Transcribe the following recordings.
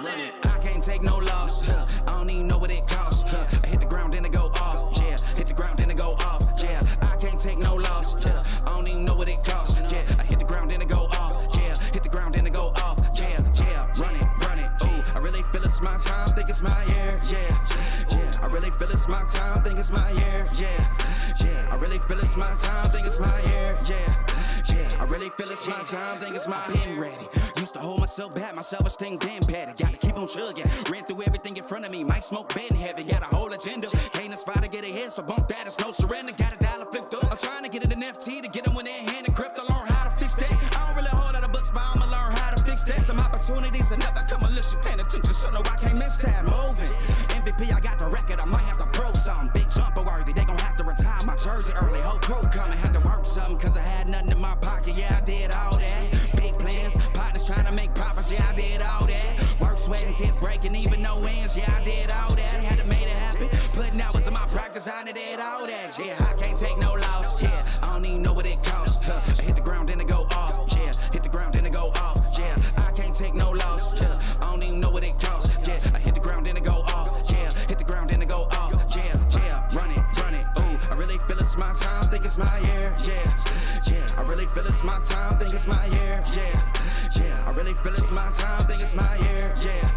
Run it. I can't take no loss. I don't even know what it costs. I hit the ground then it go off. Yeah, hit the ground then it go off. Yeah, I can't take no loss. I don't even know what it costs. Yeah, I hit the ground then it go off. Yeah, hit the ground then it go off. Yeah, run it. Ooh, I really feel it's my time. Think it's my year. Yeah. I really feel it's my time. Think it's my year. Yeah. I really feel it's my time. Think it's my year. Yeah. I really feel it's my time. Think it's my been ready. Used to hold myself back, my self-esteem been better. Gotta keep on chugging. Ran through everything in front of me. Might smoke bed heavy. Got a whole agenda. Can't aspire to get ahead, so bump that. It's no surrender. Got a dollar flipped up. I'm trying to get it in FT to get them when they're hand and crypto. Learn how to fix that. I don't really hold out of books, but I'ma learn how to fix that. Some opportunities that never come unless you paying attention. So no, I can't miss that. Moving. MVP, I got the record. I might have to pro something. Big jumper worthy. They gon' have to retire my jersey early. Whole crew coming. Had to work something cause I had nothing in my pocket. Yeah, I did all that. Big plans. Partners trying to make profits. Yeah, I did all that. Work, sweat, and tears breaking even no ends. Yeah, I did all that. Had to make it happen. Putting hours in my practice. I did all that. Yeah, I can't take no loss. Yeah, I don't even know what it costs. I hit the ground then it go off. Yeah, hit the ground then it go off. Yeah, I can't take no loss. Yeah, I don't even know what it costs. Yeah, I hit the ground then it go off. Yeah, hit the ground then it go off. Yeah. Run it. Ooh, I really feel it's my time. Think it's my year. Yeah. I really feel it's my time. Think it's my year. Yeah. I really feel it's my time. Think it's my year. Yeah.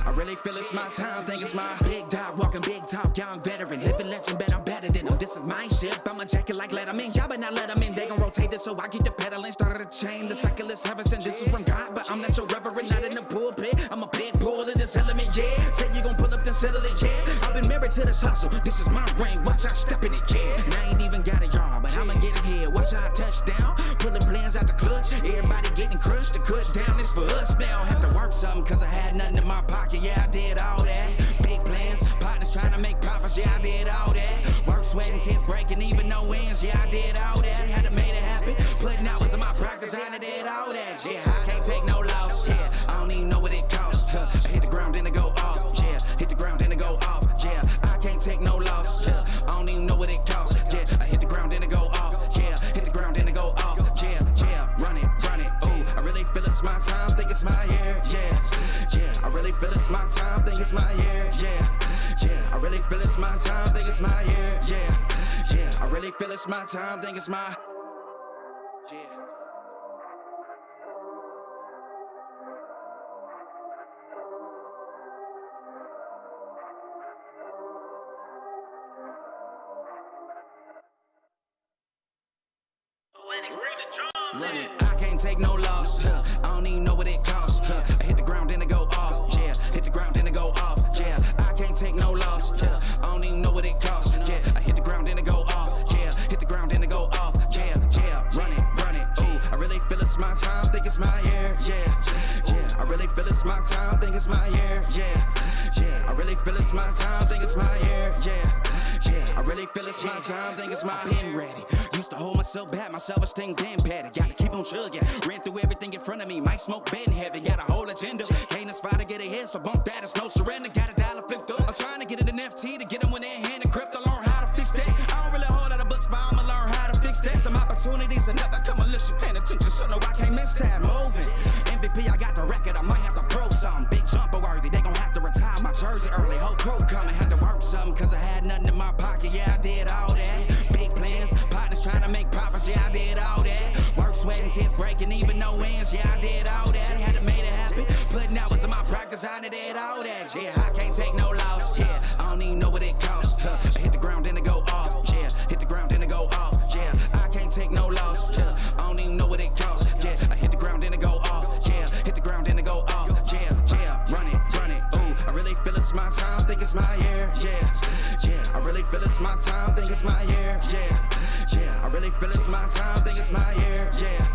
I really feel it's my time. Think it's my big dog walking big talk. Young veteran, living legend, bet I'm better than them. This is my ship. I'm a jacket like Letterman. Y'all better not let them in. They gon' rotate this, so I keep the pedaling. Started a chain. The cycle is heaven sent. This is from God, but I'm not your reverend. Not in the pulpit. I'm a pit bull in this element. Yeah. Said you gon' pull up, then settle it. Yeah. I've been married to this hustle. This is my ring. Watch out, step in it. Yeah. And I ain't even got a yard, but I'ma get it here. Watch out, touchdown. Pulling plans out the clutch. Everybody getting crushed. The cut down is for us now. Have to work something cause I had nothing in my pocket. Yeah, I did all that. Big plans. Partners trying to make profits. Yeah, I did all that. Work, sweat, and tears breaking even no ends. Yeah, I did all that. Had to make it happen. Putting hours in my practice. I did all that. Yeah, I can't take no loss. Yeah, I don't even know what it costs. I hit the ground then it go off. Yeah, hit the ground then it go off. Yeah, I can't take no loss. Yeah, I don't even know what it costs. Yeah, I hit the ground then it go off. Yeah, hit the ground then it go off. Yeah. Run it. Ooh, I really feel it's my time. Think it's my year. Yeah. I really feel it's my time. Think it's my year. Yeah. I really feel it's my time. Think it's my year. Yeah. I really feel it's my time. Think it's my. Yeah. Run it. I can't take no loss. I don't even know what it costs. I hit the ground then it go off. Yeah, hit the ground then it go off. Yeah, I can't take no loss. I don't even know what it costs. Yeah, I hit the ground then it go off. Yeah, hit the ground then it go off. Yeah. Run it. Ooh, I really feel it's my time. Think it's my year. Yeah. I really feel it's my time. Think it's my year. Yeah. I really feel it's my time. Think it's my year. Yeah. I really feel it's my time. Think it's my been ready. Used to hold myself back, my self-esteem been better. Gotta keep on chugging. Ran through everything in front of me. Might smoke bed heavy. Got a whole agenda. Can't aspire to get ahead, so bump that. It's no surrender. Got a dollar flipped up. I'm trying to get it in FT to get them when they're hand and crypto. Learn how to fix that. I don't really hold out of books, but I'ma learn how to fix that. Some opportunities that never come unless you paying attention. So no, I can't miss that. Moving. MVP, I got the record. I might have to pro something. Big jumper worthy. They gon' have to retire my jersey early. Whole crew coming. Had to work something cause I had nothing in my pocket. Yeah, I did all that. Big plans. Partners trying to make profits. Yeah, I did all that. Had to make it happen. Putting hours in my practice. I did all that. Yeah, I can't take no loss. Yeah, I don't even know what it costs. Yeah, I hit the ground then it go off. Yeah, hit the ground then it go off. Yeah. Run it. Ooh, I really feel it's my time. Think it's my year. Yeah. I really feel it's my time. Think it's my year. Yeah. I really feel it's my time. Think it's my year. Yeah. I really feel it's my time. Think it's my. Work, sweat, and tears breaking even no ends. Yeah, I did all that. Had to make it happen. Putting hours in my practice. I did all that. Yeah, I can't take no loss. Yeah, I don't even know what it costs. I hit the ground then it go off. Yeah, hit the ground then it go off. Yeah, I can't take no loss. Yeah, I don't even know what it costs. Yeah, I hit the ground then it go off. Yeah, hit the ground then it go off. Yeah. Run it. Ooh, I really feel it's my time. Think it's my year. Yeah. I really feel it's my time. Think it's my year. Yeah. I really feel it's my time. Think it's my year. Yeah.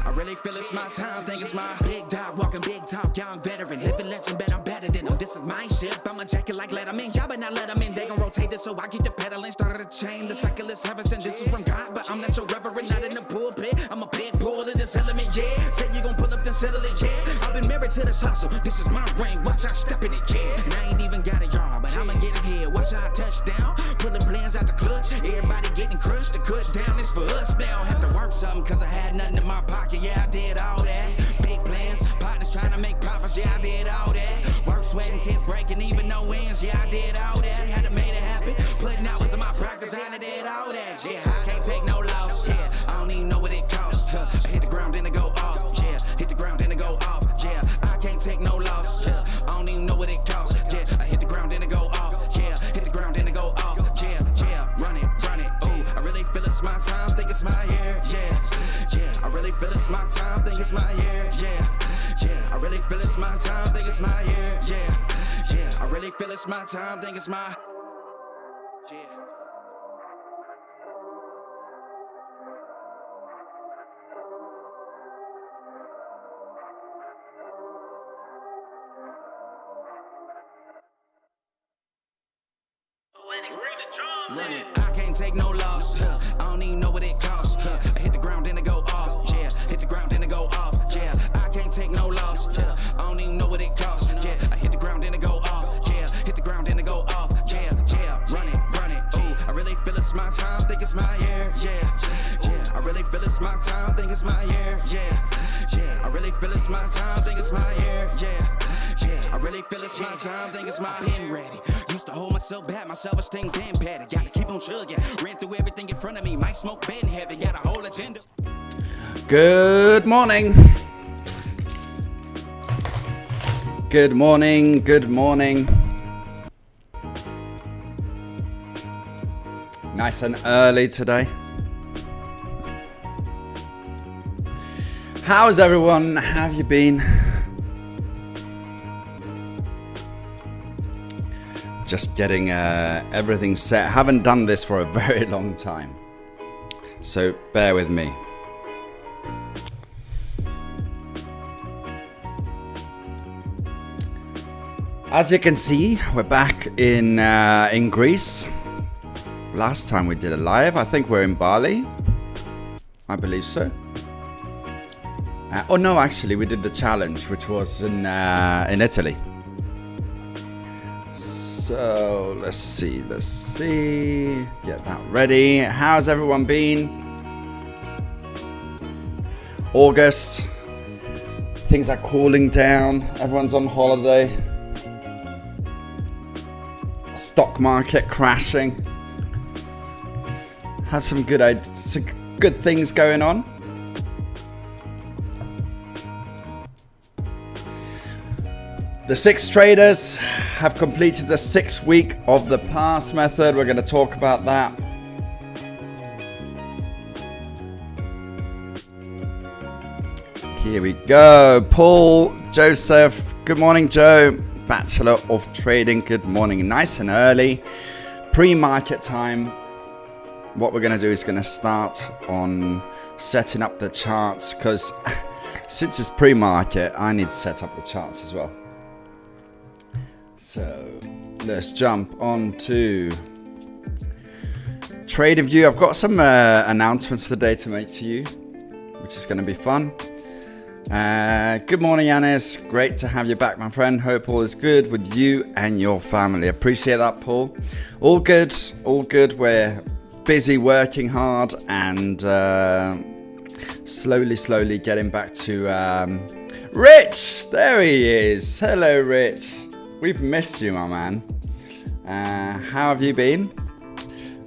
I really feel it's my time. Think it's my big dog walking big talk. Young veteran, living legend, bet I'm better than them. This is my ship. I'm a jacket like Letterman. Y'all better not let them in. They gon' rotate this, so I keep the pedaling. Started a chain. The cycle is heaven sent. This is from God, but I'm not your reverend. Not in the pulpit. I'm a pit bull in this element. Yeah. Said you gon' pull up, then settle it. Yeah. I've been married to this hustle. This is my ring. Watch out, step in it. Yeah. And I ain't even got a yard, but I'ma get it here. Watch out, touchdown. Pulling plans out the clutch. Everybody getting crushed. The cut down is for us now. Have to work something cause I had nothing in my pocket. Yeah, I did all that. Big plans. Partners trying to make profits. Yeah, I did all that. heads breaking, even no ends. Yeah, I did all that, had to make it happen. Putting hours in my practice, I did all that. Yeah, I can't take no loss. Yeah, I don't even know what it costs. I hit the ground, then it go off. Yeah, hit the ground, then it go off. Yeah, I can't take no loss. Yeah, I don't even know what it costs. Yeah, I hit the ground, then it go off. Yeah, hit the ground, then it go off. Yeah, yeah, run it. Ooh, I really feel it's my time, think it's my year. Yeah, yeah, I really feel it's my time, think it's my year. Yeah, yeah, I really feel it's my time, think it's my year. Yeah, yeah, I really feel it's my time, think it's my. Yeah. Run it. I can't take no loss. I don't even know what it costs. I hit the ground, then it go off. Yeah, hit the ground, then it go off. Yeah, I can't take no loss. I don't even know what it costs. Yeah, I hit the ground, then it go off. Yeah, hit the ground, then it go off. Yeah, yeah, run it. Ooh, I really feel it's my time, think it's my year. Yeah, yeah, I really feel it's my time, think it's my year. Yeah, yeah, I really feel it's my time, think it's my year. Yeah, yeah, I really feel it's my time, think it's my pen ready. Used to hold myself back, my self-esteem been better. Gotta keep on chugging. Ran through everything in front of me. Might smoke bed heavy. Got a whole agenda. Good morning. Good morning. Good morning. Nice and early today. How's everyone? How have you been? Just getting everything set. Haven't done this for a very long time, so bear with me. As you can see, we're back in Greece. Last time we did a live, I think we're in Bali. I believe so. Oh no, actually, we did the challenge, which was in Italy. So let's see, get that ready. How's everyone been? August, things are cooling down, everyone's on holiday. Stock market crashing. Have some good things going on. The 6 traders have completed the 6th week of the pass method. We're going to talk about that. Here we go. Paul, Joseph. Good morning, Joe. Bachelor of Trading. Good morning. Nice and early. Pre-market time. What we're going to do is going to start on setting up the charts, because since it's pre-market, I need to set up the charts as well. So let's jump on to TradingView. I've got some announcements today to make to you, which is going to be fun. Good morning, Yanis. Great to have you back, my friend. Hope all is good with you and your family. Appreciate that, Paul. All good, all good. We're busy working hard and slowly getting back to Rich. There he is. Hello, Rich. We've missed you, my man. How have you been?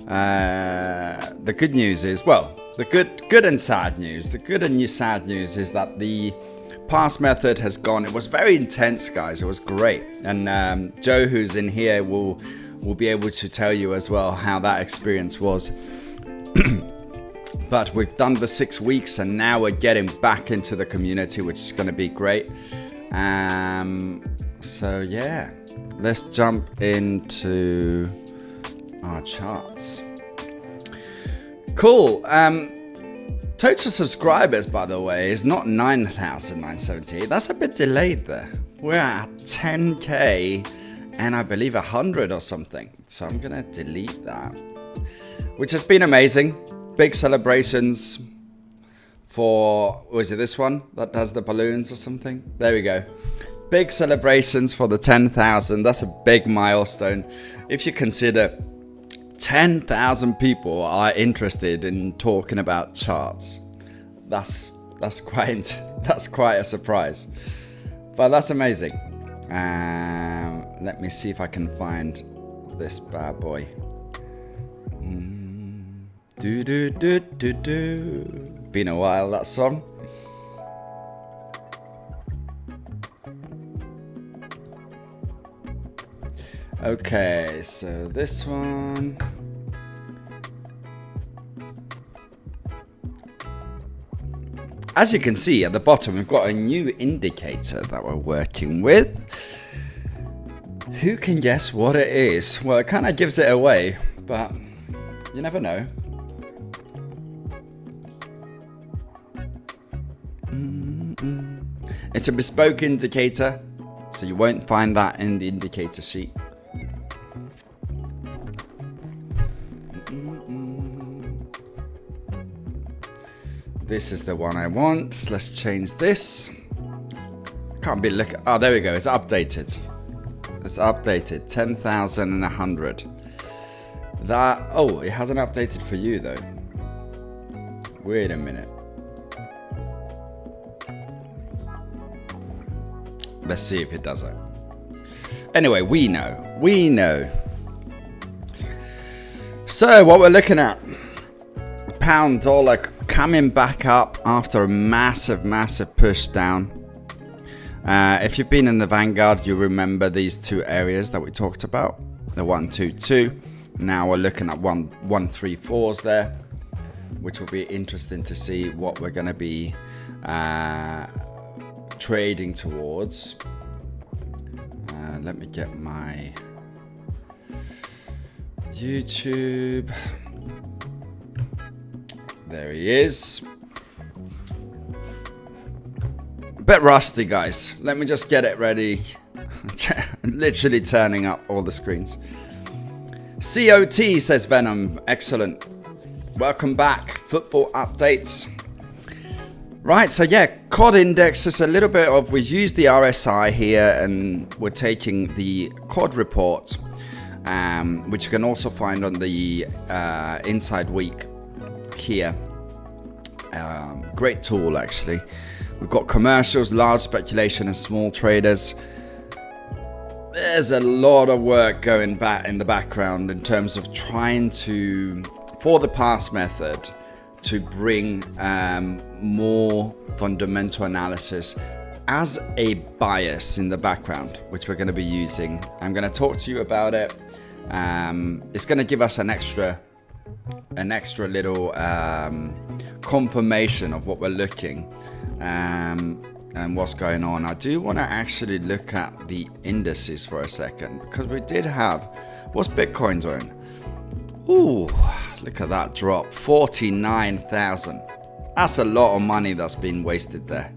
The good news is, well, the good and sad news. The good and sad news is that the pass method has gone. It was very intense, guys. It was great. And Joe, who's in here, will be able to tell you as well how that experience was. But we've done the 6 weeks, and now we're getting back into the community, which is going to be great. So yeah, let's jump into our charts. Cool. Total subscribers, by the way, is not 9,978. That's a bit delayed there. We're at 10k and I believe 100 or something. So I'm gonna delete that, which has been amazing. Big celebrations for, was it this one that does the balloons or something? There we go. Big celebrations for the 10,000. That's a big milestone. If you consider 10,000 people are interested in talking about charts, that's quite a surprise. But that's amazing. Let me see if I can find this bad boy. Do do do do do. Been a while, that song. Okay, so this one. As you can see at the bottom, we've got a new indicator that we're working with. Who can guess what it is? Well, it kind of gives it away, but you never know. It's a bespoke indicator, so you won't find that in the indicator sheet. This is the one I want. Let's change this. Can't be looking. Oh, there we go. It's updated. It's updated. 10,100. That. Oh, it hasn't updated for you though. Wait a minute. Let's see if it does it. Anyway, we know. We know. So what we're looking at. Pound dollar coming back up after a massive push down. If you've been in the Vanguard, you remember these two areas that we talked about. The 122. Now we're looking at 134s there, which will be interesting to see what we're going to be trading towards. Let me get my YouTube. There he is. A bit rusty, guys. Let me just get it ready. Literally turning up all the screens. COT, says Venom. Excellent. Welcome back. Football updates. Right, so yeah, COD index is a little bit of, we use the RSI here and we're taking the COD report, which you can also find on the Inside Week here. Great tool actually. We've got commercials, large speculation and small traders. There's a lot of work going back in the background in terms of trying to, for the pass method, to bring more fundamental analysis as a bias in the background, which we're going to be using. I'm going to talk to you about it. It's going to give us an extra little confirmation of what we're looking and what's going on. I do want to actually look at the indices for a second, because we did have, what's Bitcoin doing? Ooh, look at that drop, 49,000. That's a lot of money that's been wasted there.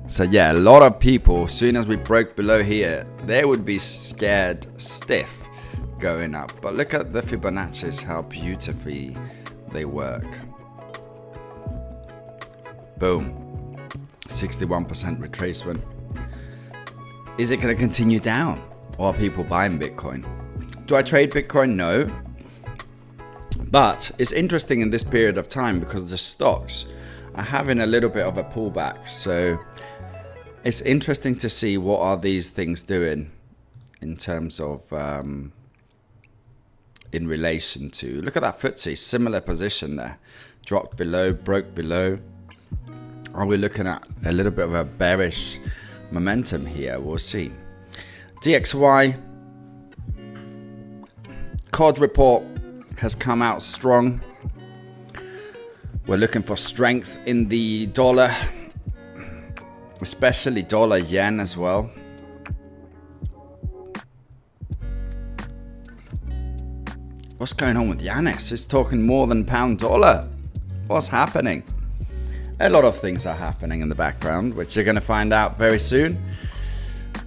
So yeah, a lot of people, as soon as we broke below here, they would be scared stiff going up. But look at the Fibonacci's, how beautifully they work. Boom, 61% retracement. Is it going to continue down, or are people buying Bitcoin? Do I trade Bitcoin? No. But it's interesting in this period of time because the stocks are having a little bit of a pullback. So it's interesting to see what are these things doing in terms of in relation to, look at that FTSE, similar position there. Dropped below, broke below. Are we looking at a little bit of a bearish momentum here? We'll see. DXY. COD report has come out strong. We're looking for strength in the dollar, especially dollar yen as well. What's going on with Yanis? It's talking more than pound dollar. What's happening? A lot of things are happening in the background, which you're going to find out very soon.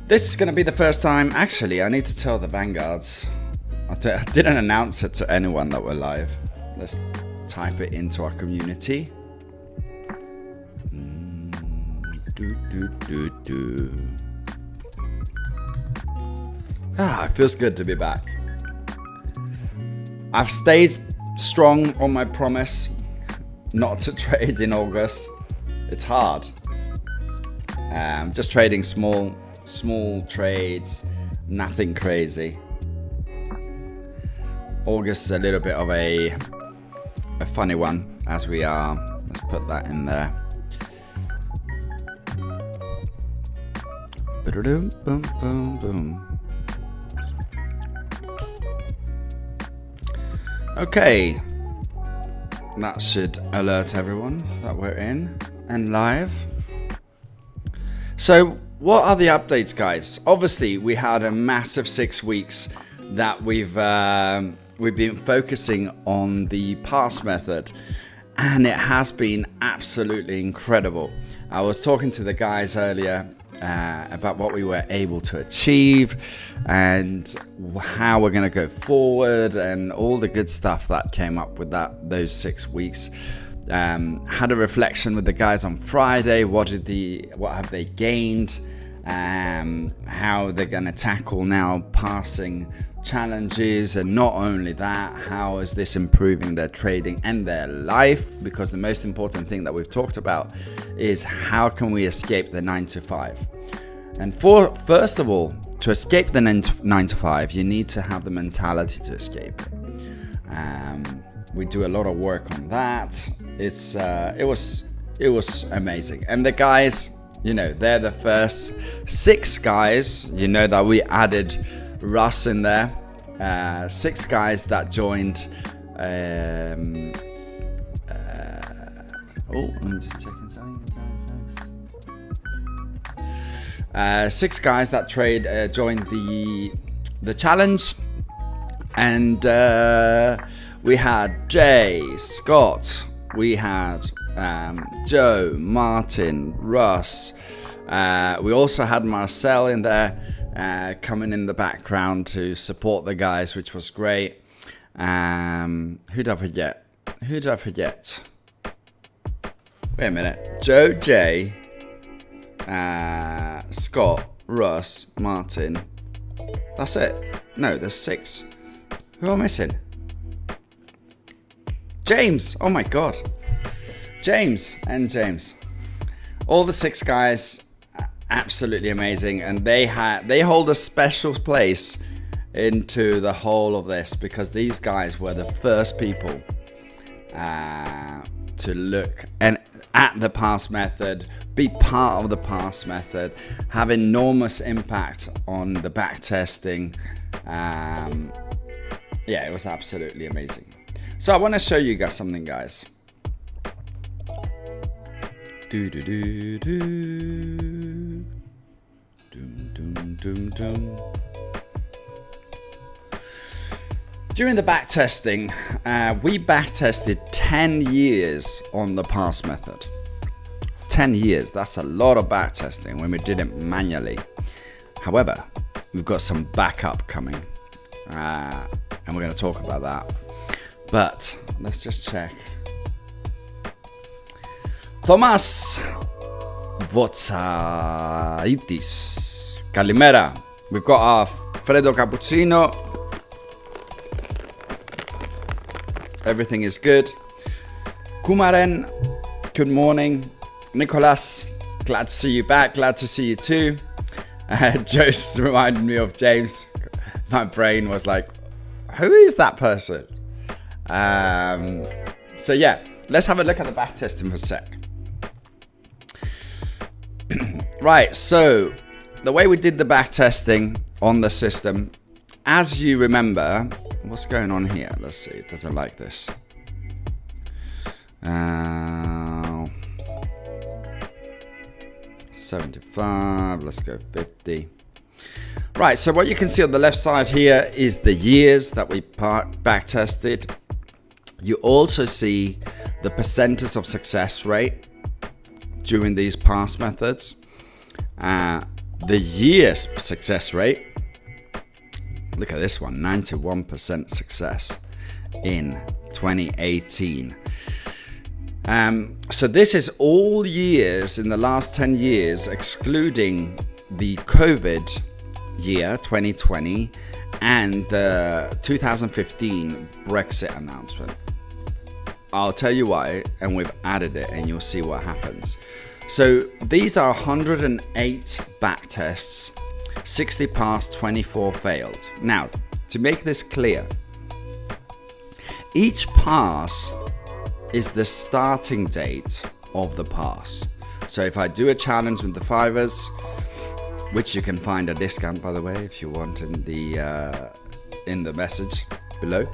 This is going to be the first time. Actually, I need to tell the Vanguards. I didn't announce it to anyone that we're live. Let's type it into our community. It feels good to be back. I've stayed strong on my promise not to trade in August. It's hard. Just trading small trades, nothing crazy. August is a little bit of a funny one, as we are. Let's put that in there. Boom, boom, boom. Okay, that should alert everyone that we're in and live. So what are the updates, guys? Obviously, we had a massive 6 weeks that we've been focusing on the pass method, and it has been absolutely incredible. I was talking to the guys earlier about what we were able to achieve and how we're going to go forward and all the good stuff that came up with those 6 weeks. Had a reflection with the guys on Friday. What have they gained? How they're going to tackle now passing challenges, and not only that, how is this improving their trading and their life? Because the most important thing that we've talked about is how can we escape the 9 to 5. And first of all, to escape the 9 to 5, you need to have the mentality to escape it. We do a lot of work on that. It was amazing. And the guys, they're the first 6 guys. That we added Russ in there. 6 guys that joined. I'm just checking something. 6 guys that joined the challenge, and we had Jay, Scott, we had Joe, Martin, Russ. We also had Marcel in there, coming in the background to support the guys, which was great. Who did I forget? Wait a minute. Joe, Jay, Scott, Russ, Martin. That's it. No, there's 6. Who am I missing? James. Oh my god. James. All the 6 guys, absolutely amazing, and they hold a special place into the whole of this, because these guys were the first people to look at the pass method, be part of the pass method, have enormous impact on the backtesting. Yeah, it was absolutely amazing. So I want to show you guys something, guys. During the backtesting, we backtested 10 years on the pass method. 10 years, that's a lot of backtesting when we did it manually. However, we've got some backup coming, and we're going to talk about that. But let's just check. Thomas Votsaitis. Kalimera. We've got our Fredo Cappuccino. Everything is good. Kumaren, good morning. Nicholas, glad to see you back. Glad to see you too. Joe's reminded me of James. My brain was like, who is that person? So yeah, let's have a look at the backtesting for a sec. Right, so the way we did the backtesting on the system, as you remember, what's going on here? Let's see, it doesn't like this. 75, let's go 50. Right, so what you can see on the left side here is the years that we backtested. You also see the percentage of success rate during these pass methods. The year's success rate, look at this one, 91% success in 2018. So this is all years in the last 10 years, excluding the COVID year 2020 and the 2015 Brexit announcement. I'll tell you why, and we've added it and you'll see what happens. So these are 108 back tests, 60 passed, 24 failed. Now, to make this clear, each pass is the starting date of the pass. So if I do a challenge with the fivers, which you can find a discount, by the way, if you want in the message below.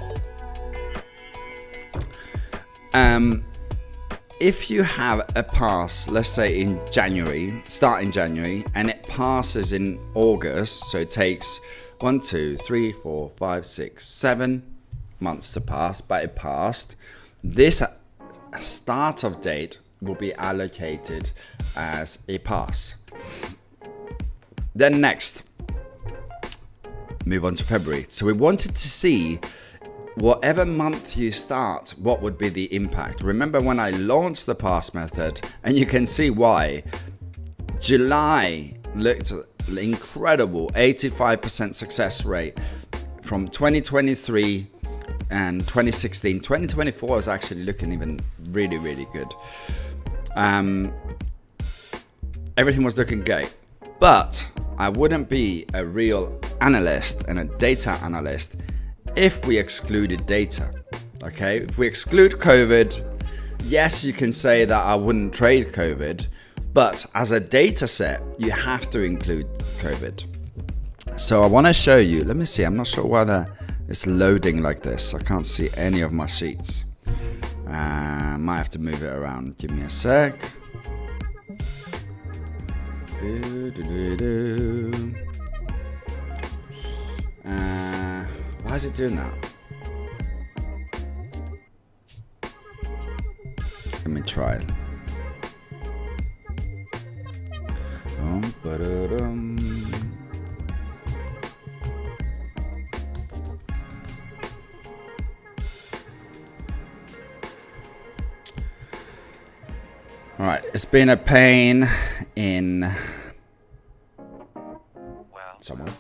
If you have a pass, let's say in January, start in January, and it passes in August, so it takes 1, 2, 3, 4, 5, 6, 7 months to pass, but it passed. This start of date will be allocated as a pass. Then next, move on to February. So we wanted to see whatever month you start, what would be the impact. Remember when I launched the pass method, and you can see why. July looked incredible, 85% success rate from 2023 and 2016. 2024 is actually looking even really, really good. Everything was looking great, but I wouldn't be a real analyst and a data analyst if we excluded data. Okay, if we exclude COVID, yes, you can say that I wouldn't trade COVID, but as a data set, you have to include COVID. So I want to show you, let me see, I'm not sure why it's loading like this. I can't see any of my sheets. Might have to move it around. Give me a sec. Why is it doing that? Let me try it. All right, it's been a pain in someone.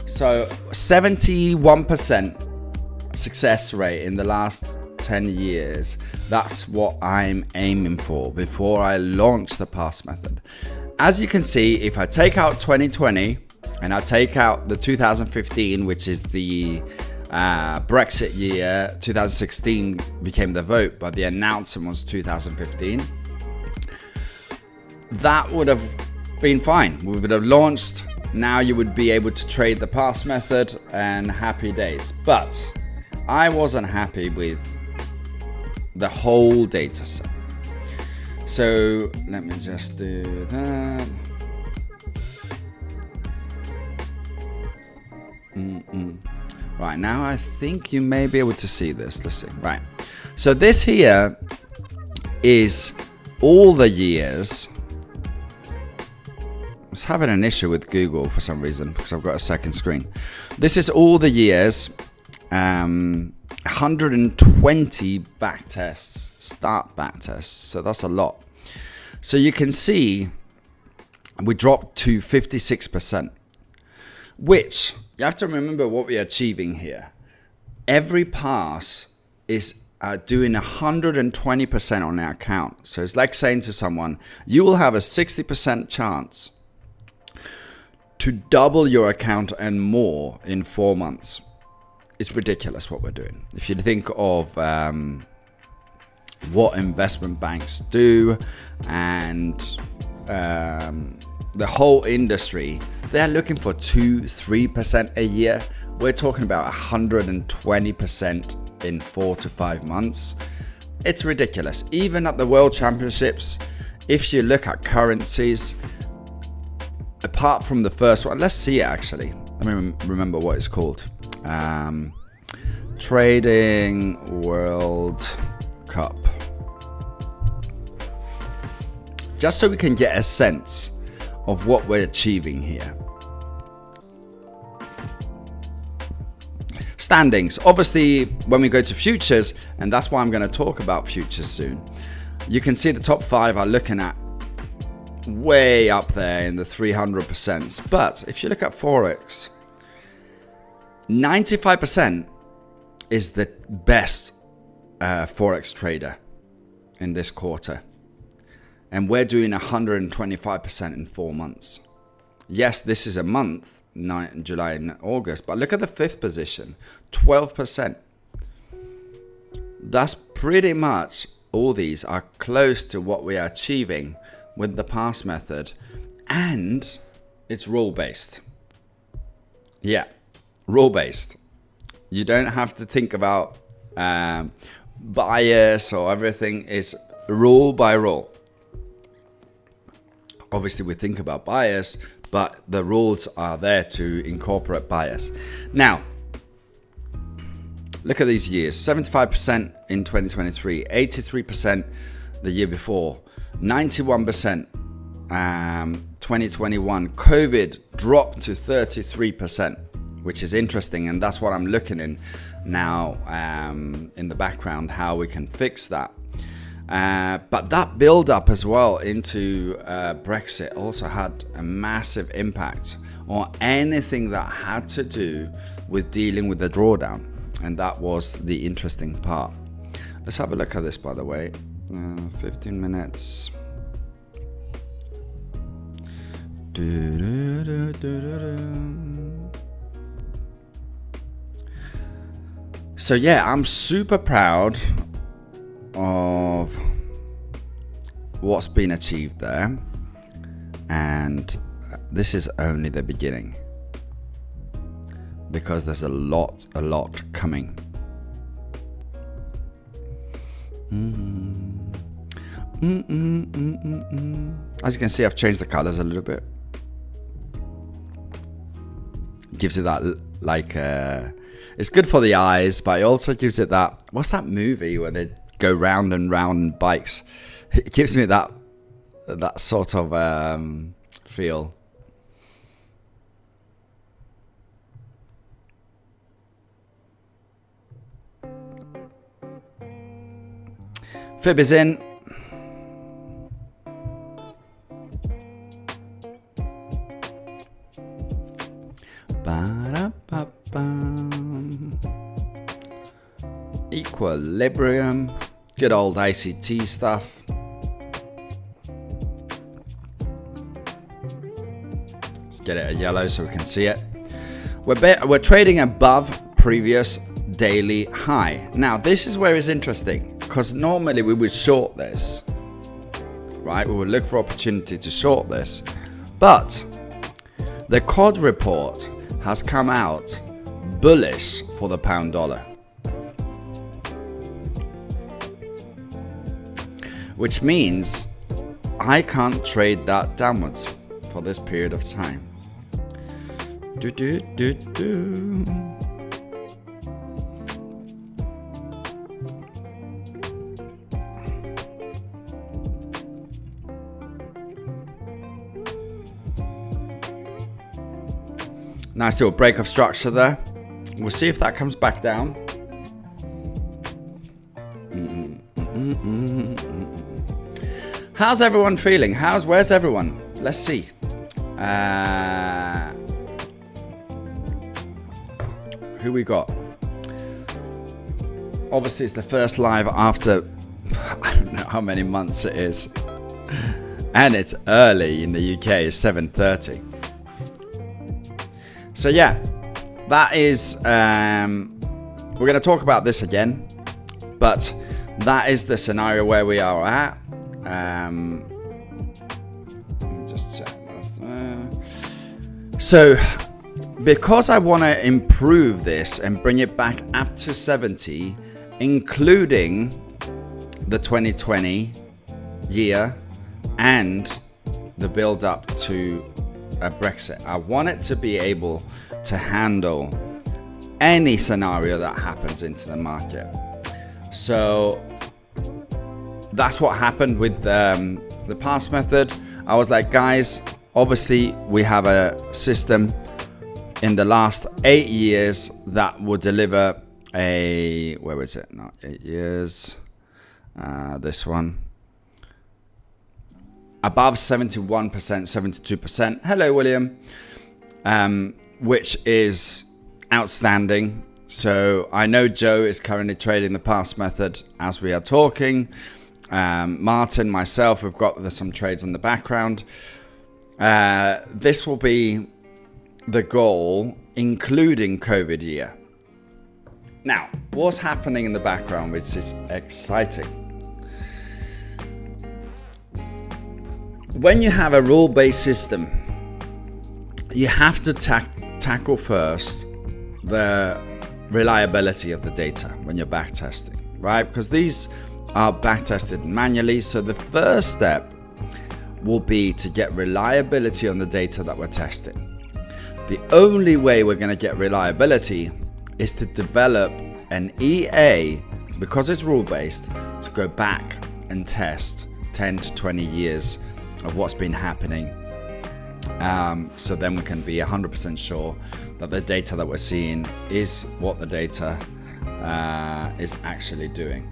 So 71% success rate in the last 10 years. That's what I'm aiming for before I launch the pass method. As you can see, if I take out 2020 and I take out the 2015, which is the Brexit year, 2016 became the vote, but the announcement was 2015. That would have been fine. We would have launched. Now you would be able to trade the pass method and happy days. But I wasn't happy with the whole data set. So let me just do that. Right, now I think you may be able to see this. Let's see. Right. So this here is all the years. I was having an issue with Google for some reason because I've got a second screen. This is all the years. 120 back tests, start back tests. So that's a lot. So you can see we dropped to 56%, which you have to remember what we're achieving here. Every pass is doing 120% on our account. So it's like saying to someone, you will have a 60% chance to double your account and more in 4 months. It's ridiculous what we're doing. If you think of what investment banks do and the whole industry, they're looking for 2-3% a year. We're talking about 120% in 4 to 5 months. It's ridiculous. Even at the World Championships, if you look at currencies, apart from the first one, let's see it actually. Let me remember what it's called. Trading World Cup. Just so we can get a sense of what we're achieving here. Standings. Obviously, when we go to futures, and that's why I'm going to talk about futures soon, you can see the top 5 are looking at way up there in the 300%. But if you look at Forex, 95% is the best Forex trader in this quarter. And we're doing 125% in 4 months. Yes, this is a month, July and August, but look at the fifth position, 12%. That's pretty much, all these are close to what we are achieving with the past method, and it's rule-based. Yeah, rule-based. You don't have to think about bias or everything. Is rule by rule. Obviously, we think about bias, but the rules are there to incorporate bias. Now, look at these years. 75% in 2023, 83% the year before, 91% 2021. COVID dropped to 33%, which is interesting, and that's what I'm looking in now in the background, how we can fix that. But that build up as well into Brexit also had a massive impact on anything that had to do with dealing with the drawdown. And that was the interesting part. Let's have a look at this, by the way. 15 minutes. So yeah, I'm super proud of what's been achieved there, and this is only the beginning, because there's a lot coming. As you can see, I've changed the colors a little bit. It gives it that like it's good for the eyes, but it also gives it that, what's that movie where they go round and round in bikes? It gives me that sort of feel. Fib is in. Equilibrium, good old ICT stuff. Let's get it a yellow so we can see it. We're trading above previous daily high. Now this is where it's interesting, because normally we would short this, right? We would look for opportunity to short this, but the COD report has come out bullish for the pound dollar, which means I can't trade that downwards for this period of time. Nice little break of structure there. We'll see if that comes back down. How's everyone feeling? Where's everyone? Let's see. Who we got? Obviously, it's the first live after I don't know how many months it is, and it's early in the UK. It's 7:30. So yeah, that is. We're going to talk about this again, but that is the scenario where we are at. Let me just check this. So, because I want to improve this and bring it back up to 70, including the 2020 year and the build up to a Brexit, I want it to be able to handle any scenario that happens into the market. So that's what happened with the past method. I was like, guys, obviously we have a system in the last 8 years that will deliver a, where is it? Not 8 years. This one. Above 71%, 72%. Hello, William. Which is outstanding. So I know Joe is currently trading the past method as we are talking. Martin, myself, we've got some trades in the background. This will be the goal, including COVID year. Now, what's happening in the background, which is exciting? When you have a rule-based system, you have to tackle first the reliability of the data when you're backtesting, right? Because these are backtested manually. So the first step will be to get reliability on the data that we're testing. The only way we're going to get reliability is to develop an EA, because it's rule-based, to go back and test 10 to 20 years of what's been happening. So then we can be 100% sure that the data that we're seeing is what the data is actually doing.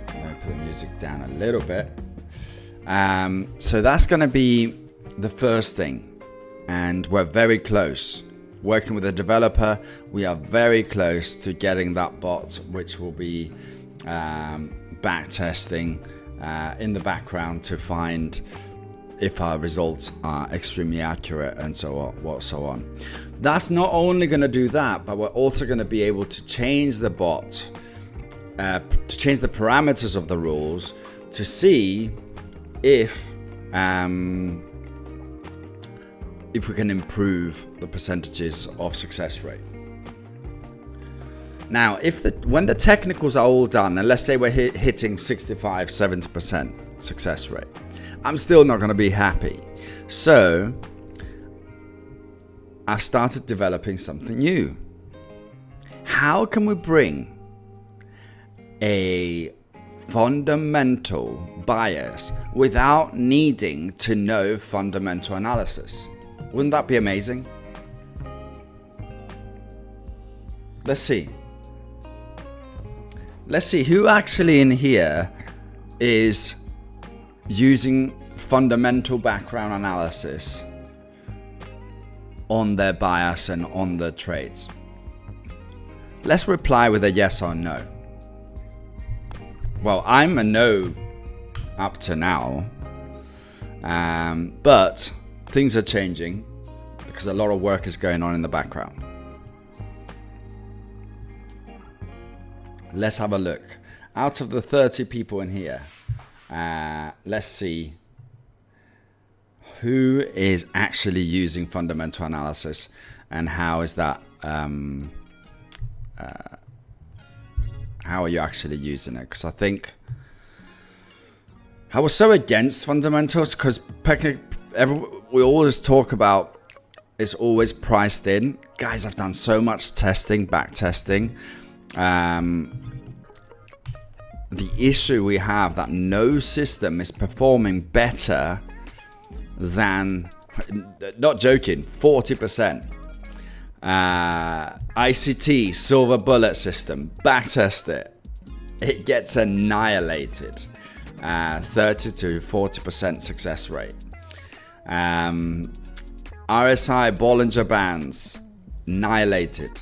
I'm going to put the music down a little bit. So that's going to be the first thing. And we're very close. Working with a developer, we are very close to getting that bot, which will be backtesting in the background to find if our results are extremely accurate and so on. That's not only going to do that, but we're also going to be able to change the bot, to change the parameters of the rules to see if we can improve the percentages of success rate. Now, when the technicals are all done, and let's say we're hitting 65-70% success rate, I'm still not going to be happy. So I've started developing something new. How can we bring a fundamental bias without needing to know fundamental analysis? Wouldn't that be amazing? Let's see. Let's see who actually in here is using fundamental background analysis on their bias and on the trades. Let's reply with a yes or no. Well, I'm a no up to now, but things are changing because a lot of work is going on in the background. Let's have a look. Out of the 30 people in here, let's see who is actually using fundamental analysis and how is that, how are you actually using it? Because I think I was so against fundamentals because we always talk about it's always priced in. Guys, I've done so much testing, back testing. The issue we have that no system is performing better than, not joking, 40%. ICT, silver bullet system, backtest it. It gets annihilated. 30 to 40% success rate. RSI, Bollinger Bands, annihilated.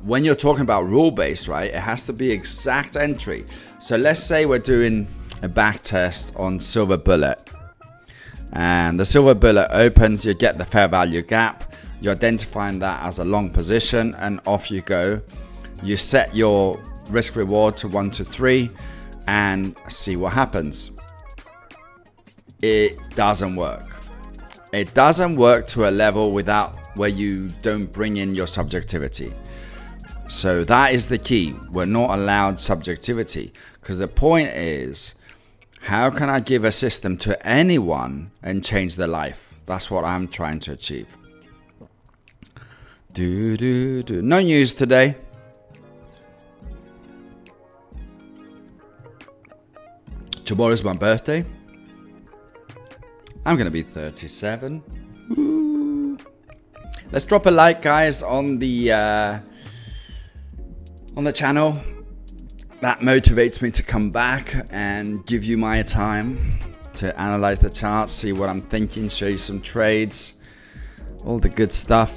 When you're talking about rule-based, right, it has to be exact entry. So let's say we're doing a back test on silver bullet, and the silver bullet opens, you get the fair value gap, you're identifying that as a long position, and off you go. You set your risk reward to 1 to 3 and see what happens. It doesn't work. It doesn't work to a level where you don't bring in your subjectivity. So that is the key. We're not allowed subjectivity, because the point is, how can I give a system to anyone and change their life? That's what I'm trying to achieve. No news today. Tomorrow's my birthday. I'm gonna be 37. Woo. Let's drop a like, guys, on the channel. That motivates me to come back and give you my time to analyze the charts, see what I'm thinking, show you some trades, all the good stuff.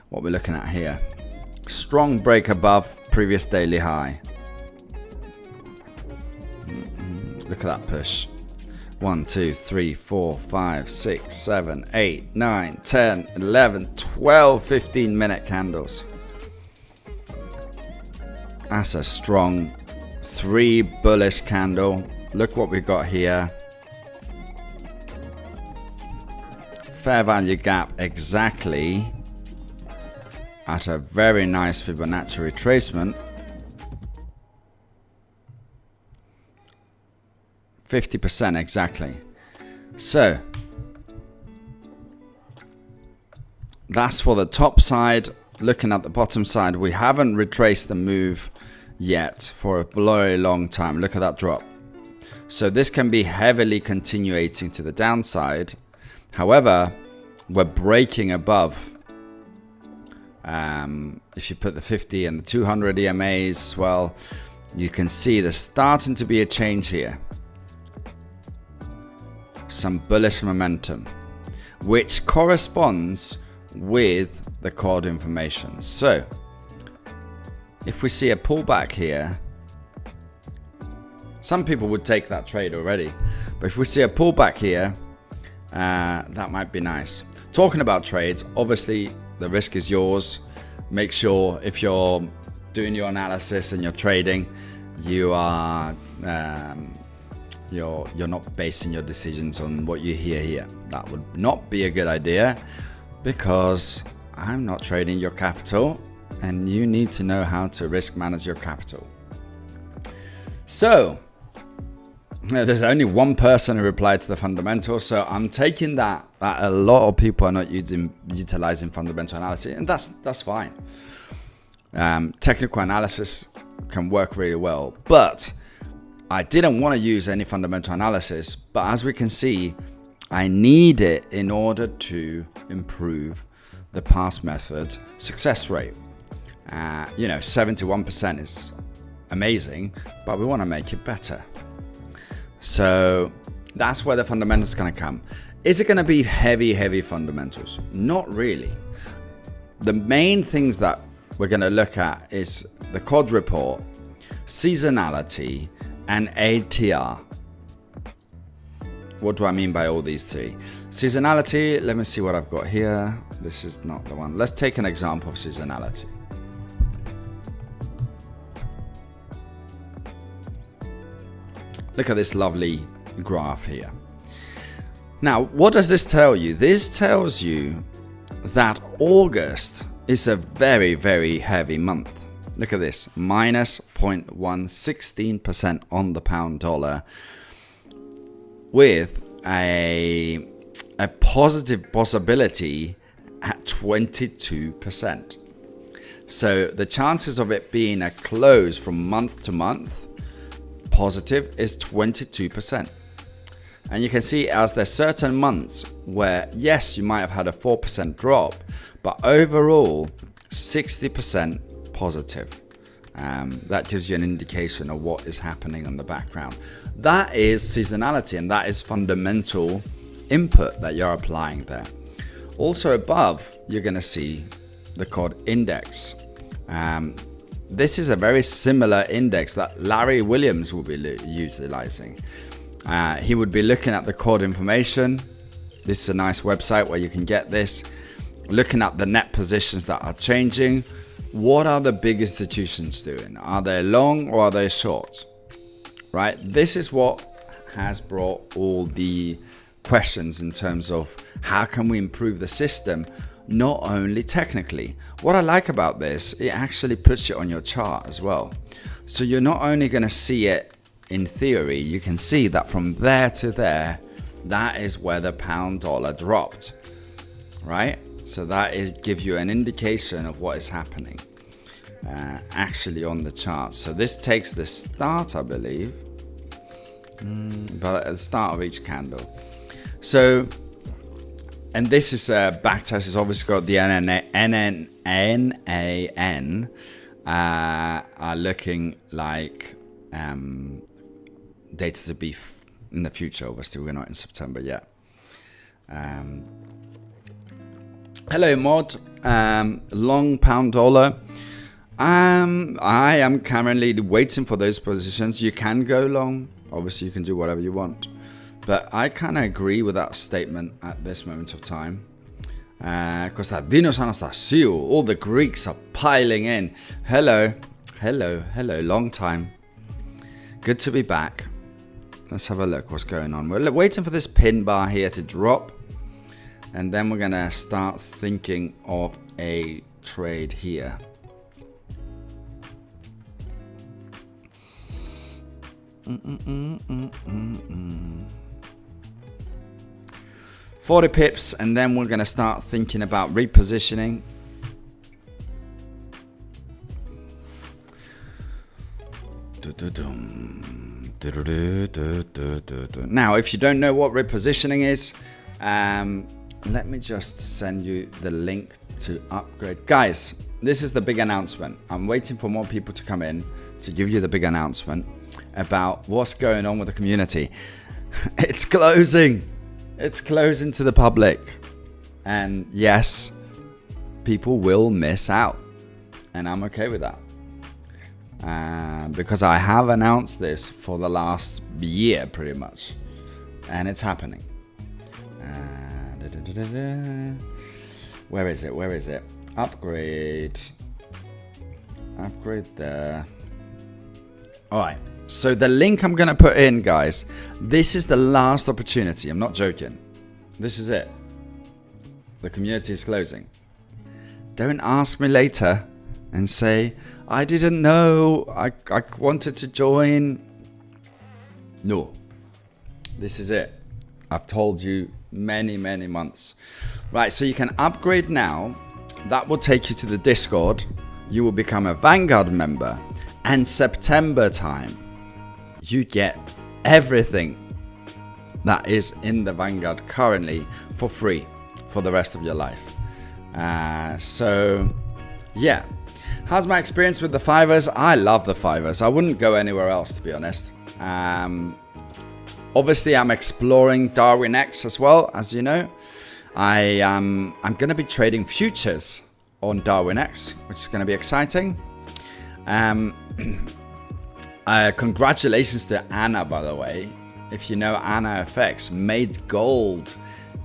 What we're looking at here. Strong break above previous daily high. Look at that push. 1, 2, 3, 4, 5, 6, 7, 8, 9, 10, 11, 12, 15-minute candles. That's a strong 3 bullish candle. Look what we got here. Fair value gap exactly at a very nice Fibonacci retracement. 50% exactly. So that's for the top side. Looking at the bottom side, we haven't retraced the move yet for a very long time. Look at that drop. So this can be heavily continuating to the downside. However, we're breaking above. If you put the 50 and the 200 EMAs as well, you can see there's starting to be a change here. Some bullish momentum, which corresponds with the called information. So if we see a pullback here, some people would take that trade already, but if we see a pullback here, that might be nice. Talking about trades, obviously the risk is yours. Make sure if you're doing your analysis and you're trading, you are you're not basing your decisions on what you hear here. That would not be a good idea, because I'm not trading your capital and you need to know how to risk manage your capital. So there's only one person who replied to the fundamentals, so I'm taking that a lot of people are not utilizing fundamental analysis, and that's fine. Technical analysis can work really well, but I didn't want to use any fundamental analysis, but as we can see, I need it in order to improve the past method success rate. 71% is amazing, but we want to make it better. So that's where the fundamentals are going to come. Is it going to be heavy fundamentals? Not really. The main things that we're going to look at is the COD report, seasonality, and ATR. What do I mean by all these three? Seasonality, let me see what I've got here. This is not the one. Let's take an example of seasonality. Look at this lovely graph here. Now, what does this tell you? This tells you that August is a very heavy month. Look at this, minus 0.116% on the pound dollar, with a positive possibility at 22%. So the chances of it being a close from month to month positive is 22%. And you can see as there's certain months where, yes, you might have had a 4% drop, but overall 60% positive. That gives you an indication of what is happening in the background. That is seasonality, and that is fundamental input that you're applying there. Also above, you're going to see the COD index. This is a very similar index that Larry Williams will be utilizing. He would be looking at the COD information. This is a nice website where you can get this. Looking at the net positions that are changing. What are the big institutions doing? Are they long or are they short? Right? This is what has brought all the questions in terms of how can we improve the system, not only technically. What I like about this, it actually puts it on your chart as well. So you're not only going to see it in theory, you can see that from there to there, that is where the pound dollar dropped, right? So that is give you an indication of what is happening actually on the chart. So this takes the start, I believe, but at the start of each candle. So, and this is backtest. It's obviously got the NAN are looking like data to be in the future. Obviously, we're not in September yet. Hello, Mod. Long pound dollar. I am currently waiting for those positions. You can go long. Obviously, you can do whatever you want. But I kind of agree with that statement at this moment of time. Konstantinos Anastasiou, all the Greeks are piling in. Hello, hello, hello, long time. Good to be back. Let's have a look what's going on. We're waiting for this pin bar here to drop. And then we're going to start thinking of a trade here. 40 pips, and then we're going to start thinking about repositioning. Now, if you don't know what repositioning is, let me just send you the link to upgrade. Guys, this is the big announcement. I'm waiting for more people to come in to give you the big announcement about what's going on with the community. It's closing. It's closing to the public. And yes, people will miss out. And I'm okay with that. Because I have announced this for the last year pretty much. And it's happening. Where is it? Where is it? Upgrade. Upgrade there. Alright. So the link I'm going to put in, guys, this is the last opportunity. I'm not joking. This is it. The community is closing. Don't ask me later and say, I didn't know. I wanted to join. No. This is it. I've told you many months. Right, so you can upgrade now. That will take you to the Discord. You will become a Vanguard member. And September time, you get everything that is in the Vanguard currently for free for the rest of your life. So yeah, how's my experience with the Fivers? I love the Fivers. I wouldn't go anywhere else, to be honest. Obviously, I'm exploring Darwin X as well, as you know. I'm going to be trading futures on Darwin X, which is going to be exciting. Congratulations to Anna, by the way. If you know Anna FX, made gold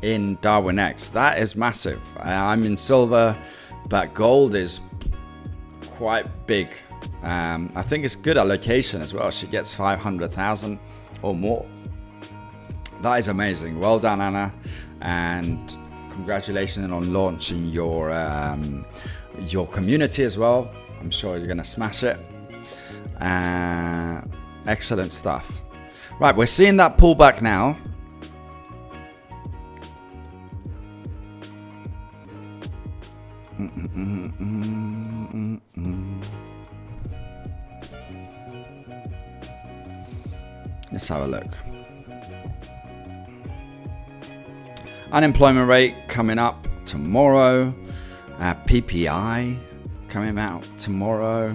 in Darwin X. That is massive. I'm in silver, but gold is quite big. I think it's good allocation as well. She gets 500,000 or more. That is amazing. Well done, Anna, and congratulations on launching your community as well. I'm sure you're gonna smash it. Excellent stuff. Right, we're seeing that pullback now. Let's have a look. Unemployment rate coming up tomorrow. PPI coming out tomorrow.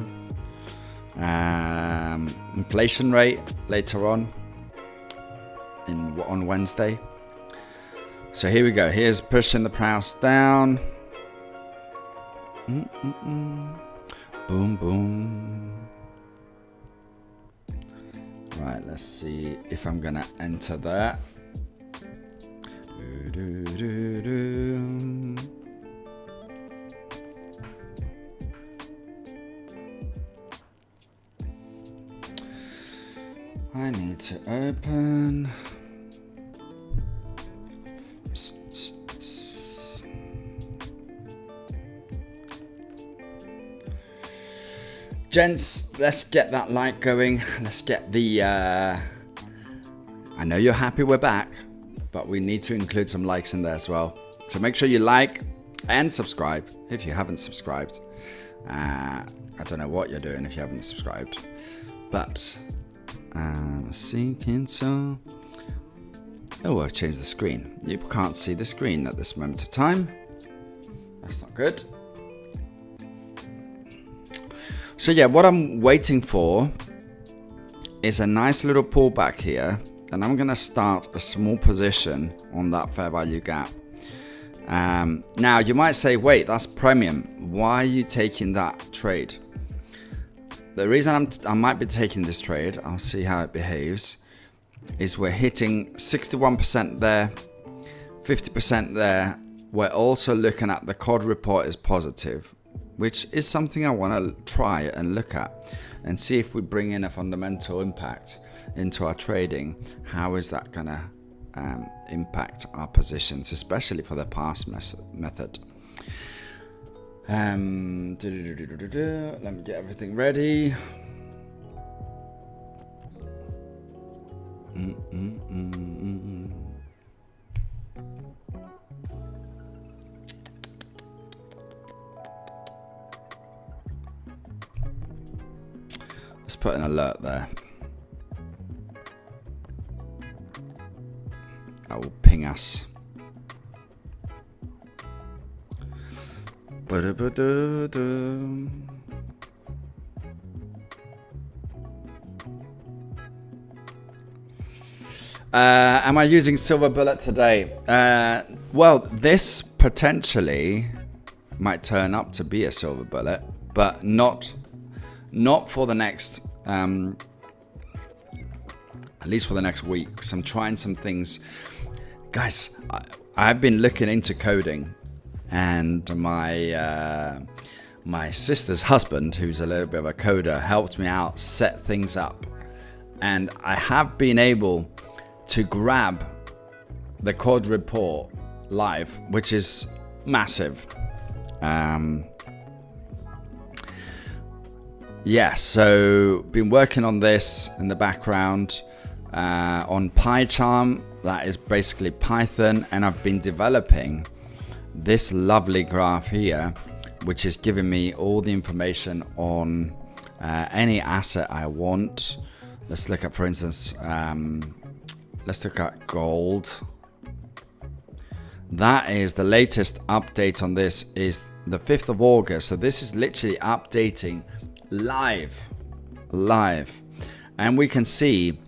Inflation rate later on Wednesday. So here we go. Here's pushing the price down. Boom, boom. Right, let's see if I'm gonna enter that. I need to open. Gents, let's get that like going. Let's get the I know you're happy we're back, but we need to include some likes in there as well. So make sure you like and subscribe if you haven't subscribed. I don't know what you're doing if you haven't subscribed, but sinking so. Oh, I've changed the screen. You can't see the screen at this moment of time. That's not good. So yeah, what I'm waiting for is a nice little pullback here, and I'm gonna start a small position on that fair value gap. Now you might say, wait, that's premium. Why are you taking that trade? The reason I might be taking this trade, I'll see how it behaves, is we're hitting 61% there, 50% there. We're also looking at the COD report is positive, which is something I want to try and look at and see if we bring in a fundamental impact into our trading. How is that going to impact our positions, especially for the pass method? Let me get everything ready. Let's put an alert there. That will ping us. Am I using silver bullet today? Well, this potentially might turn up to be a silver bullet, but not for the next, at least for the next week. Because I'm trying some things, guys. I've been looking into coding, and my sister's husband, who's a little bit of a coder, helped me out, set things up, and I have been able to grab the code report live, which is massive. Yeah, so been working on this in the background on PyCharm. That is basically Python, and I've been developing this lovely graph here, which is giving me all the information on any asset I want. Let's look at, for instance, let's look at gold. That is the latest update on this is the 5th of August. So this is literally updating live. And we can see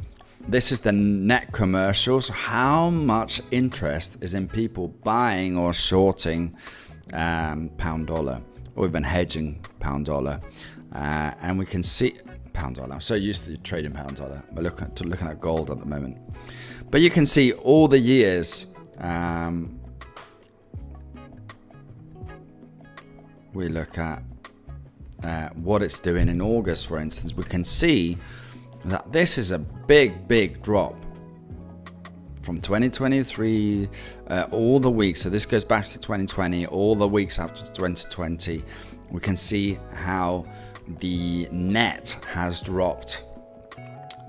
this is the net commercials, how much interest is in people buying or shorting pound dollar, or even hedging pound dollar. And we can see pound dollar. I'm so used to trading pound dollar. We're looking at gold at the moment. But you can see all the years. We look at what it's doing in August, for instance. We can see that this is a big drop from 2023, all the weeks. So this goes back to 2020, all the weeks up to 2020. We can see how the net has dropped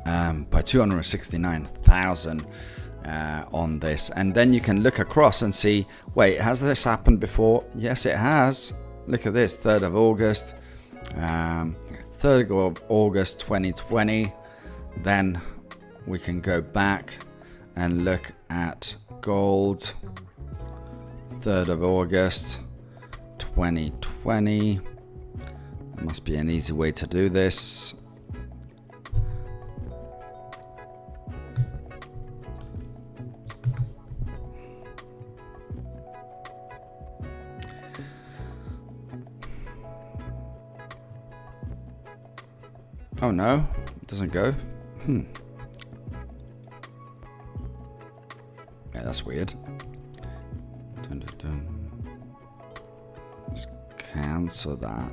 by 269,000 on this. And then you can look across and see, wait, has this happened before? Yes, it has. Look at this, 3rd of August, 3rd of August 2020. Then we can go back and look at gold, 3rd of August 2020. There must be an easy way to do this. Oh no, it doesn't go. Yeah, that's weird. Let's cancel that.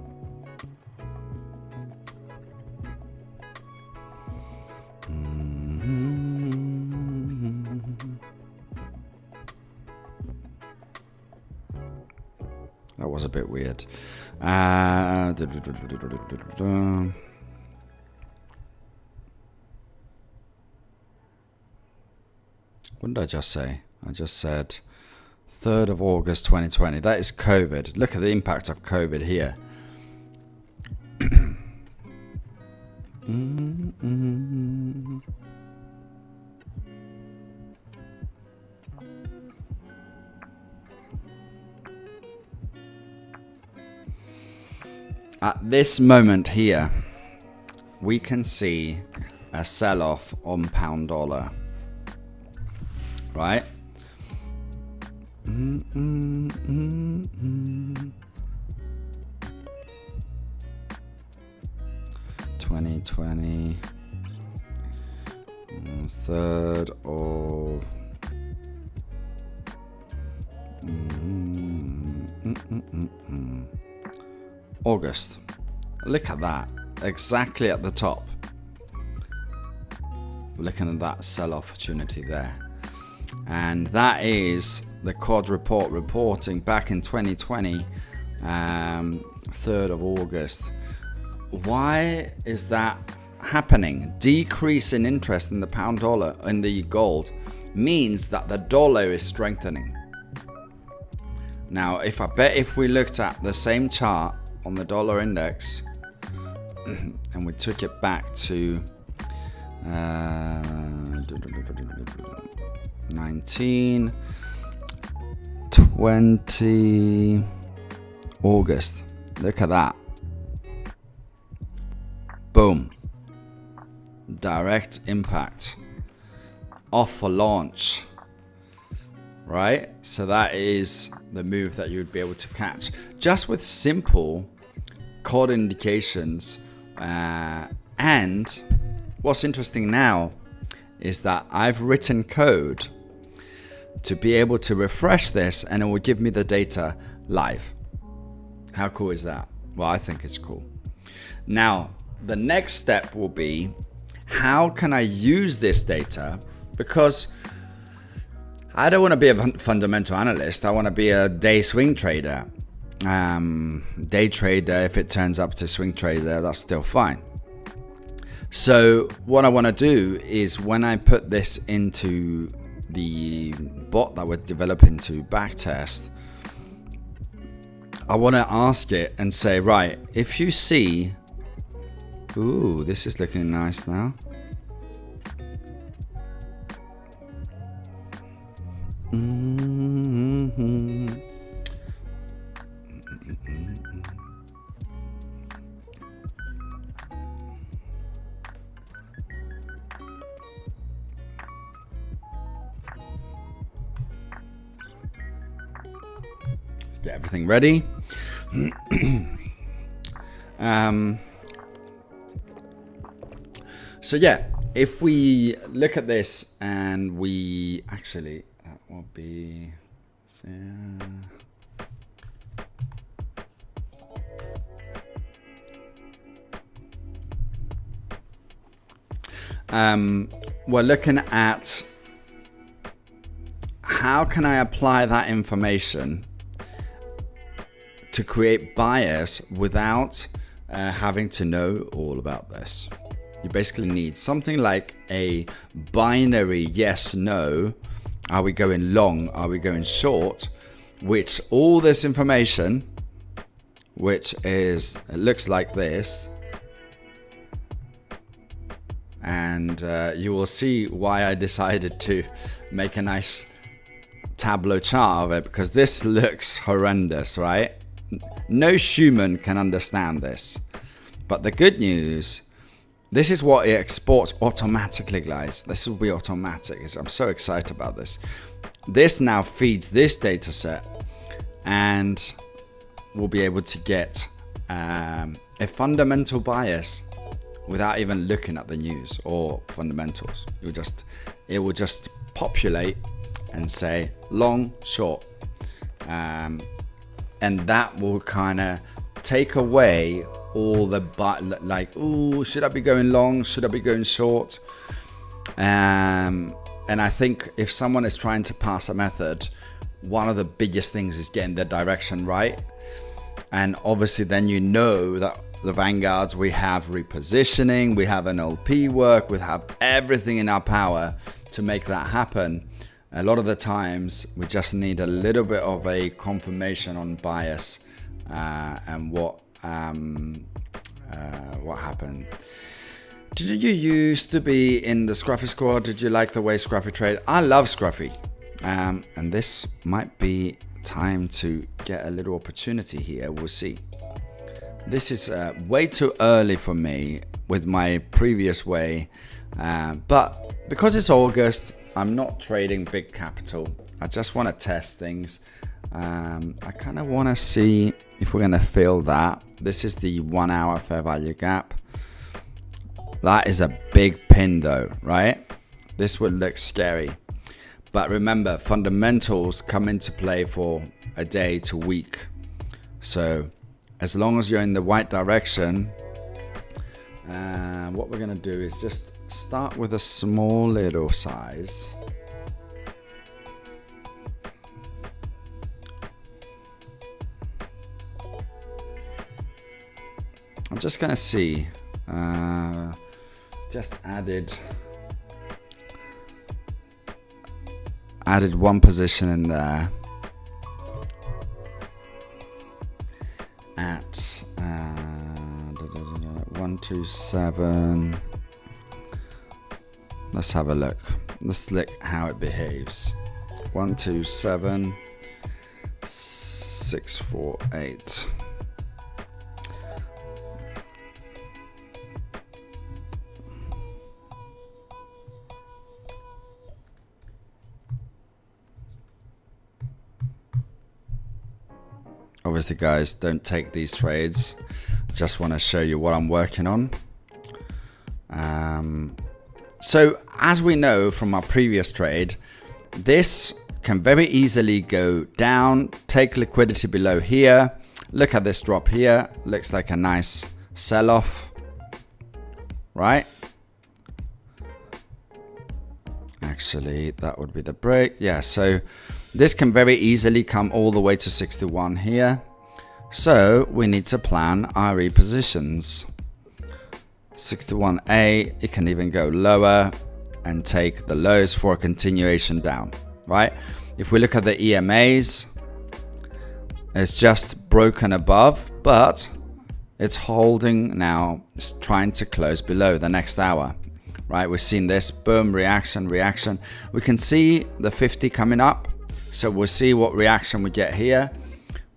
That was a bit weird. What did I just say? I just said 3rd of August 2020. That is COVID. Look at the impact of COVID here. At this moment here, we can see a sell-off on pound dollar. Right? ...2020... ...3rd of... August. Look at that. Exactly at the top. Looking at that sell opportunity there. And that is the COD report reporting back in 2020, 3rd of August. Why is that happening? Decrease in interest in the pound dollar, in the gold, means that the dollar is strengthening. Now, if we looked at the same chart on the dollar index and we took it back to 19, 20 August, look at that. Boom. Direct impact. Off for launch. Right? So that is the move that you would be able to catch just with simple COD indications. And what's interesting now is that I've written code to be able to refresh this and it will give me the data live. How cool is that? Well, I think it's cool. Now, the next step will be, how can I use this data? Because I don't want to be a fundamental analyst. I want to be a day swing trader. Day trader, if it turns up to swing trader, that's still fine. So what I want to do is, when I put this into the bot that we're developing to backtest, I want to ask it and say, right, if you see, ooh, this is looking nice now. Let's get everything ready. So yeah, if we look at this and we actually, that will be, we're looking at how can I apply that information to create bias without having to know all about this. You basically need something like a binary yes, no. Are we going long? Are we going short? Which all this information, which is, it looks like this. And you will see why I decided to make a nice tableau chart of it, because this looks horrendous, right? No human can understand this. But the good news, this is what it exports automatically, guys. This will be automatic. I'm so excited about this. This now feeds this data set, and we'll be able to get a fundamental bias without even looking at the news or fundamentals. It will just populate and say long, short. And that will kind of take away all the like, oh, should I be going long? Should I be going short? And I think if someone is trying to pass a method, one of the biggest things is getting the direction right. And obviously then you know that the Vanguards, we have repositioning, we have NLP work, we have everything in our power to make that happen. A lot of the times we just need a little bit of a confirmation on bias and what happened. Did you used to be in the Scruffy squad? Did you like the way Scruffy trade? I love Scruffy, and this might be time to get a little opportunity here. We'll see. This is way too early for me with my previous way, but because it's August, I'm not trading big capital. I just want to test things. I kind of want to see if we're going to fill that. This is the 1 hour fair value gap. That is a big pin though, right? This would look scary. But remember, fundamentals come into play for a day to week. So as long as you're in the right direction, what we're going to do is just start with a small little size. I'm just going to see, just added one position in there at 127. Let's have a look. Let's look how it behaves. 127 648. Obviously, guys, don't take these trades. Just want to show you what I'm working on. So as we know from our previous trade, this can very easily go down, take liquidity below here. Look at this drop here. Looks like a nice sell-off, right? Actually, that would be the break. Yeah, so this can very easily come all the way to 61 here. So we need to plan our repositions. 61A, it can even go lower and take the lows for a continuation down, right? If we look at the EMAs, it's just broken above, but it's holding now. It's trying to close below the next hour, right? We've seen this boom, reaction. We can see the 50 coming up, so we'll see what reaction we get here.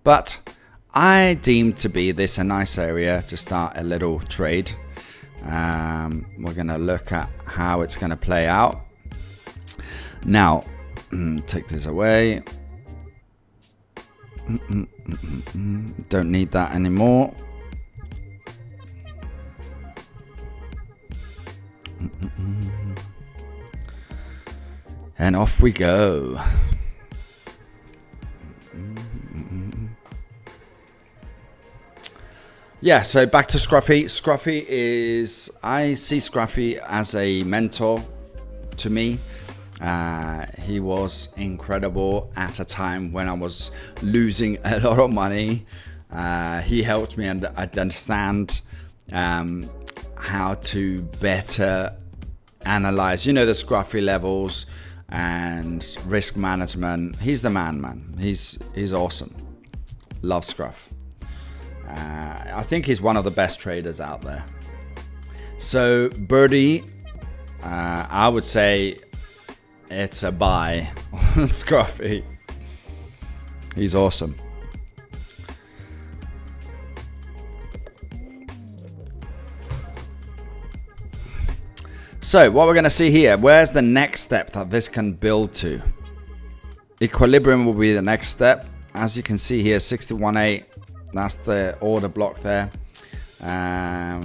But I deem to be this a nice area to start a little trade. We're gonna look at how it's gonna play out. Now, take this away. Don't need that anymore. And off we go. Yeah, so back to Scruffy. Scruffy is, I see Scruffy as a mentor to me. He was incredible at a time when I was losing a lot of money. He helped me understand how to better analyze, you know, the Scruffy levels and risk management. He's the man. He's awesome. Love Scruff. I think he's one of the best traders out there. So Birdie, I would say it's a buy on Scruffy. He's awesome. So what we're going to see here, where's the next step that this can build to? Equilibrium will be the next step. As you can see here, 61.8. That's the order block there. I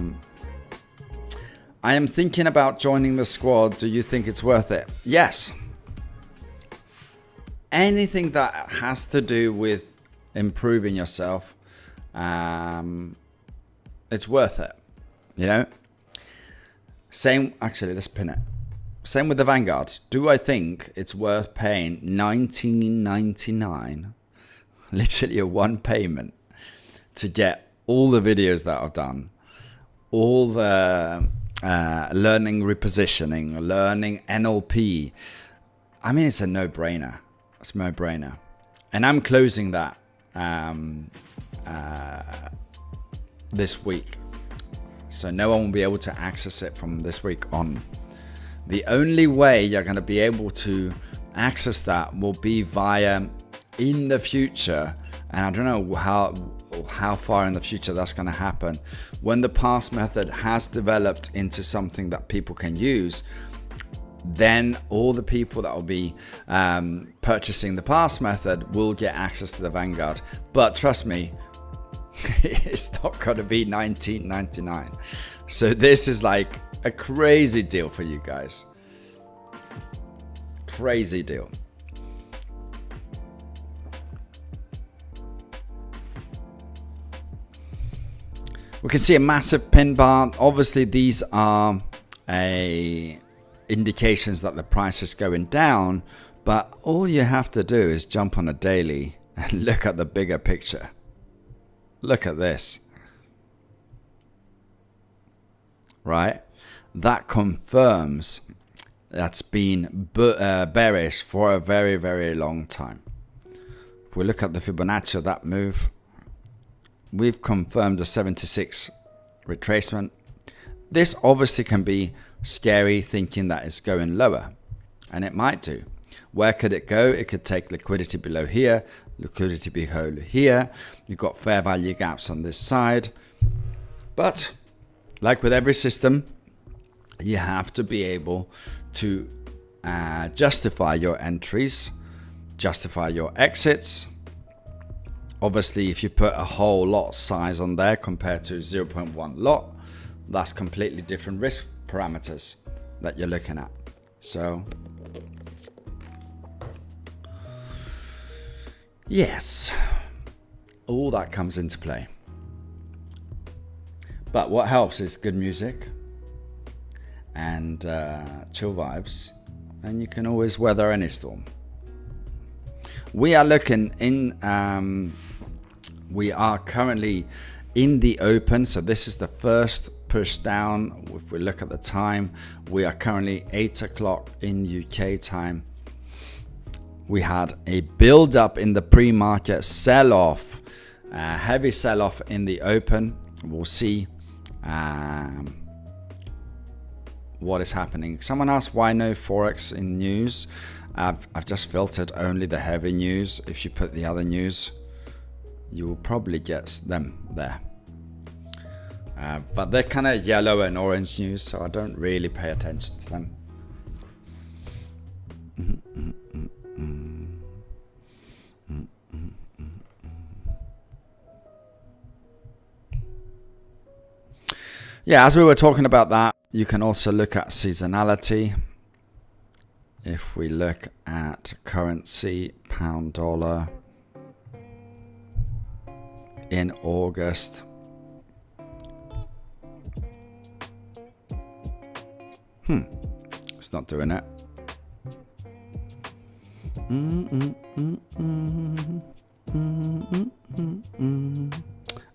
am thinking about joining the squad. Do you think it's worth it? Yes. Anything that has to do with improving yourself, it's worth it. You know? Same, actually, let's pin it. Same with the Vanguard. Do I think it's worth paying $19.99, literally a one payment, to get all the videos that I've done, all the learning repositioning, learning NLP? I mean, it's a no-brainer. It's a no-brainer. And I'm closing that this week. So no one will be able to access it from this week on. The only way you're going to be able to access that will be via in the future. And I don't know how far in the future that's going to happen. When the pass method has developed into something that people can use, then all the people that will be purchasing the pass method will get access to the Vanguard. But trust me, it's not going to be $19.99. So this is like a crazy deal for you guys. Crazy deal. We can see a massive pin bar. Obviously, these are indications that the price is going down, but all you have to do is jump on a daily and look at the bigger picture. Look at this. Right? That confirms that's been bearish for a very, very long time. If we look at the Fibonacci of that move, we've confirmed a 76 retracement. This obviously can be scary, thinking that it's going lower, and it might do. Where could it go? It could take liquidity below here, liquidity below here. You've got fair value gaps on this side. But like with every system, you have to be able to justify your entries, justify your exits. Obviously, if you put a whole lot size on there compared to 0.1 lot, that's completely different risk parameters that you're looking at. So yes, all that comes into play. But what helps is good music and chill vibes, and you can always weather any storm. We are looking in, we are currently in the open, so this is the first push down. If we look at the time, we are currently 8 o'clock in UK time. We had a build up in the pre-market, sell-off, heavy sell-off in the open. We'll see what is happening. Someone asked why no Forex in news. I've just filtered only the heavy news. If you put the other news, you will probably get them there. But they're kind of yellow and orange news, so I don't really pay attention to them. Yeah, as we were talking about that, you can also look at seasonality. If we look at currency, pound dollar in August, it's not doing it.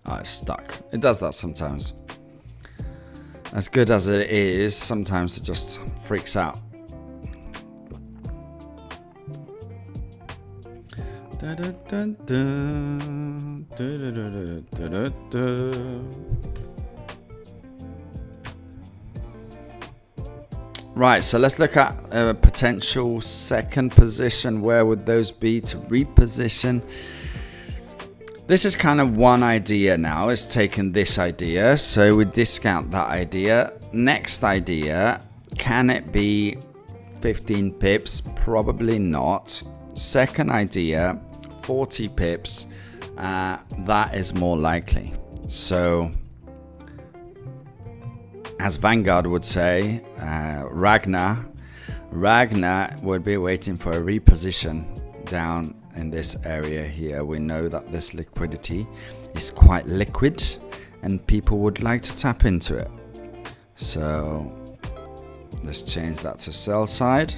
Oh, it's stuck. It does that sometimes. As good as it is, sometimes it just freaks out. Right, so let's look at a potential second position. Where would those be to reposition? This is kind of one idea now. It's taken this idea, so we discount that idea. Next idea, can it be 15 pips? Probably not. Second idea, 40 pips. That is more likely. So, as Vanguard would say, Ragnar would be waiting for a reposition down in this area here. We know that this liquidity is quite liquid and people would like to tap into it. So let's change that to sell side.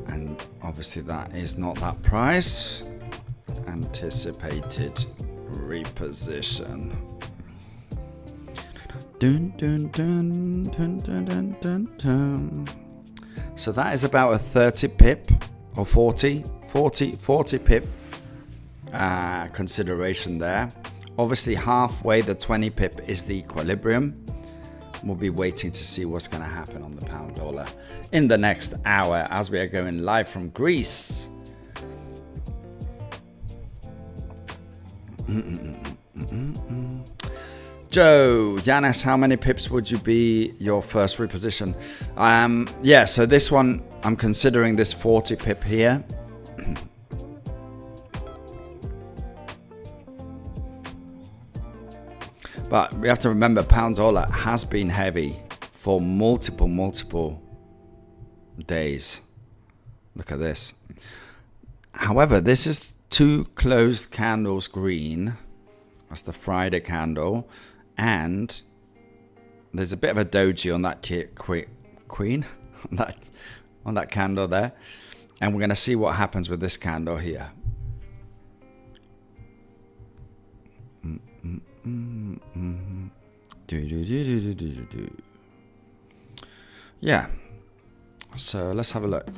And obviously that is not that price. Anticipated reposition. Dun, dun, dun, dun, dun, dun, dun, dun. So that is about a 30 pip or 40 pip consideration there. Obviously halfway the 20 pip is the equilibrium. We'll be waiting to see what's going to happen on the pound dollar in the next hour as we are going live from Greece. Jojo, Yanis, how many pips would you be your first reposition? Yeah, so this one, I'm considering this 40 pip here. But we have to remember pound dollar has been heavy for multiple days. Look at this. However, this is 2 closed candles green. That's the Friday candle. And there's a bit of a doji on that queen on that candle there. And we're going to see what happens with this candle here. Yeah, so let's have a look.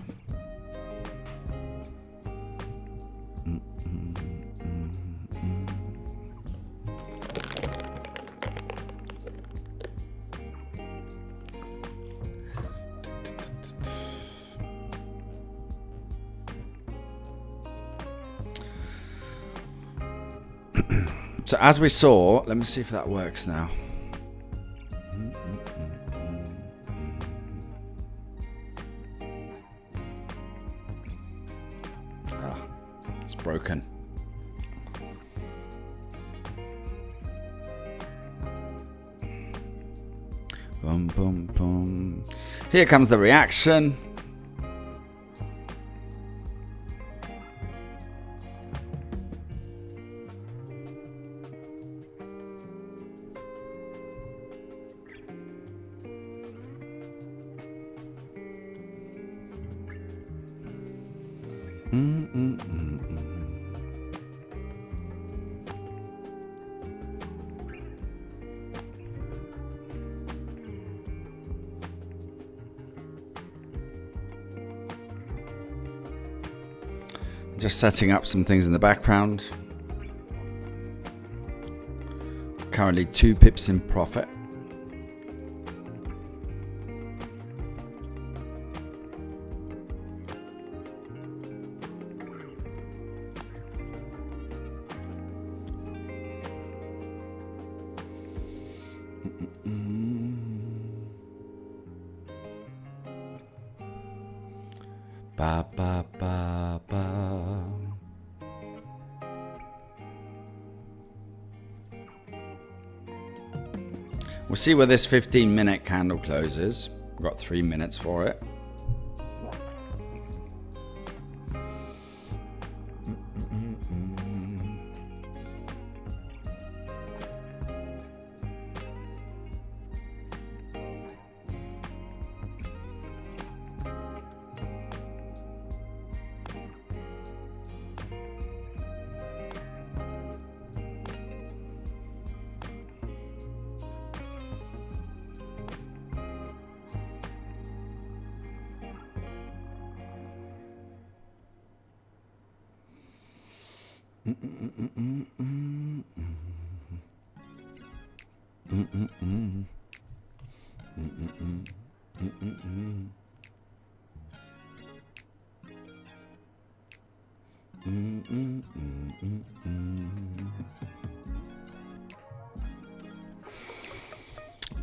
So as we saw, let me see if that works now. It's broken. Boom, boom, boom. Here comes the reaction. Just setting up some things in the background. Currently 2 pips in profit. Ba ba ba ba. We'll see where this 15-minute candle closes. We've got 3 minutes for it.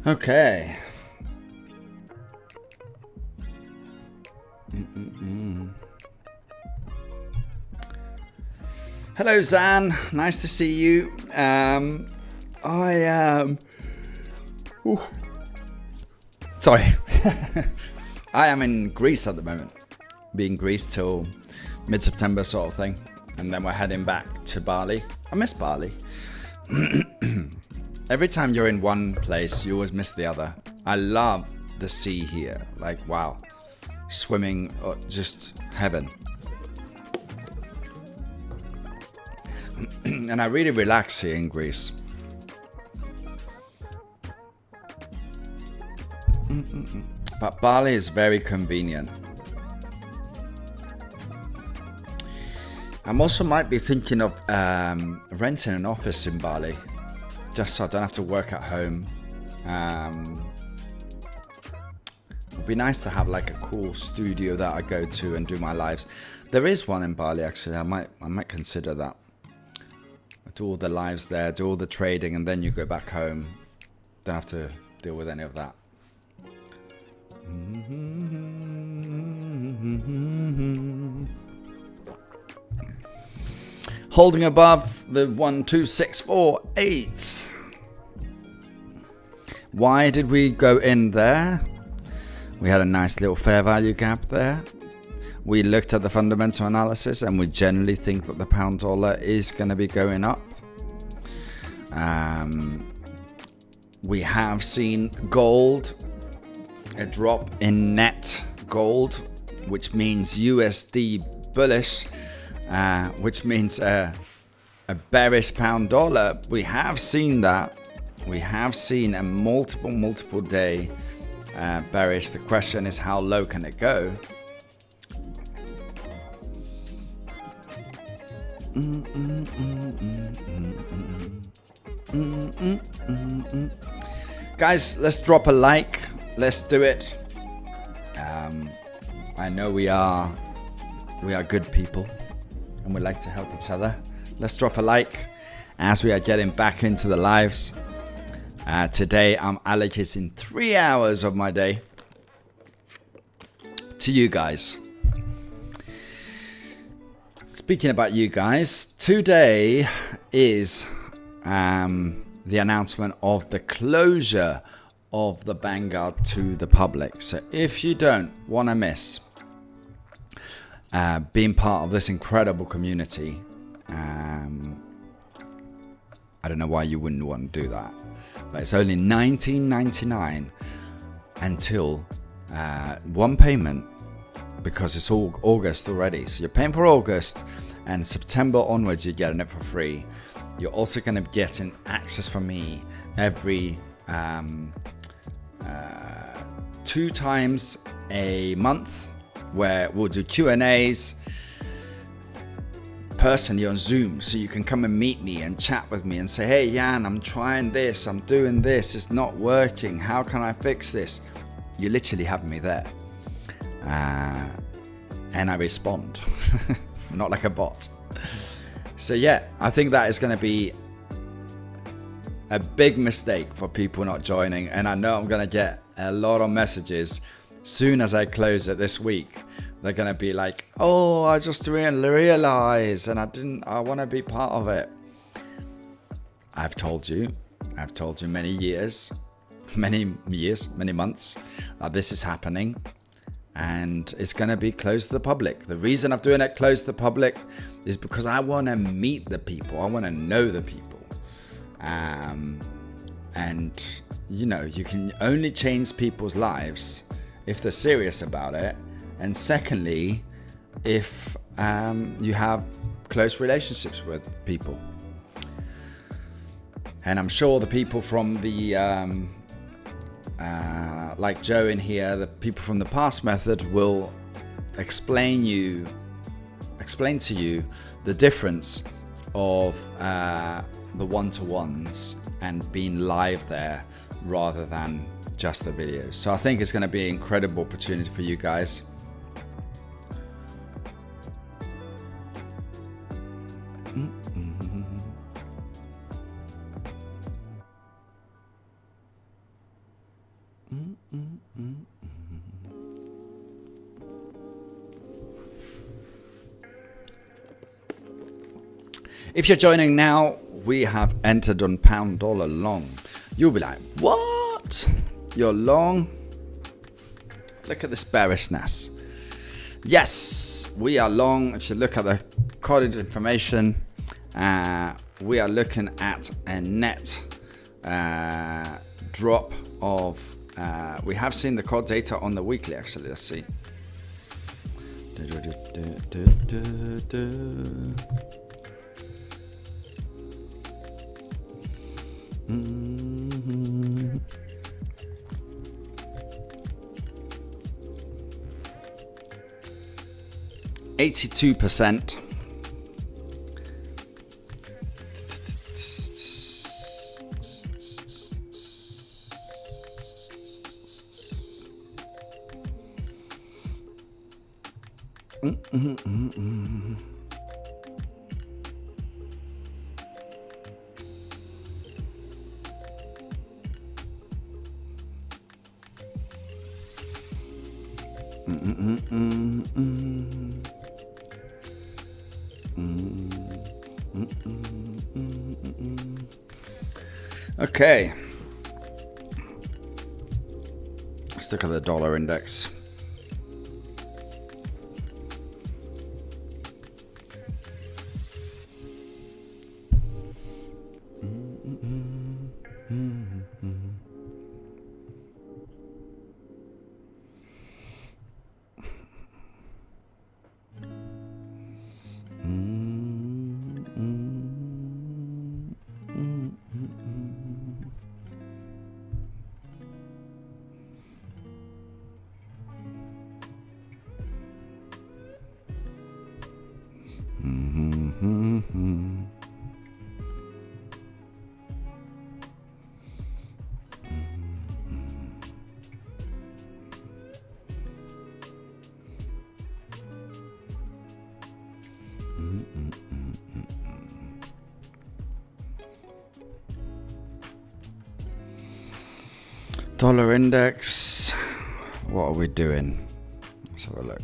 Okay. Hello, Zan. Nice to see you. Sorry. I am in Greece at the moment. Be in Greece till mid-September sort of thing. And then we're heading back to Bali. I miss Bali. Every time you're in one place, you always miss the other. I love the sea here. Like, wow. Swimming, just heaven. And I really relax here in Greece. But Bali is very convenient. I also might be thinking of renting an office in Bali, just so I don't have to work at home. It'd be nice to have like a cool studio that I go to and do my lives. There is one in Bali actually. I might consider that. Do all the lives there, do all the trading, and then you go back home Don't have to deal with any of that. Holding above the 12648. Why did we go in there? We had a nice little fair value gap there. We looked at the fundamental analysis and we generally think that the pound dollar is going to be going up. We have seen gold, a drop in net gold, which means USD bullish, which means a bearish pound dollar. We have seen that. We have seen a multiple day bearish. The question is, how low can it go? Guys, let's drop a like. Let's do it. I know we are good people and we like to help each other. Let's drop a like as we are getting back into the lives. Today I'm allocating 3 hours of my day to you guys. Speaking about you guys, today is the announcement of the closure of the Vanguard to the public. So if you don't want to miss being part of this incredible community, I don't know why you wouldn't want to do that. But it's only $19.99 until one payment, because it's all August already. So you're paying for August, and September onwards you're getting it for free. You're also going to be getting access from me every 2 times a month, where we'll do Q&As personally on Zoom, so you can come and meet me and chat with me and say, hey Jan, I'm trying this, I'm doing this, it's not working, how can I fix this? You literally have me there, and I respond not like a bot. So yeah, I think that is going to be a big mistake for people not joining, and I know I'm going to get a lot of messages soon as I close it this week. They're going to be like, oh, I just realized and I want to be part of it. I've told you many months that this is happening, and it's going to be closed to the public. The reason I'm doing it closed to the public is because I want to meet the people. I want to know the people. And you know, you can only change people's lives if they're serious about it. And secondly, if you have close relationships with people. And I'm sure the people from the, like Joe in here, the people from the past method will explain to you the difference of the one-to-ones and being live there rather than just the videos. So I think it's going to be an incredible opportunity for you guys. If you're joining now, we have entered on pound dollar long. You'll be like, what? You're long? Look at this bearishness. Yes, we are long. If you look at the coded information, we are looking at a net drop of, we have seen the COD data on the weekly actually. Let's see. 82%. Okay. Let's look at the dollar index. Dollar index, what are we doing? Let's have a look.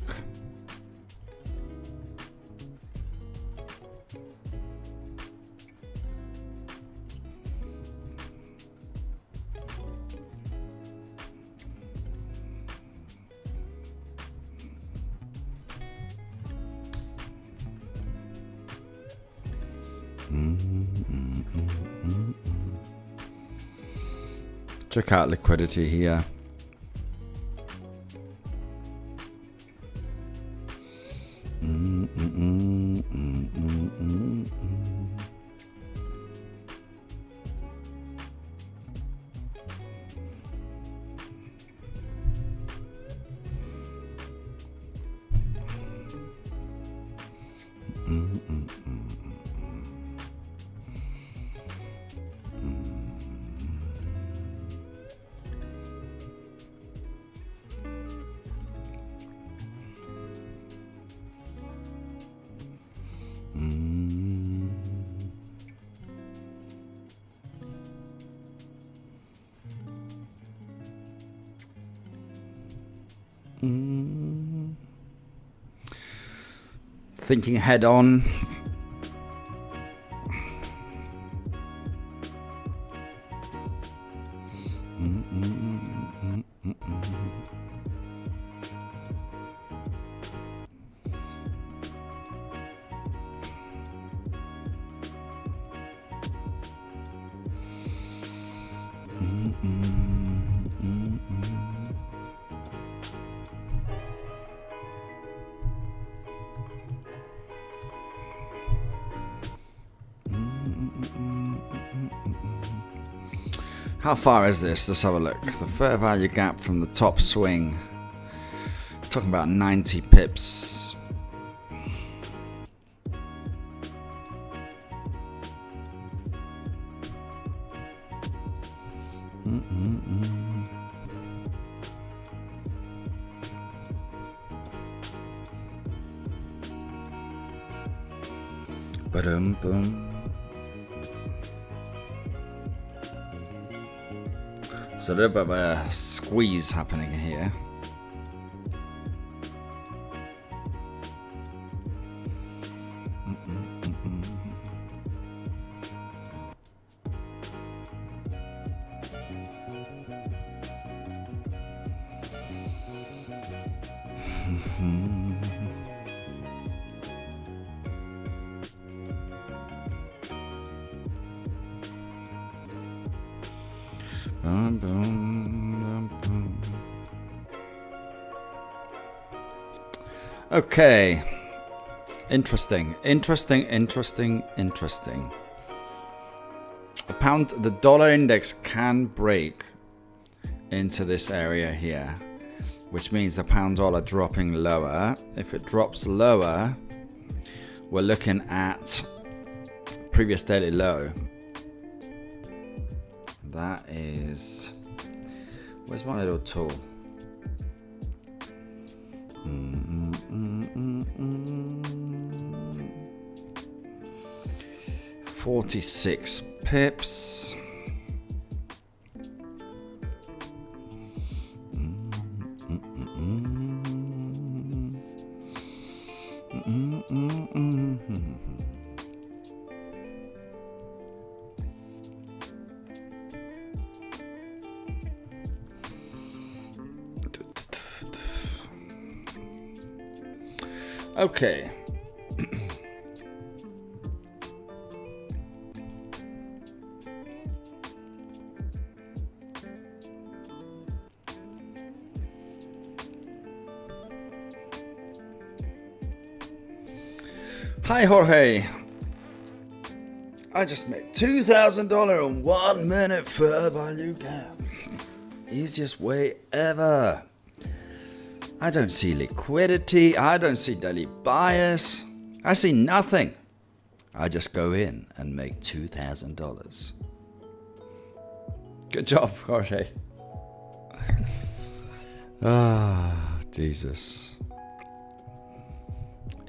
Check out liquidity here. Thinking head on. How far is this? Let's have a look. The fair value gap from the top swing. Talking about 90 pips. Ba-dum-bum. So a little bit of a squeeze happening here. Okay, interesting. The dollar index can break into this area here, which means the pound dollar dropping lower. If it drops lower, we're looking at previous daily low. That is, where's my little tool? 46 pips. Okay. Hi Jorge. I just made $2,000 in 1 minute fair value gap. Easiest way ever. I don't see liquidity. I don't see daily bias. I see nothing. I just go in and make $2,000. Good job, Jorge. Ah, Jesus.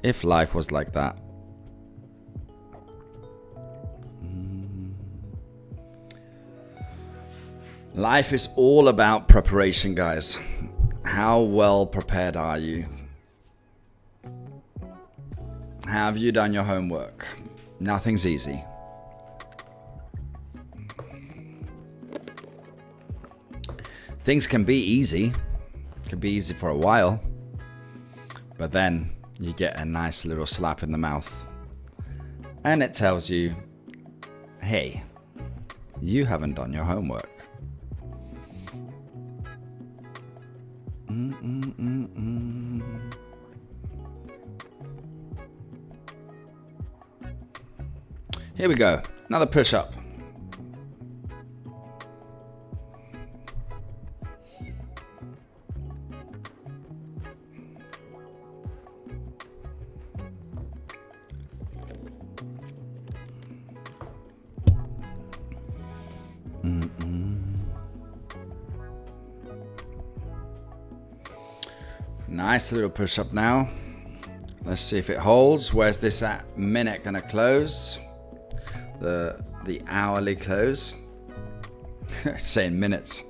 If life was like that. Life is all about preparation, guys. How well prepared are you? Have you done your homework? Nothing's easy. Things can be easy. Can be easy for a while. But then you get a nice little slap in the mouth. And it tells you, hey, you haven't done your homework. Here we go. Another push-up. Nice little push-up now. Let's see if it holds. Where's this at minute gonna close? The hourly close. Saying minutes.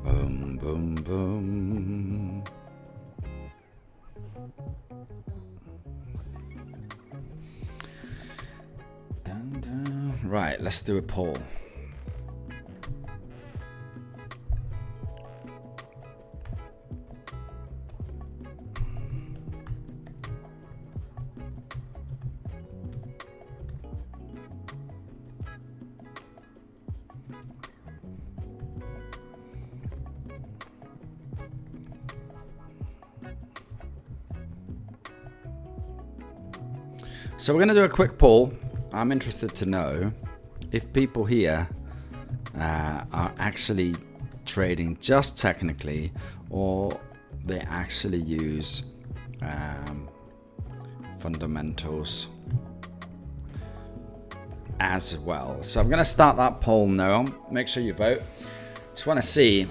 Boom, boom, boom. Dun, dun. Right, let's do a poll. So we're going to do a quick poll. I'm interested to know if people here are actually trading just technically, or they actually use fundamentals as well. So I'm going to start that poll now. Make sure you vote. Just want to see,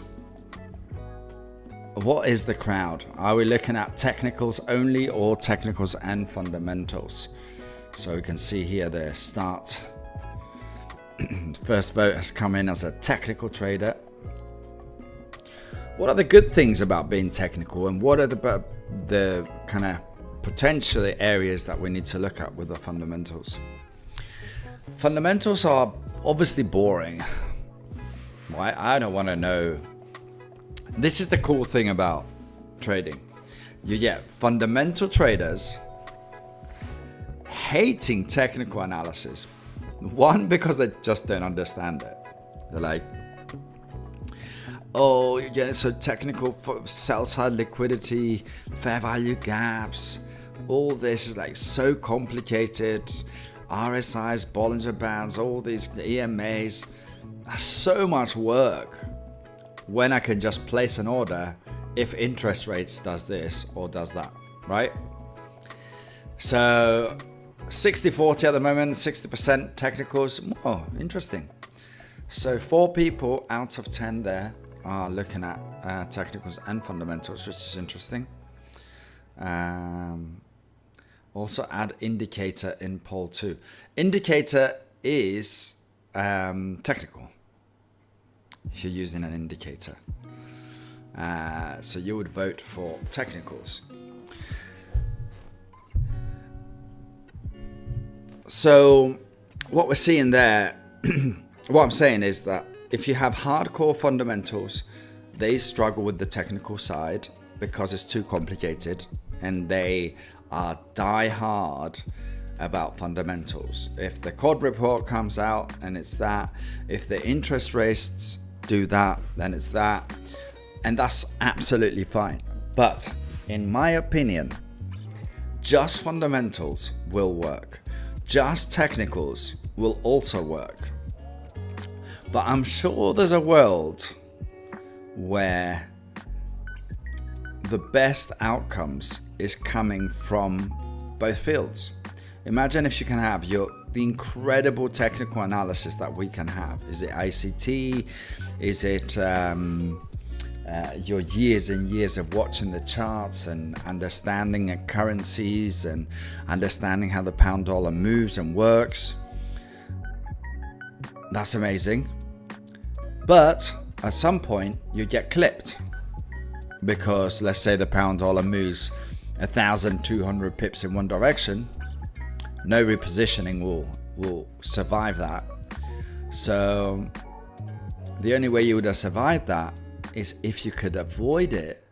what is the crowd? Are we looking at technicals only or technicals and fundamentals? So we can see here the start. First vote has come in as a technical trader. What are the good things about being technical, and what are the kind of potential areas that we need to look at with the fundamentals? Fundamentals are obviously boring. I don't want to know. This is the cool thing about trading. You get fundamental traders hating technical analysis. One, because they just don't understand it. They're like, oh, you're getting so technical for sell side liquidity, fair value gaps. All this is like so complicated. RSIs, Bollinger Bands, all these EMAs. That's so much work when I can just place an order if interest rates does this or does that, right? So 60-40 at the moment, 60% technicals. Oh, interesting. So 4 people out of 10 there are looking at technicals and fundamentals, which is interesting. Also add indicator in poll 2. Indicator is technical if you're using an indicator. So you would vote for technicals. So what we're seeing there what I'm saying is that if you have hardcore fundamentals, they struggle with the technical side because it's too complicated, and they are die hard about fundamentals. If the COD report comes out and it's that, if the interest rates do that, then it's that, and that's absolutely fine. But in my opinion, just fundamentals will work. Just technicals will also work. But I'm sure there's a world where the best outcomes is coming from both fields. Imagine if you can have the incredible technical analysis that we can have. Is it ICT? Is it your years and years of watching the charts and understanding currencies and understanding how the pound dollar moves and works? That's amazing. But at some point you get clipped because, let's say, the pound dollar moves 1,200 pips in one direction. No repositioning will survive that. So the only way you would have survived that is if you could avoid it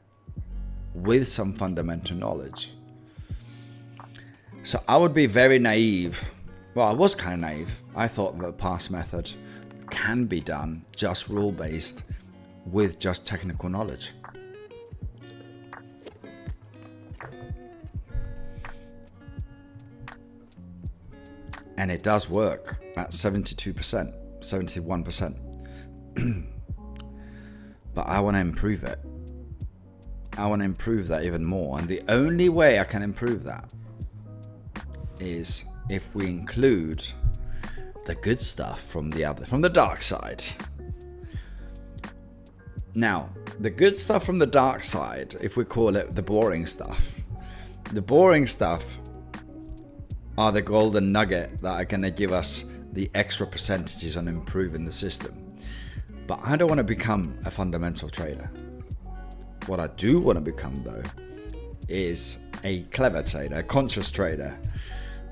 with some fundamental knowledge. So I would be very naive. Well, I was kind of naive. I thought the past method can be done just rule-based with just technical knowledge. And it does work at 72%, 71%. But I want to improve it. I want to improve that even more. And the only way I can improve that is if we include the good stuff from the dark side. Now, the good stuff from the dark side, if we call it the boring stuff are the golden nugget that are going to give us the extra percentages on improving the system. But I don't want to become a fundamental trader. What I do want to become, though, is a clever trader, a conscious trader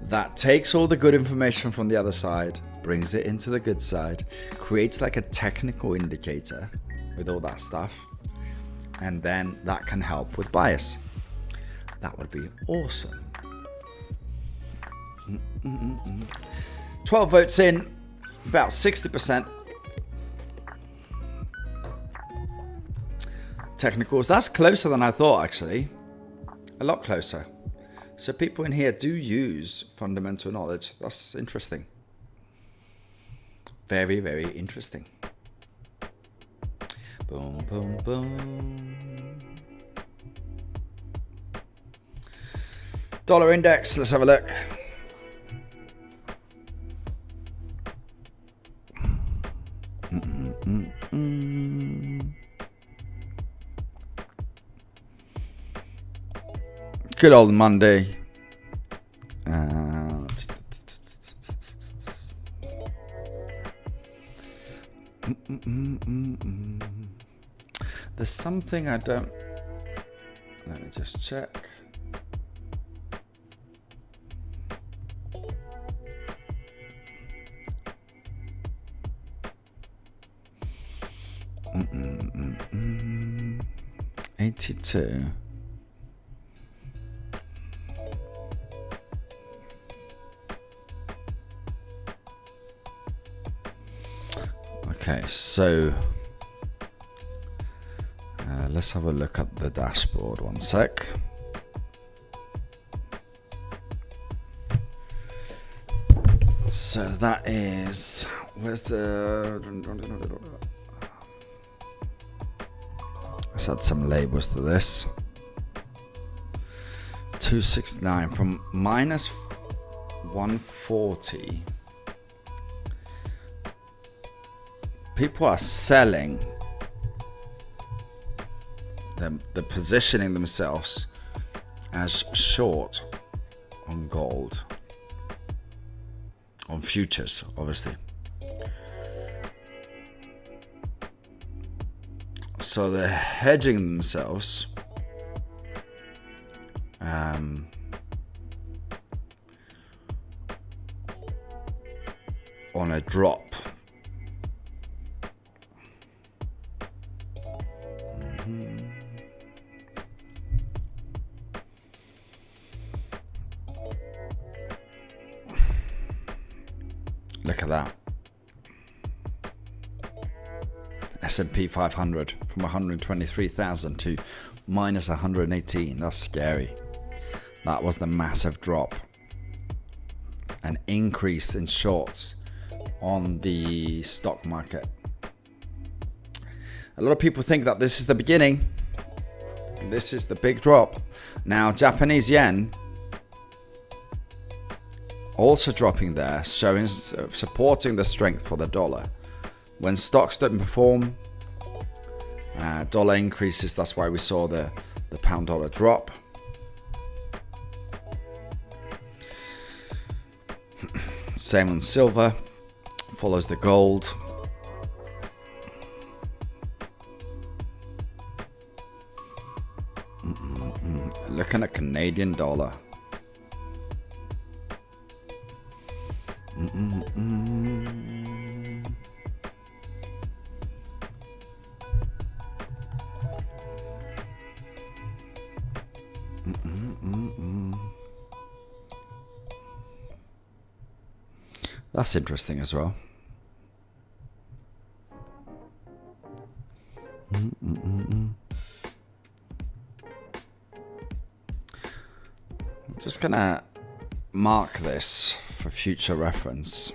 that takes all the good information from the other side, brings it into the good side, creates like a technical indicator with all that stuff, and then that can help with bias. That would be awesome. 12 votes in, about 60%. Technicals, that's closer than I thought, actually. A lot closer. So people in here do use fundamental knowledge. That's interesting. Very, very interesting. Boom, boom, boom. Dollar index, let's have a look. Good old Monday. There's something I don't. Let me just check. $82. Okay, so let's have a look at the dashboard. One sec. So that is, where's the, let's add some labels to this. 269 from minus 140. People are selling them, they're positioning themselves as short on gold, on futures, obviously. So they're hedging themselves on a drop Look at that. S&P 500 from 123,000 to minus 118. That's scary. That was the massive drop. An increase in shorts on the stock market. A lot of people think that this is the beginning. This is the big drop. Now, Japanese yen also dropping there, showing, supporting the strength for the dollar. When stocks don't perform, dollar increases. That's why we saw the pound dollar drop. Same on silver, follows the gold. Looking at Canadian dollar. That's interesting as well. I'm just gonna mark this for future reference.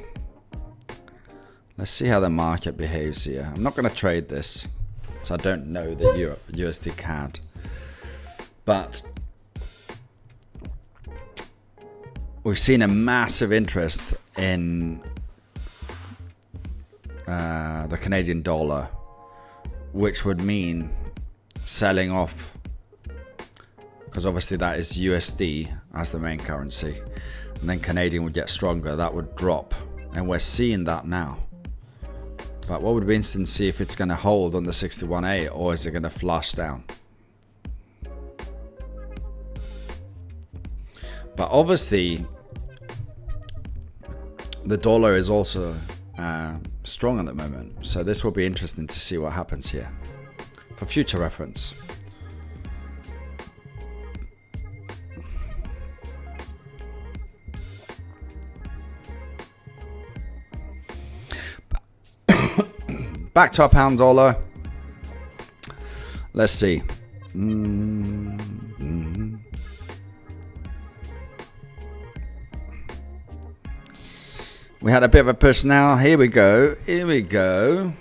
Let's see how the market behaves here. I'm not gonna trade this, so I don't know the USD CAD, but we've seen a massive interest in the Canadian dollar, which would mean selling off, because obviously that is USD as the main currency, and then Canadian would get stronger, that would drop, and we're seeing that now. But what would be interesting to see if it's going to hold on the 61A, or is it going to flush down? But obviously the dollar is also strong at the moment, so this will be interesting to see what happens here for future reference. Back to our pound dollar. Let's see. We had a bit of a push now. Here we go. Here we go.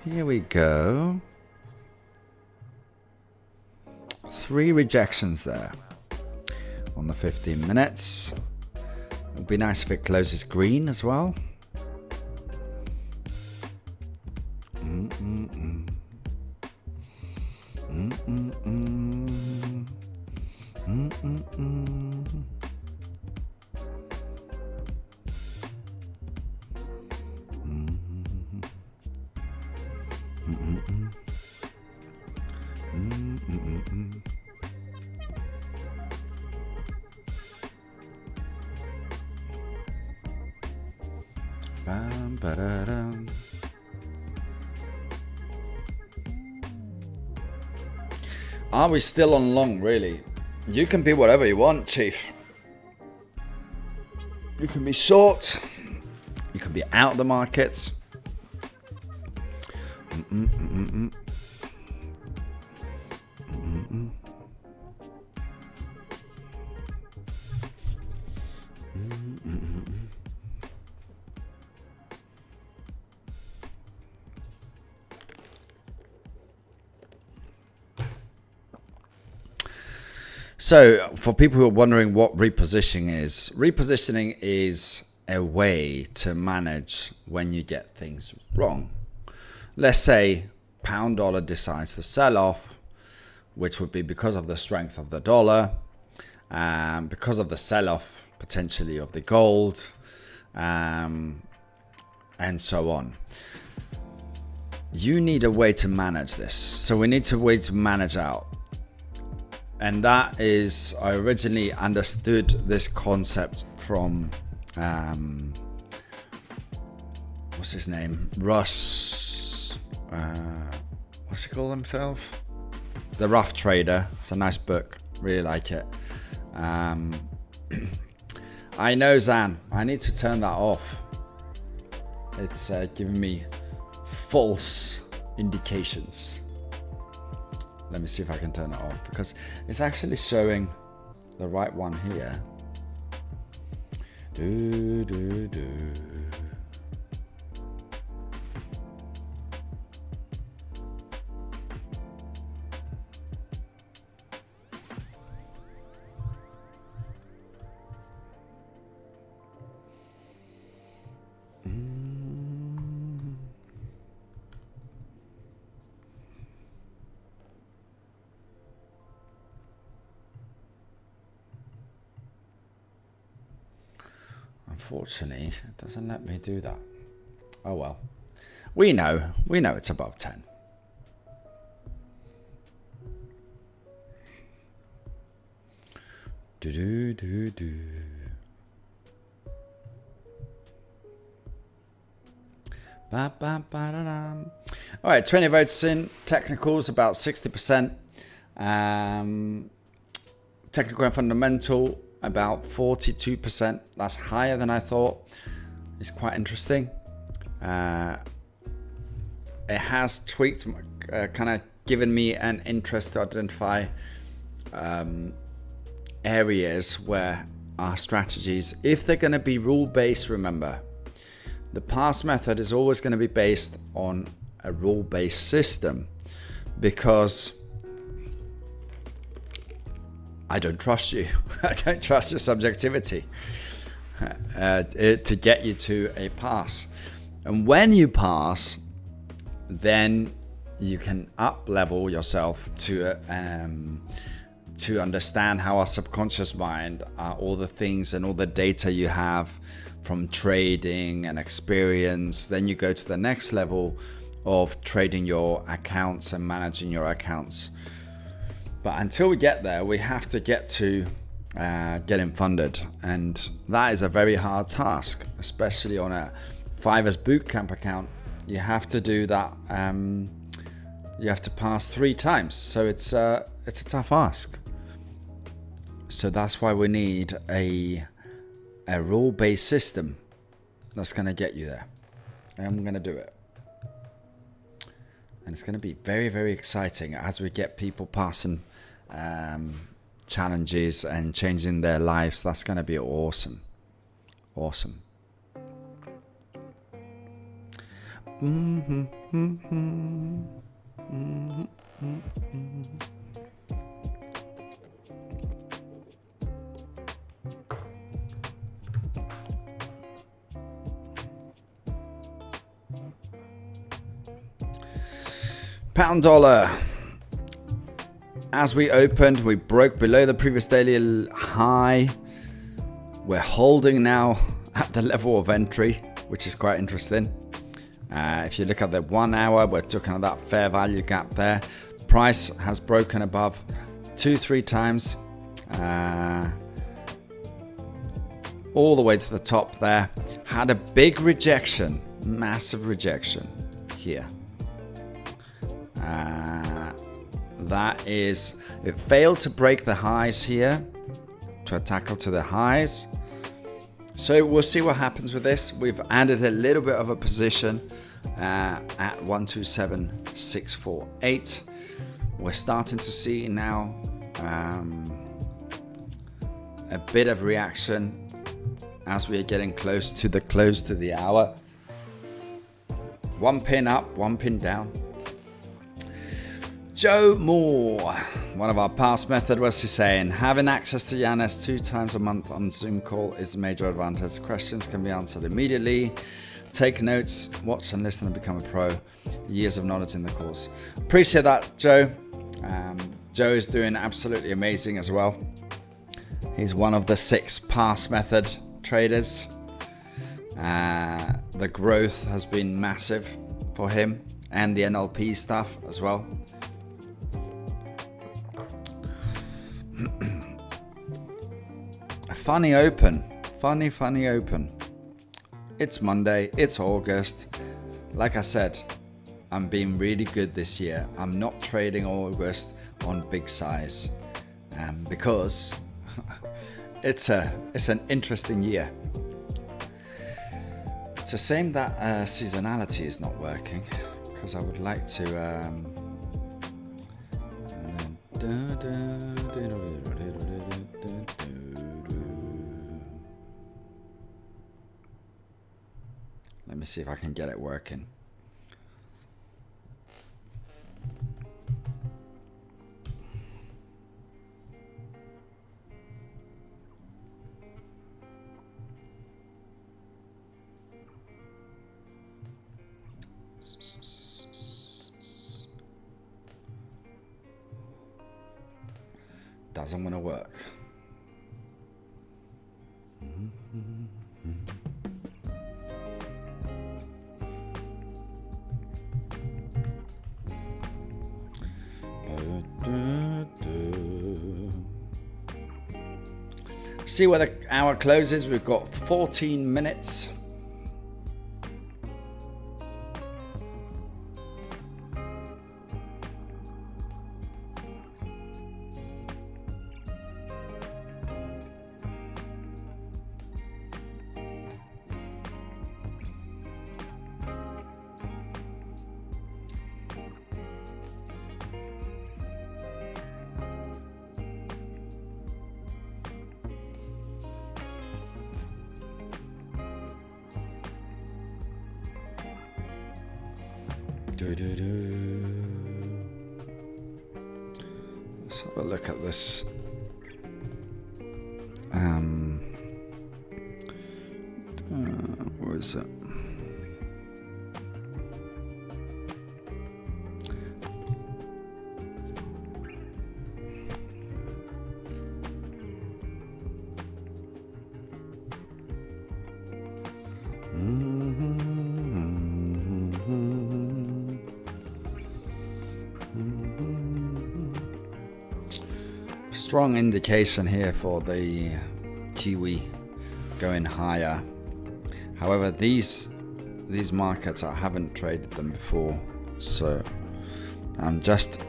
Here we go. 3 rejections there on the 15 minutes. It would be nice if it closes green as well. Are we still on long, really? You can be whatever you want, Chief. You can be short. You can be out of the markets. So, for people who are wondering what repositioning is a way to manage when you get things wrong. Let's say pound dollar decides to sell off, which would be because of the strength of the dollar, because of the sell-off potentially of the gold, and so on. You need a way to manage this. So we need a way to manage out. And that is, I originally understood this concept from, what's his name? Russ, what's he call himself? The Rough Trader. It's a nice book, really like it. I know, Zan. I need to turn that off. It's giving me false indications. Let me see if I can turn it off, because it's actually showing the right one here. Do, do, do. Unfortunately, it doesn't let me do that. Oh well. We know it's above 10. Do do do do. Ba, ba, ba, da, da. All right, 20 votes in. Technicals about 60%. Technical and fundamental about 42%. That's higher than I thought. It's quite interesting. It has tweaked, kind of given me an interest to identify areas where our strategies, if they're going to be rule-based, remember, the past method is always going to be based on a rule-based system, because I don't trust you. I don't trust your subjectivity to get you to a pass. And when you pass, then you can up-level yourself to understand how our subconscious mind, all the things and all the data you have from trading and experience. Then you go to the next level of trading your accounts and managing your accounts. But until we get there, we have to get to getting funded, and that is a very hard task, especially on a Fivers bootcamp account. You have to do that. You have to pass 3 times, so it's a tough ask. So that's why we need a rule-based system that's going to get you there, and I'm going to do it. And it's going to be very, very exciting as we get people passing challenges and changing their lives. That's going to be awesome. Awesome. Pound dollar. As we opened, we broke below the previous daily high. We're holding now at the level of entry, which is quite interesting. If you look at the 1 hour, we're looking at that fair value gap there. Price has broken above 2-3 times, all the way to the top there. Had a big rejection, massive rejection here. It failed to break the highs here, to tackle to the highs. So we'll see what happens with this. We've added a little bit of a position at 127,648. We're starting to see now a bit of reaction as we are getting close to the close to the hour. 1 pin up, 1 pin down. Joe Moore, one of our past method, was saying, having access to Yanis 2 times a month on Zoom call is a major advantage. Questions can be answered immediately. Take notes, watch and listen and become a pro. Years of knowledge in the course. Appreciate that, Joe. Joe is doing absolutely amazing as well. He's one of the 6 past method traders. The growth has been massive for him, and the NLP stuff as well. Funny open. Funny open. It's Monday, it's August. Like I said, I'm being really good this year. I'm not trading August on big size because it's an interesting year. It's a shame that seasonality is not working, because I would like to. Let me see if I can get it working. Doesn't want to work. See where the hour closes. We've got 14 minutes. Let's have a look at this. Where is it? Strong indication here for the Kiwi going higher. However, these markets, I haven't traded them before, so I'm just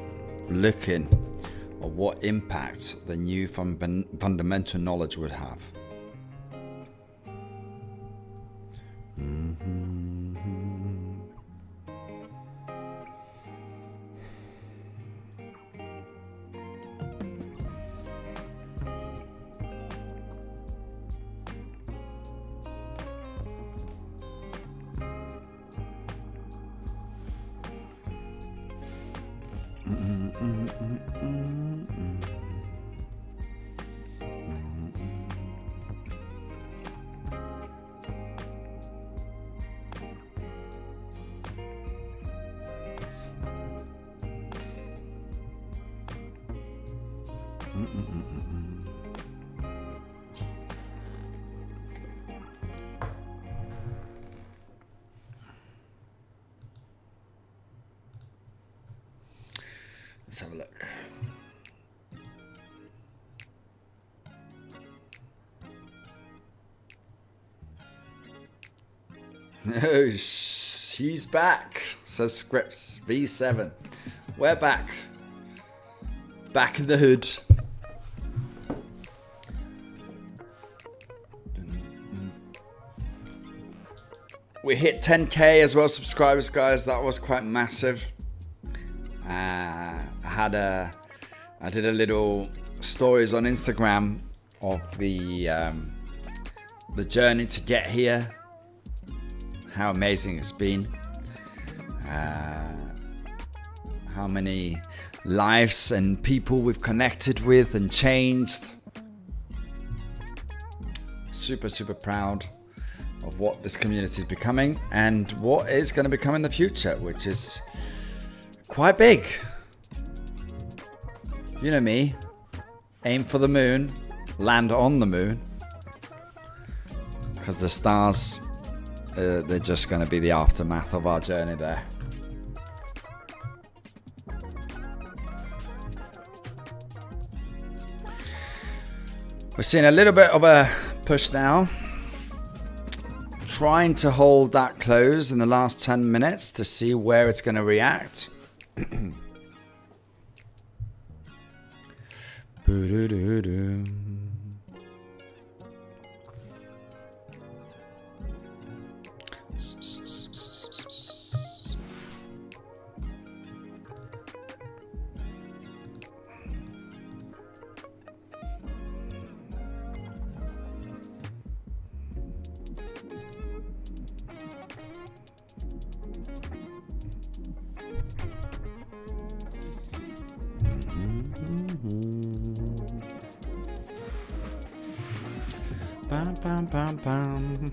looking at what impact the new fundamental knowledge would have. Let's have a look. Oh, she's back, says Scripts V7. We're back. Back in the hood. We hit 10k as well, subscribers, guys. That was quite massive. I did a little stories on Instagram of the journey to get here. How amazing it's been. How many lives and people we've connected with and changed. Super, super proud of what this community is becoming and what is going to become in the future, which is quite big. You know me, aim for the moon, land on the moon, because the stars, they're just going to be the aftermath of our journey there. We're seeing a little bit of a push now. Trying to hold that close in the last 10 minutes to see where it's going to react. Bam, bam, bam, bam.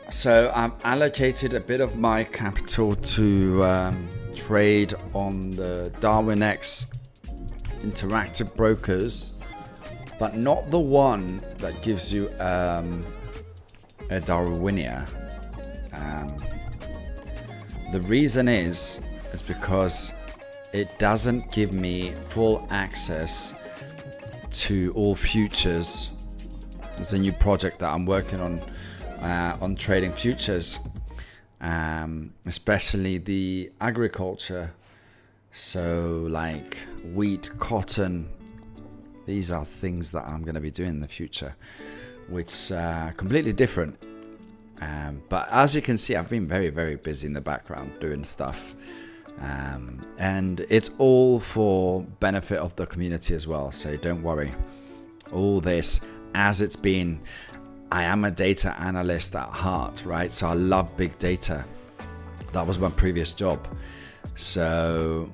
So I've allocated a bit of my capital to trade on the DarwinX interactive brokers, but not the one that gives you a Darwinia. The reason is because it doesn't give me full access to all futures. There's a new project that I'm working on trading futures, especially the agriculture. So like wheat, cotton, these are things that I'm going to be doing in the future, which are completely different. But as you can see, I've been very, very busy in the background doing stuff. And it's all for benefit of the community as well. So don't worry. All this, as it's been, I am a data analyst at heart, right? So I love big data. That was my previous job. So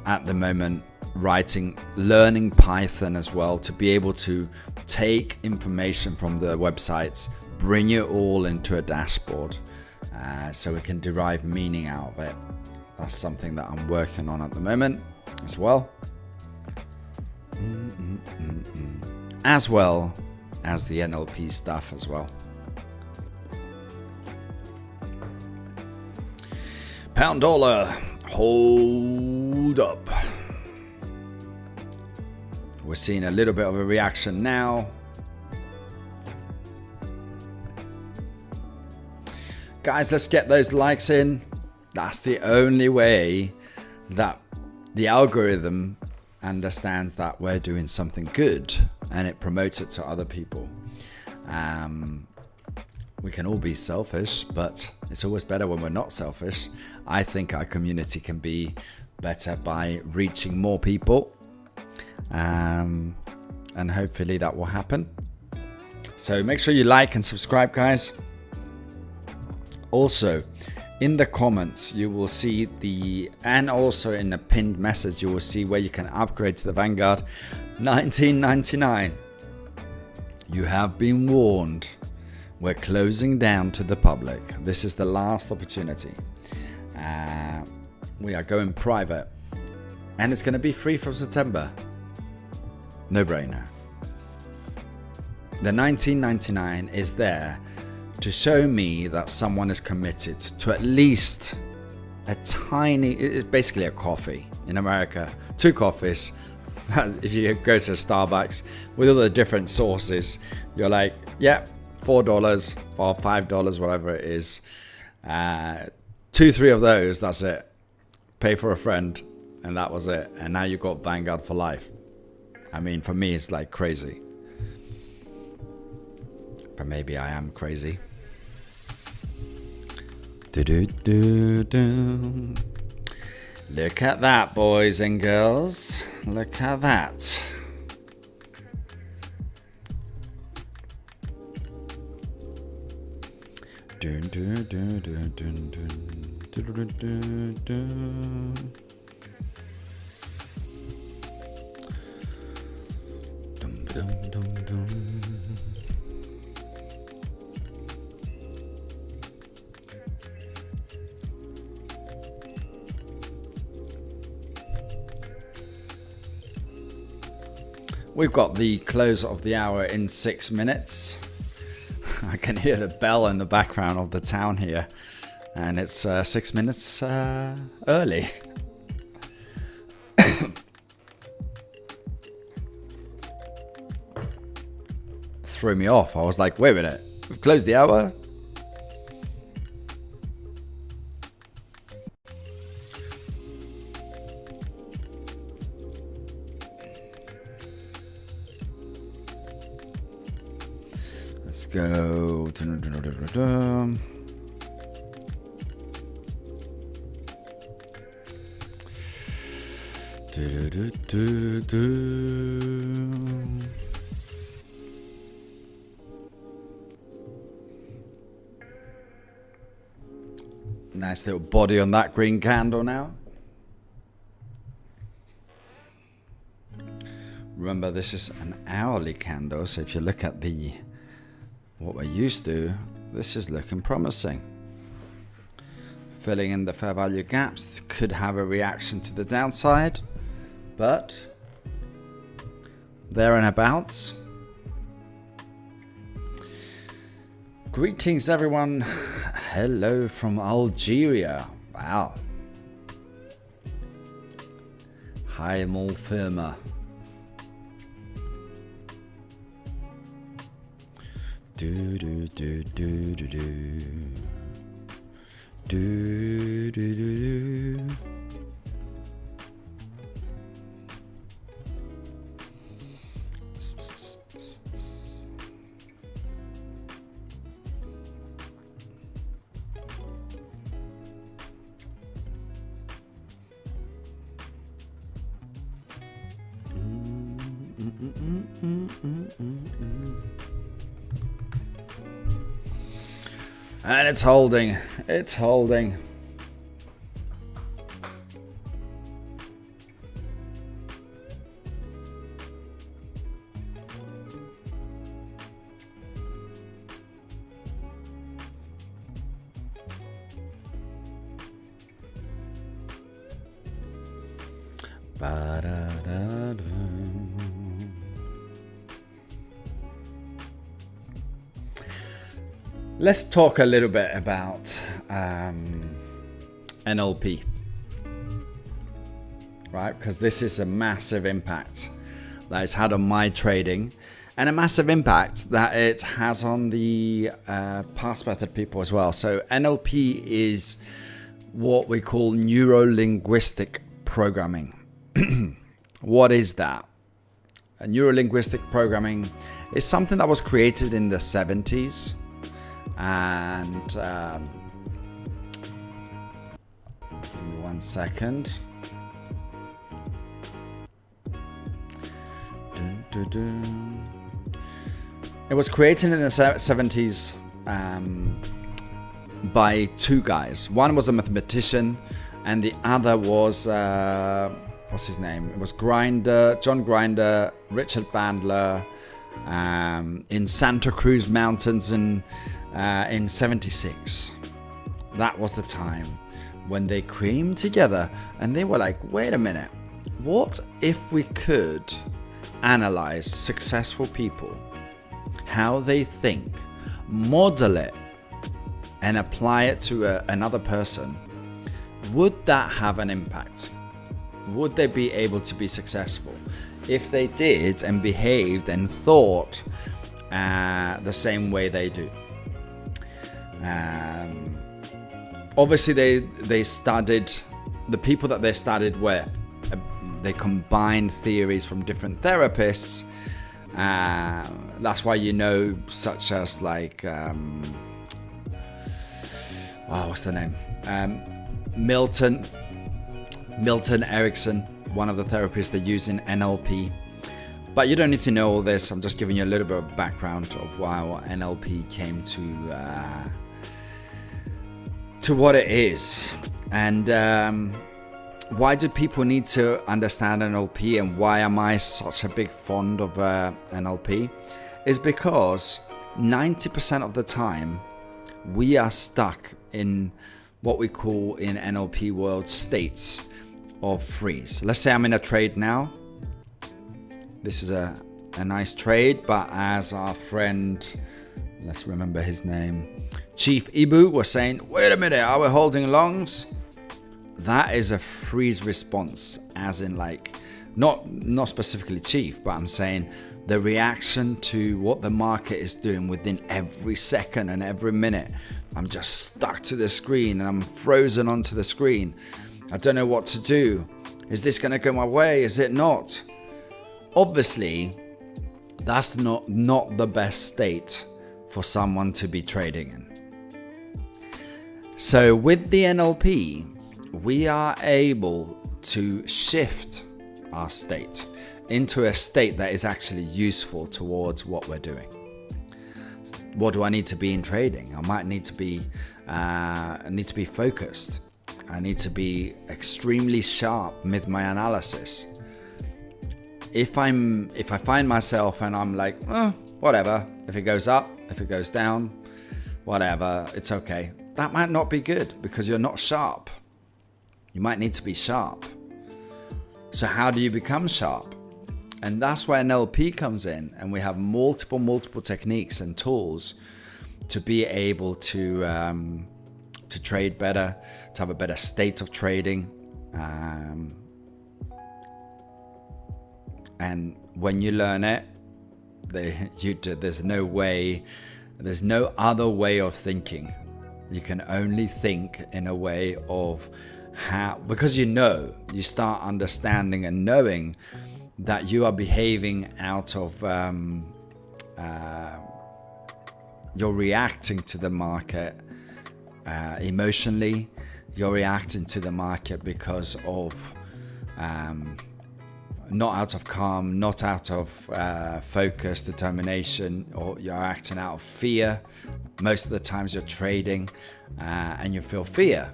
at the moment, learning Python as well to be able to take information from the websites, bring it all into a dashboard, so we can derive meaning out of it. That's something that I'm working on at the moment as well. As well as the NLP stuff as well. Pound dollar, hold up. We're seeing a little bit of a reaction now. Guys, let's get those likes in. That's the only way that the algorithm understands that we're doing something good and it promotes it to other people. We can all be selfish, but it's always better when we're not selfish. I think our community can be better by reaching more people, and hopefully that will happen. So make sure you like and subscribe, guys. Also, in the comments, you will see and also in the pinned message, you will see where you can upgrade to the Vanguard. $19.99. You have been warned. We're closing down to the public. This is the last opportunity. We are going private, and it's going to be free from September. No brainer. The $19.99 is there to show me that someone is committed to at least a tiny, it's basically a coffee in America, 2 coffees. If you go to Starbucks with all the different sauces, you're like, yeah, $4 or $5, whatever it is. 2-3 of those, that's it. Pay for a friend, and that was it. And now you've got Vanguard for life. I mean, for me, it's like crazy. But maybe I am crazy. Do-do-do-do. Look at that, boys and girls. Look at that. Dun, dun, dun, dun, dun, dun, dun, dun, dun. Dum, dum, dum, dum. We've got the close of the hour in 6 minutes. I can hear the bell in the background of the town here, and it's 6 minutes early. Threw me off. I was like, wait a minute, we've closed the hour? go. Nice little body on that green candle now. Remember, this is an hourly candle, so if you look at what we're used to, this is looking promising. Filling in the fair value gaps could have a reaction to the downside, but there and abouts. Greetings, everyone. Hello from Algeria. Wow. Hi, mon firma. Do do do do do do do do do do. And it's holding. It's holding. Ba-da-da-da. Let's talk a little bit about NLP, right? Because this is a massive impact that it's had on my trading, and a massive impact that it has on the past method people as well. So NLP is what we call neuro-linguistic programming. What is that? A neuro-linguistic programming is something that was created in the 70s. And give me 1 second. Dun, dun, dun. It was created in the 70s by two guys. One was a mathematician, and the other was what's his name? It was John Grinder, Richard Bandler, in Santa Cruz Mountains in 76. That was the time when they came together and they were like, wait a minute, what if we could analyze successful people, how they think, model it, and apply it to another person? Would that have an impact? Would they be able to be successful if they did and behaved and thought the same way they do? Obviously they studied, the people that they studied with, they combined theories from different therapists. That's why, you know, such as like what's the name, Milton Erickson, one of the therapists they use in NLP. But you don't need to know all this. I'm just giving you a little bit of background of how NLP came to what it is, and why do people need to understand NLP, and why am I such a big fond of NLP? Is because 90% of the time we are stuck in what we call in NLP world states of freeze. Let's say I'm in a trade now. This is a nice trade, but as our friend, let's remember his name, Chief Ibu was saying, wait a minute, are we holding longs? That is a freeze response, as in like, not specifically Chief, but I'm saying the reaction to what the market is doing within every second and every minute. I'm just stuck to the screen and I'm frozen onto the screen. I don't know what to do. Is this going to go my way? Is it not? Obviously, that's not the best state for someone to be trading in. So with the NLP, we are able to shift our state into a state that is actually useful towards what we're doing. What do I need to be in trading? I might need to be focused. I need to be extremely sharp with my analysis. If I find myself and I'm like, whatever, if it goes up, if it goes down, whatever, it's okay. That might not be good because you're not sharp. You might need to be sharp. So how do you become sharp? And that's where NLP comes in, and we have multiple techniques and tools to be able to trade better, to have a better state of trading. And when you learn it, there's no other way of thinking. You can only think in a way of how, because you start understanding and knowing that you are behaving out of, you're reacting to the market emotionally, you're reacting to the market because of, not out of calm, not out of focus, determination, or you're acting out of fear. Most of the times you're trading and you feel fear.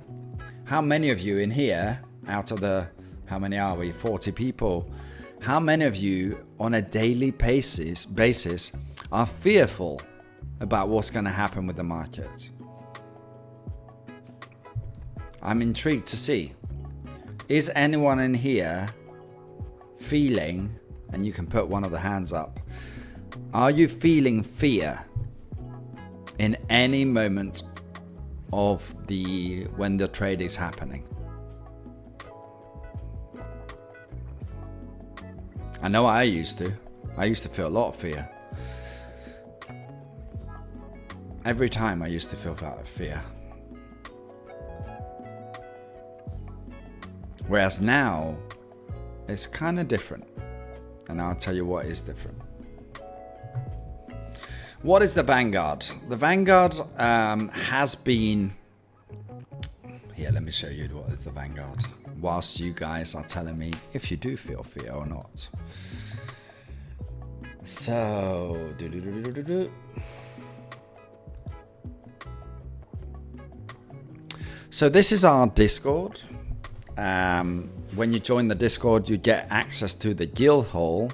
How many of you in here, out of the, how many are we, 40 people, how many of you on a daily basis are fearful about what's going to happen with the market? I'm intrigued to see. Is anyone in here feeling, and you can put one of the hands up, are you feeling fear in any moment of when the trade is happening? I know I used to feel a lot of fear. Every time I used to feel fear. Whereas now, it's kind of different. And I'll tell you what is different. What is the Vanguard? The Vanguard has been... Here, let me show you what is the Vanguard. Whilst you guys are telling me if you do feel fear or not. So... So this is our Discord. When you join the Discord, you get access to the guild hall,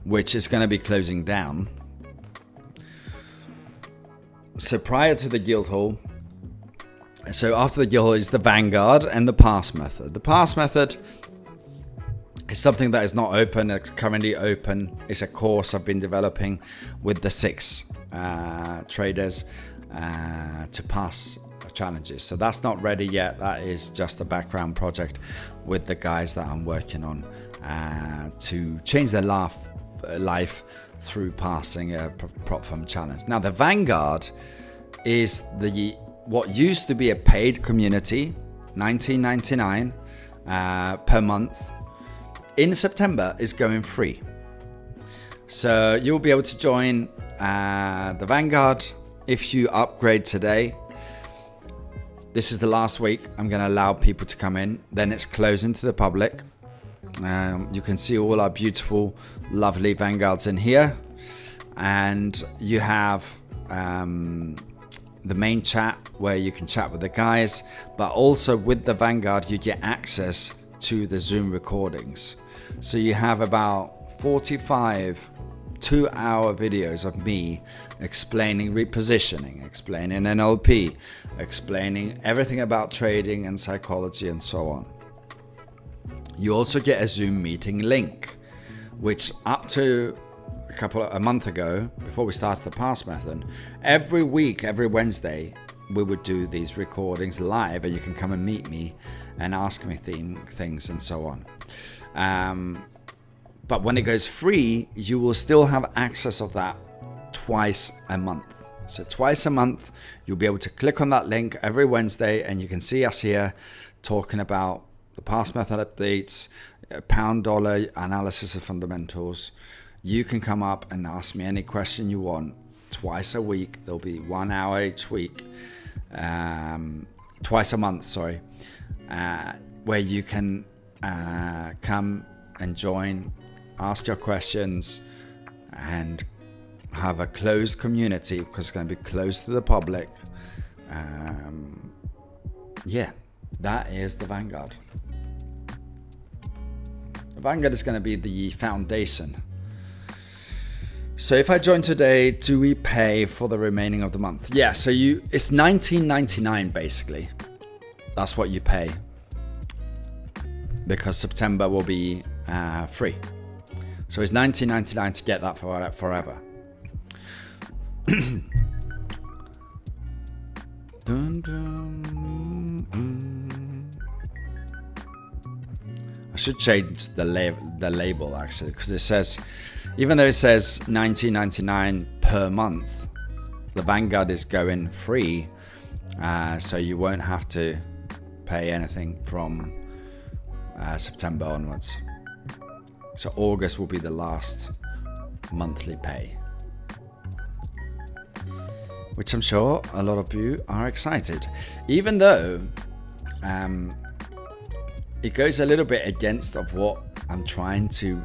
which is going to be closing down. So prior to the guild hall, so after the guild hall is the Vanguard and the pass method. The pass method is something that is not open. It's currently open. It's a course I've been developing with the 6 traders to pass challenges. So that's not ready yet. That is just a background project with the guys that I'm working on to change their life through passing a prop firm challenge. Now the Vanguard is what used to be a paid community, $19.99 per month. In September is going free. So you'll be able to join the Vanguard if you upgrade today. This is the last week. I'm going to allow people to come in. Then it's closing to the public. You can see all our beautiful, lovely Vanguards in here. And you have the main chat where you can chat with the guys. But also with the Vanguard, you get access to the Zoom recordings. So you have about 45 2-hour videos of me explaining repositioning, explaining NLP, explaining everything about trading and psychology and so on. You also get a Zoom meeting link, which up to a month ago, before we started the pass method, every week, every Wednesday, we would do these recordings live, and you can come and meet me and ask me things and so on. But when it goes free, you will still have access of that twice a month. So twice a month, you'll be able to click on that link every Wednesday, and you can see us here talking about the past method updates, pound dollar analysis of fundamentals. You can come up and ask me any question you want twice a week. There'll be 1 hour each week, twice a month, sorry, where you can come and join, ask your questions, and have a closed community, because it's going to be closed to the public. Yeah, that is the Vanguard. The Vanguard is going to be the foundation. So if I join today, do we pay for the remaining of the month? Yeah, so it's $19.99 basically. That's what you pay, because September will be free. So it's $19.99 to get that for forever. Dun, dun, I should change the label actually, because it says, even though it says $19.99 per month, the Vanguard is going free, so you won't have to pay anything from September onwards. So August will be the last monthly pay, which I'm sure a lot of you are excited, even though it goes a little bit against of what I'm trying to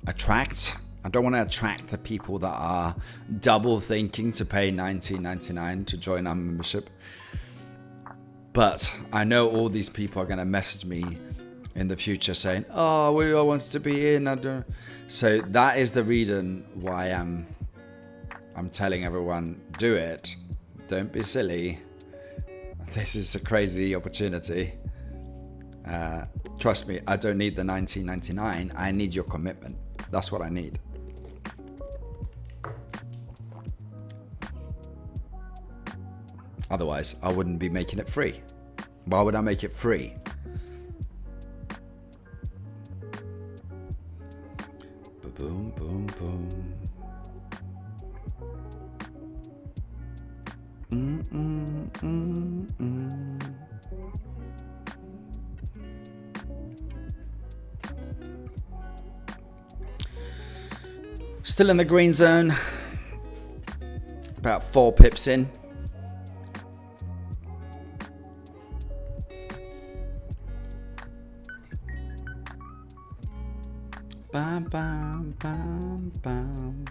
attract. I don't want to attract the people that are double thinking to pay $19.99 to join our membership. But I know all these people are going to message me in the future saying, "Oh, we all want to be in." So that is the reason why I'm telling everyone, do it. Don't be silly. This is a crazy opportunity. Trust me, I don't need the $19.99. I need your commitment. That's what I need. Otherwise, I wouldn't be making it free. Why would I make it free? Boom, boom, boom. Still in the green zone. About 4 pips in. Bam, bam, bam, bam.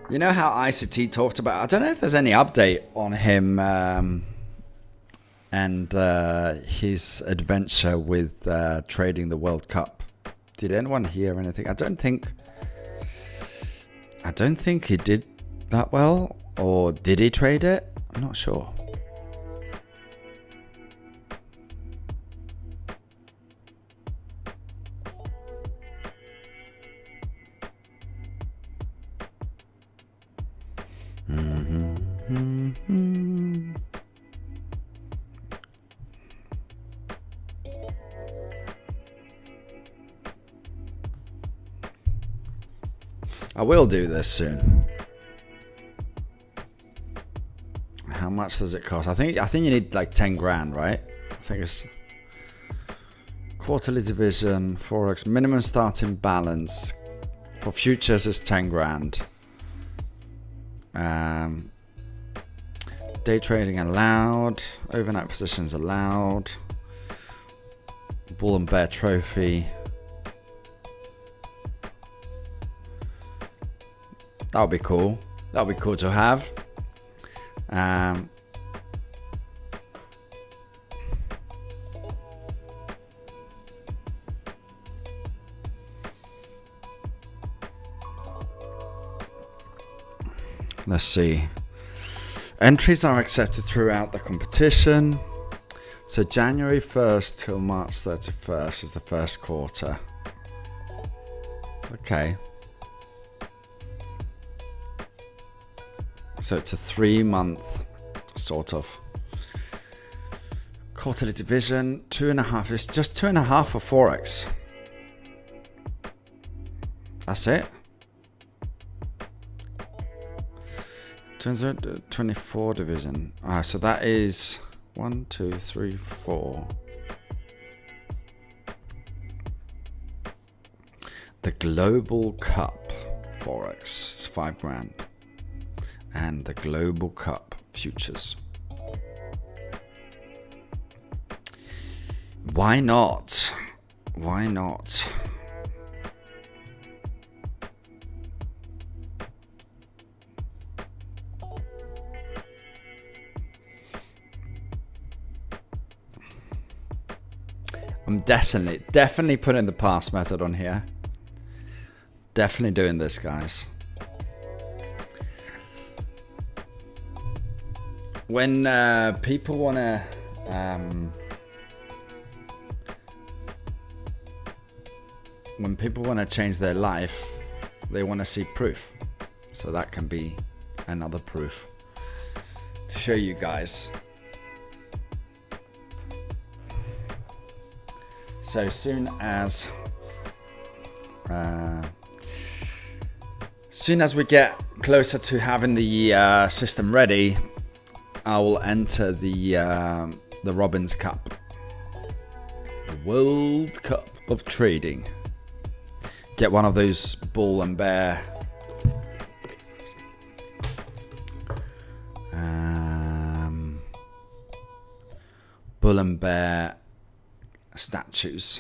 You know how ICT talked about, I don't know if there's any update on him and his adventure with trading the World Cup. Did anyone hear anything? I don't think he did that well, or did he trade it? I'm not sure. I will do this soon. How much does it cost? I think you need like 10 grand, right? I think it's quarterly division, Forex, minimum starting balance for futures is 10 grand. Day trading allowed, overnight positions allowed, bull and bear trophy. That would be cool. That would be cool to have. Let's see. Entries are accepted throughout the competition. So January 1st till March 31st is the first quarter. Okay. So it's a 3-month sort of quarterly division. 2.5. It's just 2.5 for Forex. That's it. Turns out 24 division. So that is 1, 2, 3, 4. The Global Cup Forex is 5 grand. And the Global Cup futures. Why not? Why not? I'm definitely putting the pass method on here. Definitely doing this, guys. When people want to change their life, they want to see proof. So that can be another proof to show you guys. So soon as we get closer to having the system ready, I will enter the Robbins Cup, the World Cup of Trading. Get one of those bull and bear statues.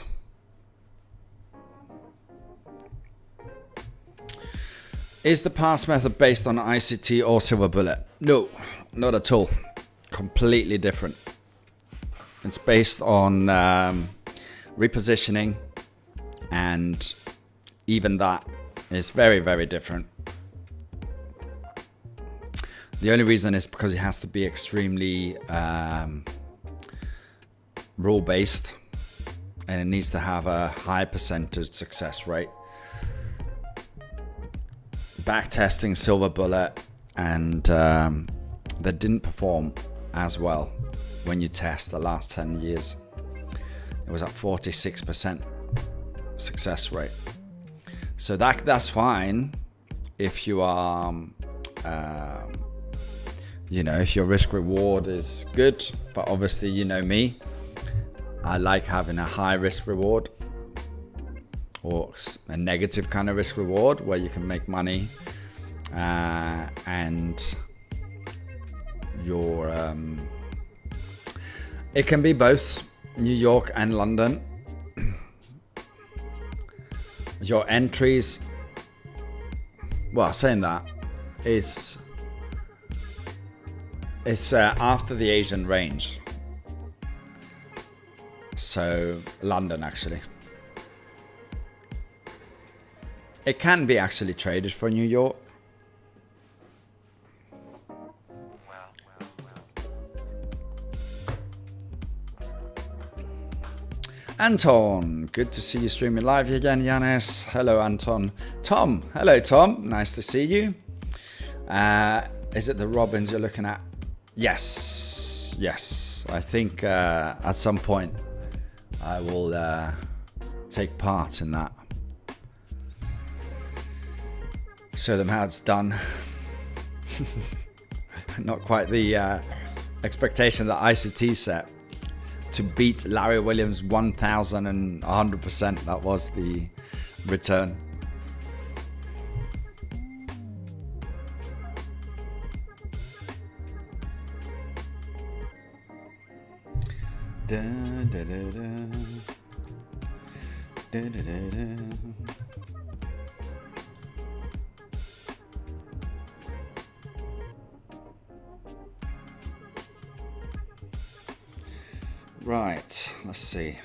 Is the pass method based on ICT or silver bullet? No, not at all. Completely different. It's based on repositioning, and even that is very, very different. The only reason is because it has to be extremely rule based, and it needs to have a high percentage success rate. Backtesting, silver bullet, and that didn't perform as well when you test the last 10 years. It was at 46% success rate. So that's fine if you are, if your risk reward is good. But obviously, you know me, I like having a high risk reward, or a negative kind of risk reward where you can make money, and your it can be both New York and London. Your entries, well, saying that, it's after the Asian range, so London actually. It can be actually traded for New York. Anton, good to see you streaming live again, Yanis. Hello, Anton. Tom, hello, Tom. Nice to see you. Is it the Robbins you're looking at? Yes, yes. I think at some point I will take part in that. Show them how it's done. Not quite the expectation that ICT set to beat Larry Williams 1,100%. That was the return. Da, da, da, da. Da, da, da, da. Right, let's see.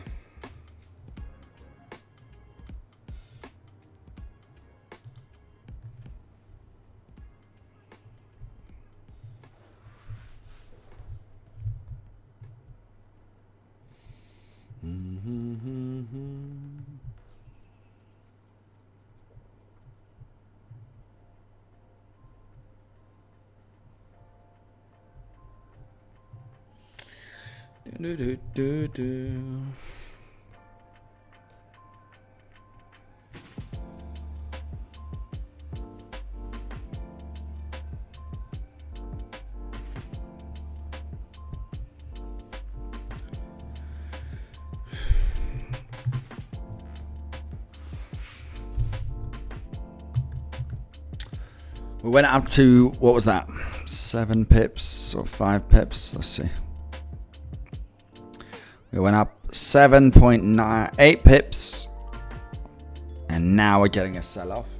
We went up to, what was that? 7 pips or 5 pips? Let's see. We went up 7.98 pips. And now we're getting a sell-off.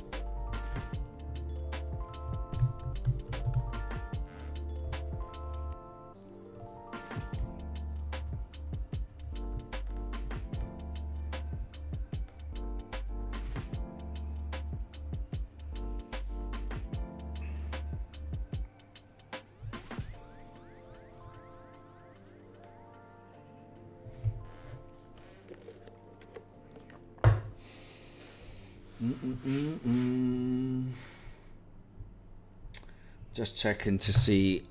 Just checking to see.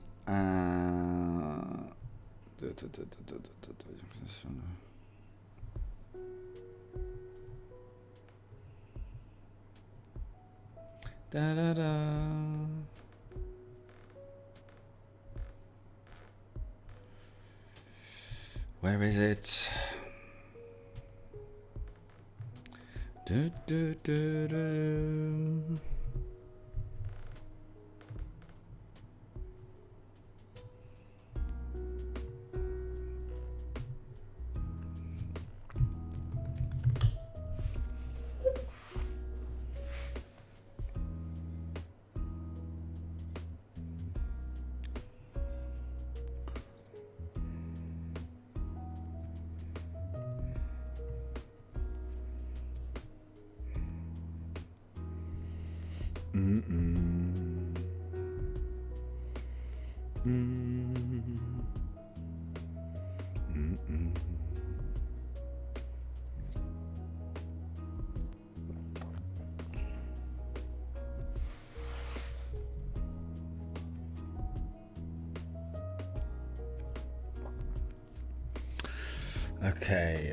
Where is it?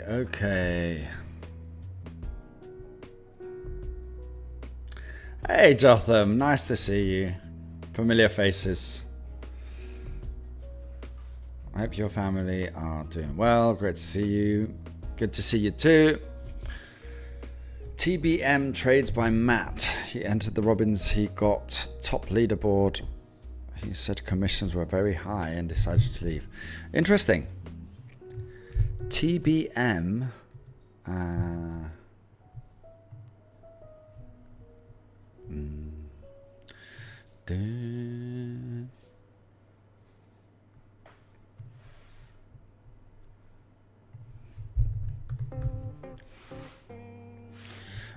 Okay. Hey Jotham, nice to see you. Familiar faces. I hope your family are doing well. Great to see you. Good to see you too. TBM trades by Matt. He entered the Robins. He got top leaderboard. He said commissions were very high and decided to leave. Interesting. TBM.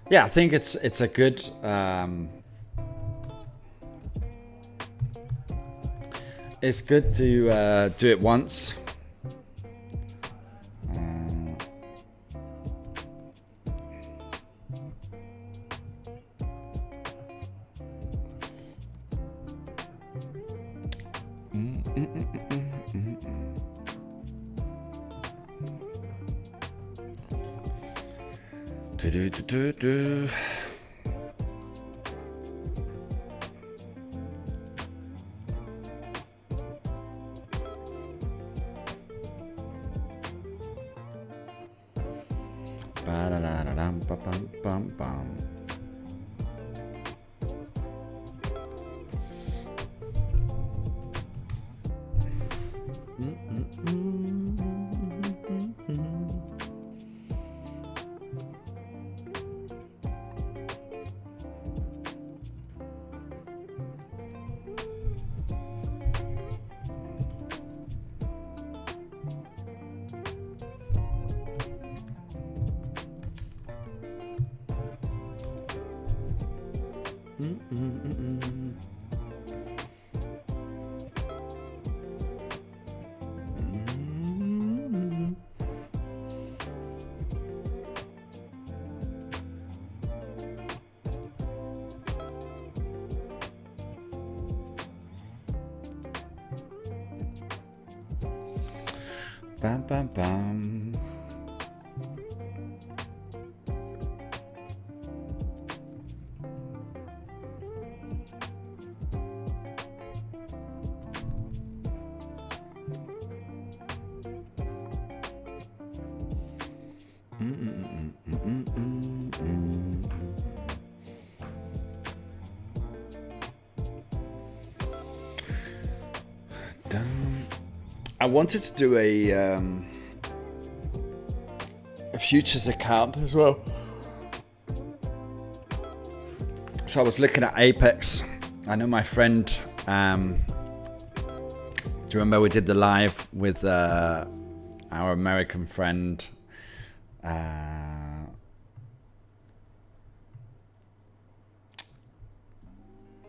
Yeah, I think it's a good it's good to do it once. Bam, bam, bam. I wanted to do a futures account as well. So I was looking at Apex. I know my friend, do you remember we did the live with our American friend,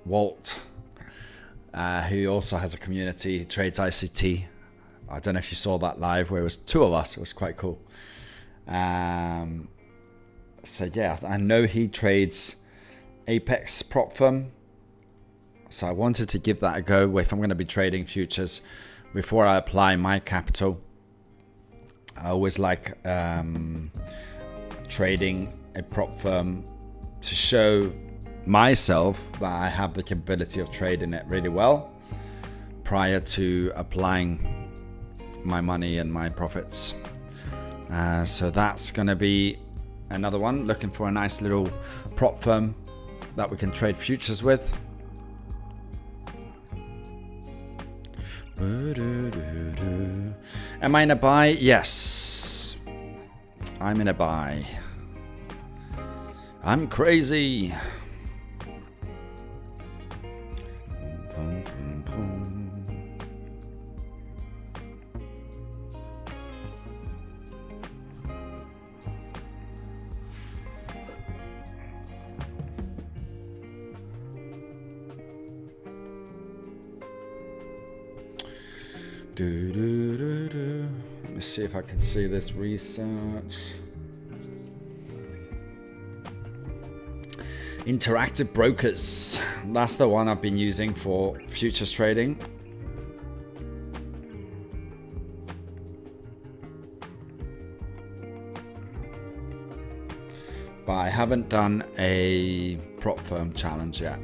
Walt, who also has a community, trades ICT. I don't know if you saw that live where it was 2 of us. It was quite cool. So yeah, I know he trades Apex prop firm. So I wanted to give that a go if I'm going to be trading futures before I apply my capital. I always like trading a prop firm to show myself that I have the capability of trading it really well prior to applying my money and my profits. So that's going to be another one, looking for a nice little prop firm that we can trade futures with. Am I in a buy? Yes, I'm in a buy. I'm crazy. Let me see if I can see this research. Interactive brokers. That's the one I've been using for futures trading. But I haven't done a prop firm challenge yet.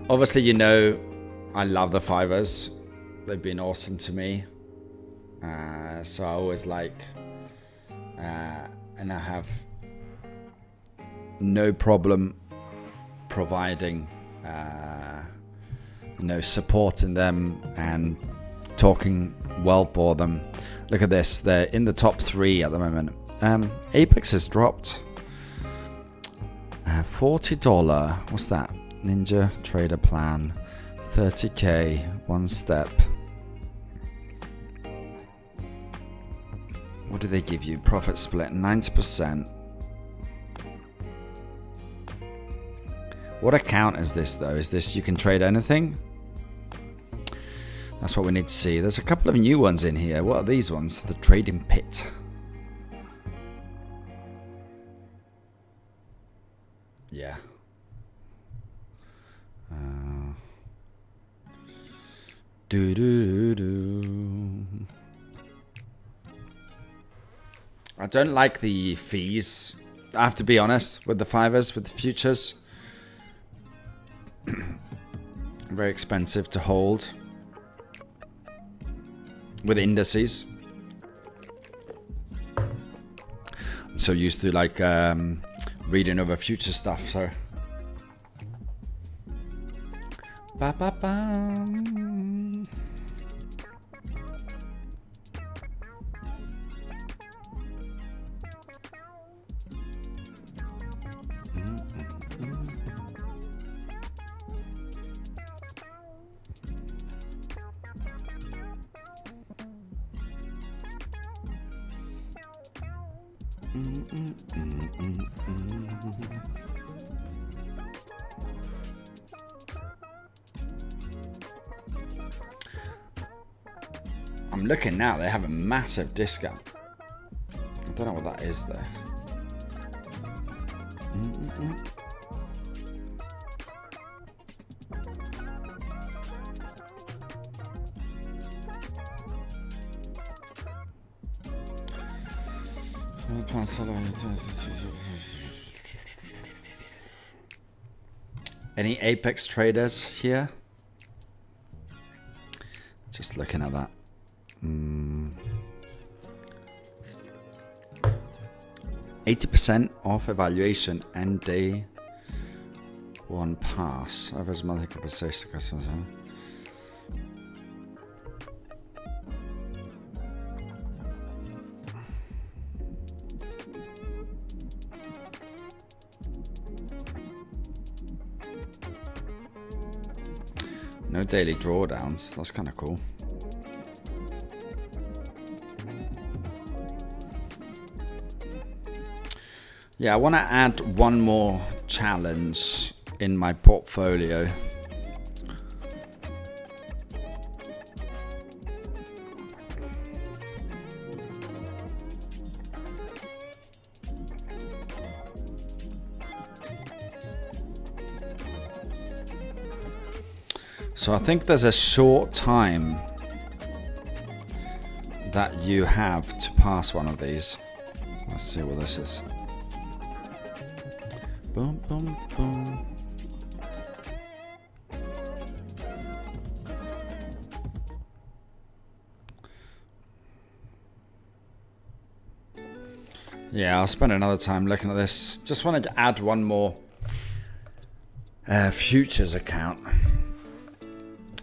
Obviously, you know, I love the fivers. They've been awesome to me. So I always like, and I have no problem providing, supporting them and talking well for them. Look at this. They're in the top 3 at the moment. Apex has dropped. $40. What's that? Ninja trader plan, 30k, 1 step. What do they give you? Profit split 90%. What account is this though? Is this you can trade anything? That's what we need to see. There's a couple of new ones in here. What are these ones? The trading pit. Yeah. I don't like the fees. I have to be honest with the fivers, with the futures. Very expensive to hold with indices. I'm so used to like reading over future stuff, so. Ba ba ba. I'm looking now, they have a massive discount. I don't know what that is though. Any Apex traders here? Just looking at that. %80 off evaluation and day one pass. Average monthly compensation to customers. No daily drawdowns. That's kind of cool. Yeah, I want to add one more challenge in my portfolio. So I think there's a short time that you have to pass one of these. Let's see what this is. Boom, boom, boom. Yeah, I'll spend another time looking at this. Just wanted to add one more futures account.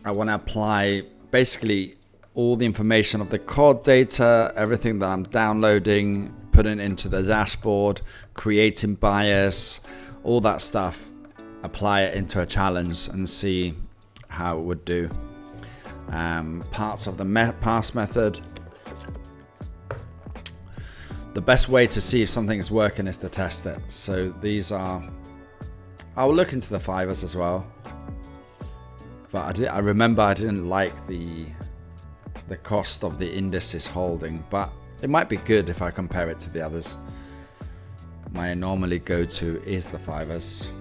I want to apply basically all the information of the COD data, everything that I'm downloading, putting it into the dashboard, creating bias, all that stuff, apply it into a challenge and see how it would do. Parts of the pass method. The best way to see if something is working is to test it. So these are, I'll look into the fivers as well. But I remember I didn't like the cost of the indices holding, but it might be good if I compare it to the others. My normally go-to is the fivers.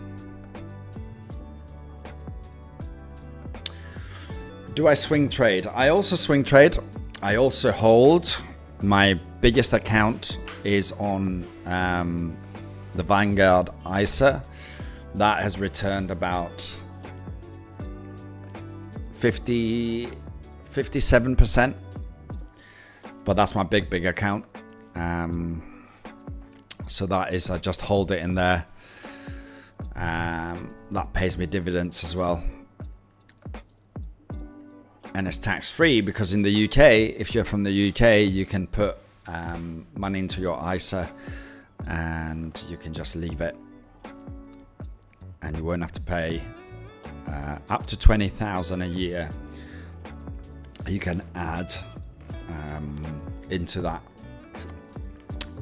Do I swing trade? I also swing trade. I also hold. My biggest account is on the Vanguard ISA. That has returned about 57%, but that's my big account. So that is, I just hold it in there. That pays me dividends as well, and it's tax free because in the UK, if you're from the UK, you can put money into your ISA and you can just leave it, and you won't have to pay. Up to 20,000 a year you can add into that,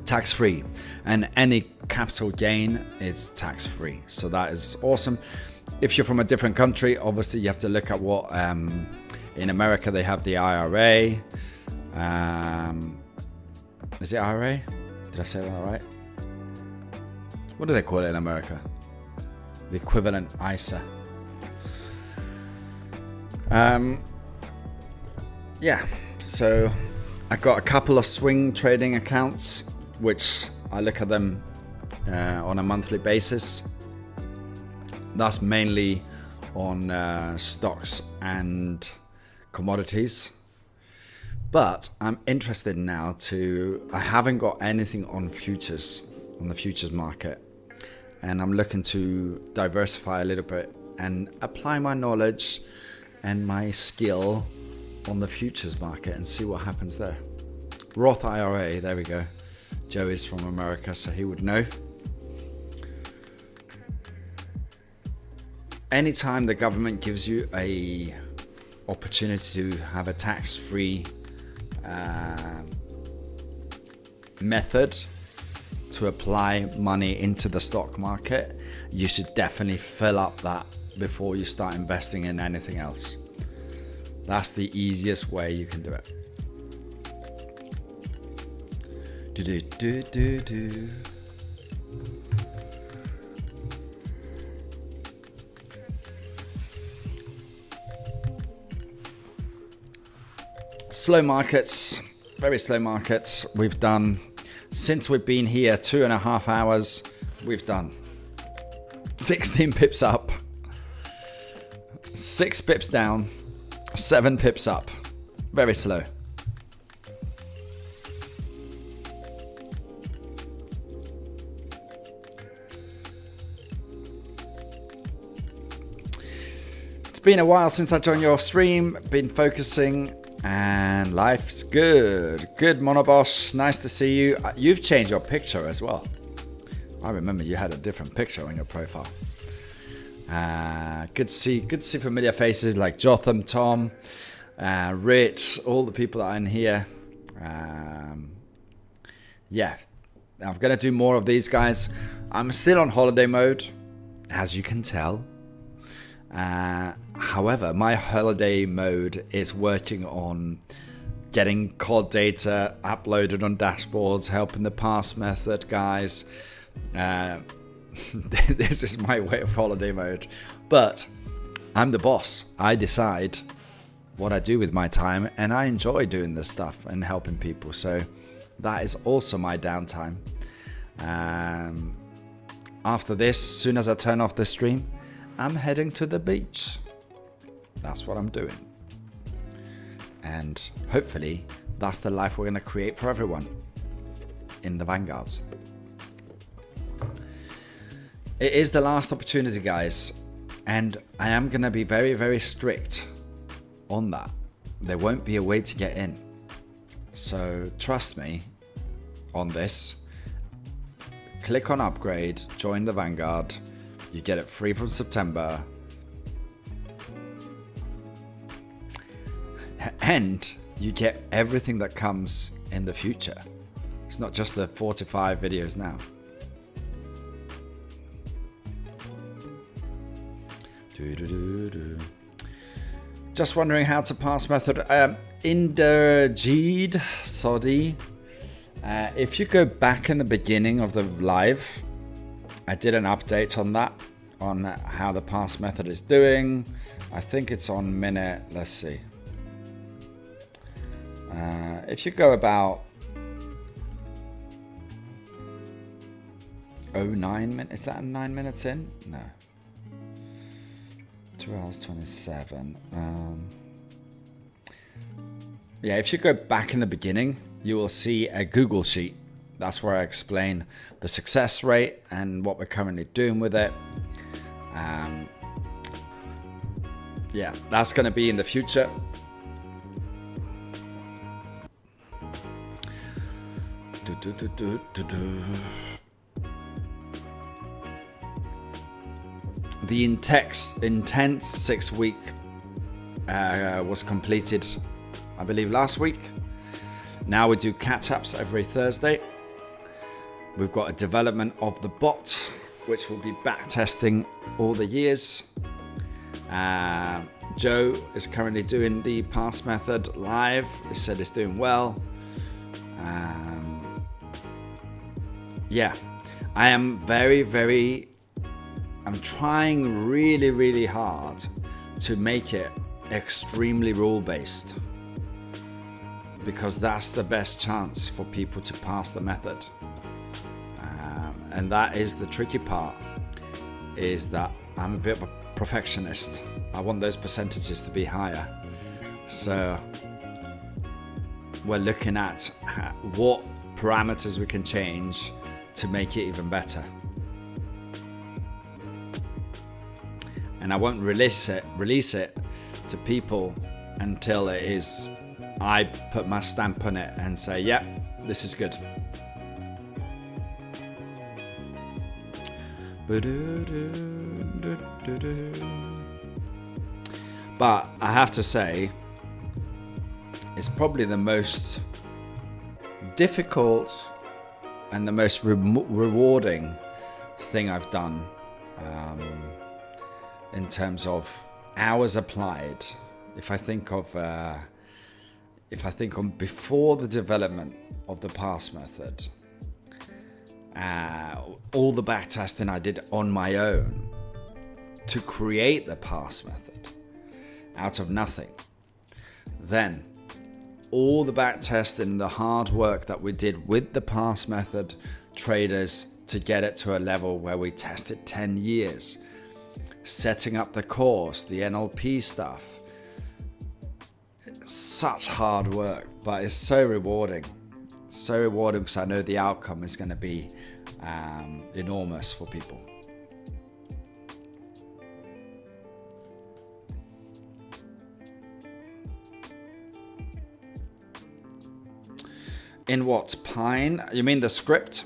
tax free, and any capital gain is tax free. So that is awesome. If you're from a different country, obviously you have to look at what in America they have the IRA. Is it IRA? Did I say that right? What do they call it in America? The equivalent ISA. Yeah, so I got a couple of swing trading accounts, which I look at them on a monthly basis. That's mainly on stocks and commodities. But I'm interested now I haven't got anything on futures, on the futures market. And I'm looking to diversify a little bit and apply my knowledge and my skill on the futures market and see what happens there. Roth IRA, there we go. Joe is from America, so he would know. Anytime the government gives you a opportunity to have a tax-free method to apply money into the stock market, you should definitely fill up that before you start investing in anything else. That's the easiest way you can do it. Slow markets, very slow markets. We've done, since we've been here 2.5 hours, we've done 16 pips up, 6 pips down, 7 pips up. Very slow. been a while since I joined your stream. Been focusing and life's good. Good, Monoboss. Nice to see you. You've changed your picture as well. I remember you had a different picture on your profile. Good to see familiar faces like Jotham, Tom, Rich, all the people that are in here. Yeah, I'm gonna do more of these guys. I'm still on holiday mode, as you can tell. However, my holiday mode is working on getting COD data uploaded on dashboards, helping the pass method guys. This is my way of holiday mode. But I'm the boss. I decide what I do with my time, and I enjoy doing this stuff and helping people. So that is also my downtime. After this, as soon as I turn off the stream, I'm heading to the beach. That's what I'm doing. And hopefully that's the life we're going to create for everyone in the Vanguards. It is the last opportunity, guys. And I am going to be very, very strict on that. There won't be a way to get in. So trust me on this. Click on upgrade, join the Vanguard. You get it free from September. And you get everything that comes in the future. It's not just the 4 to 5 videos now. Just wondering how to pass method. Inderjeed Sodi. If you go back in the beginning of the live, I did an update on that, on how the pass method is doing. I think it's on minute, let's see. If you go about 09 minutes, is that 9 minutes in? No. 2 hours 27. Yeah, if you go back in the beginning, you will see a Google sheet. That's where I explain the success rate and what we're currently doing with it. Yeah, that's going to be in the future. The intense 6-week was completed, I believe, last week. Now we do catch-ups every Thursday. We've got a development of the bot, which will be backtesting all the years. Joe is currently doing the pass method live. He said it's doing well. Yeah, I am I'm trying really, really hard to make it extremely rule-based, because that's the best chance for people to pass the method. And that is the tricky part, is that I'm a bit of a perfectionist. I want those percentages to be higher. So we're looking at what parameters we can change to make it even better. And I won't release it to people until it is, I put my stamp on it and say, yeah, this is good. But I have to say, it's probably the most difficult and the most rewarding thing I've done in terms of hours applied. If I think on before the development of the pass method, all the backtesting I did on my own to create the pass method out of nothing. Then all the backtesting, the hard work that we did with the pass method traders to get it to a level where we tested 10 years, setting up the course, the NLP stuff. Such hard work, but it's so rewarding. So rewarding because I know the outcome is going to be enormous for people. In what? Pine? You mean the script?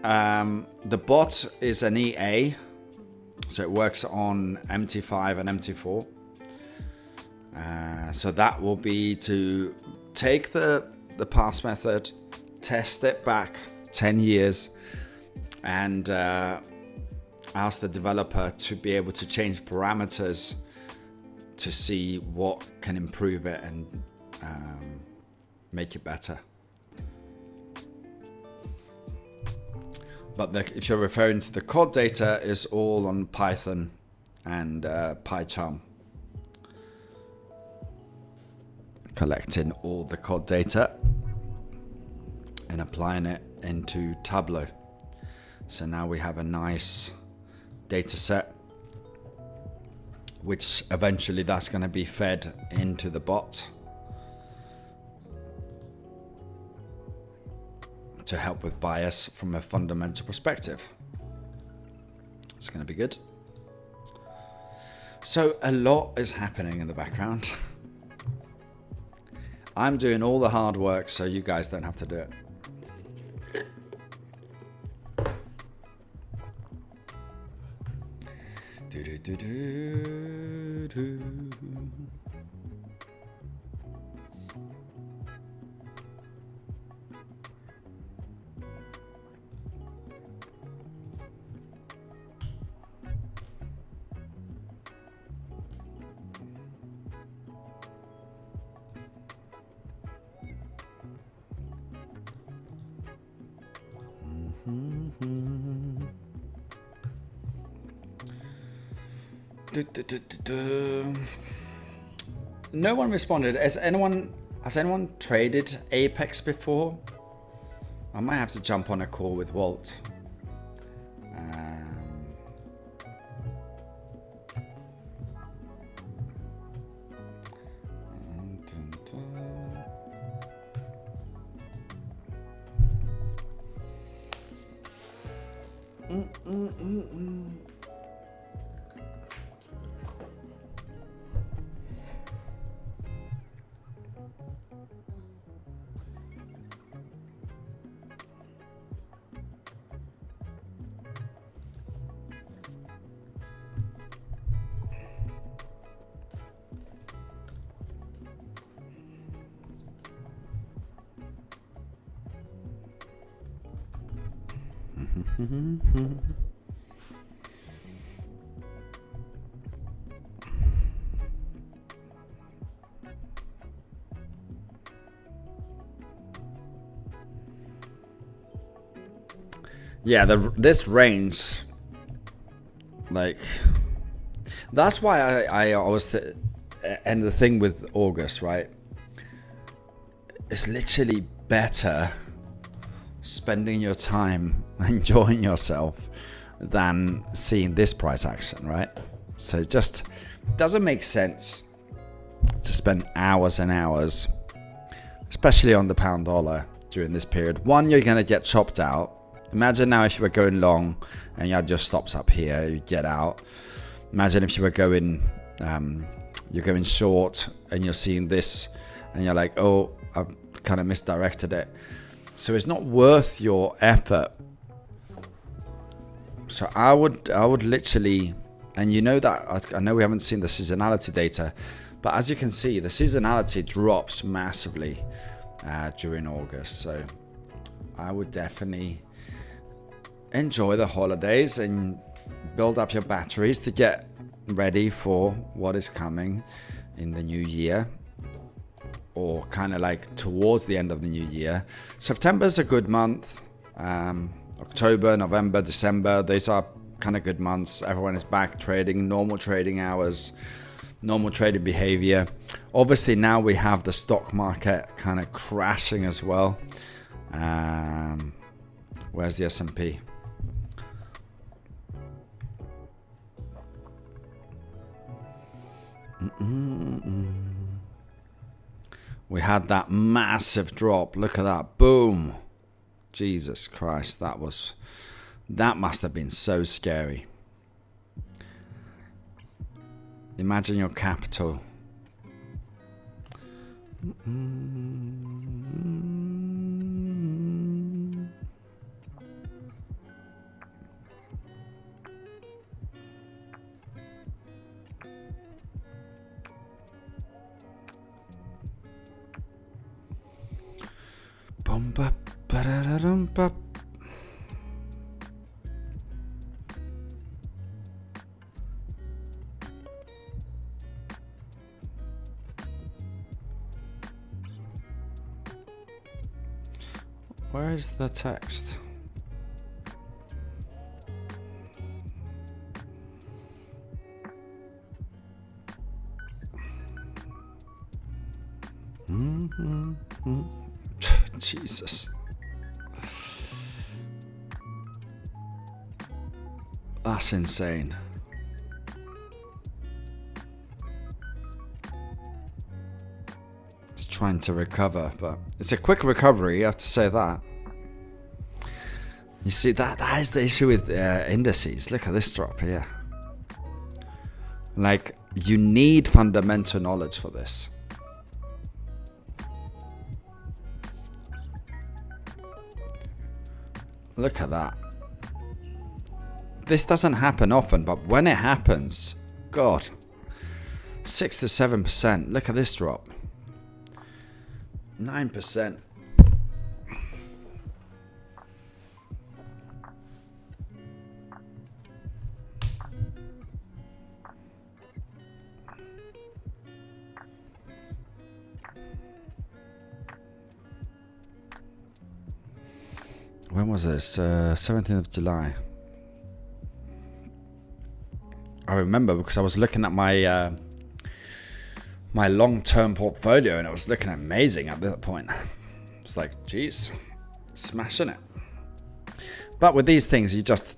The bot is an EA, so it works on MT5 and MT4. So that will be to take the pass method, test it back 10 years, and ask the developer to be able to change parameters to see what can improve it and make it better. But if you're referring to the COD data, is all on Python and PyCharm. Collecting all the COD data and applying it into Tableau. So now we have a nice data set, which eventually that's going to be fed into the bot to help with bias from a fundamental perspective. It's going to be good. So a lot is happening in the background. I'm doing all the hard work so you guys don't have to do it. Do, do, do, do, do. No one responded. Has anyone traded Apex before? I might have to jump on a call with Walt. Yeah, this range, like, that's why I always and the thing with August, right? It's literally better spending your time enjoying yourself than seeing this price action, right? So it just doesn't make sense to spend hours and hours, especially on the pound dollar during this period. One, you're going to get chopped out. Imagine now if you were going long and you had your stops up here, you get out. Imagine if you were going, you're going short and you're seeing this and you're like, oh, I've kind of misdirected it. So it's not worth your effort. So I would literally, and you know that, I know we haven't seen the seasonality data, but as you can see, the seasonality drops massively during August. So I would definitely enjoy the holidays and build up your batteries to get ready for what is coming in the new year, or kind of like towards the end of the new year. September is a good month. October, November, December, these are kind of good months. Everyone is back trading, normal trading hours, normal trading behavior. Obviously now we have the stock market kind of crashing as well. Where's the S&P? We had that massive drop. Look at that. Boom. Jesus Christ. That must have been so scary. Imagine your capital. Where is the text? Jesus. That's insane. It's trying to recover, but it's a quick recovery, you have to say that. You see, that is the issue with indices. Look at this drop here. Like, you need fundamental knowledge for this. Look at that. This doesn't happen often, but when it happens, God, 6 to 7%. Look at this drop. 9%. When was this? 17th of July. I remember because I was looking at my my long-term portfolio and it was looking amazing at that point. It's like, geez, smashing it. But with these things, you just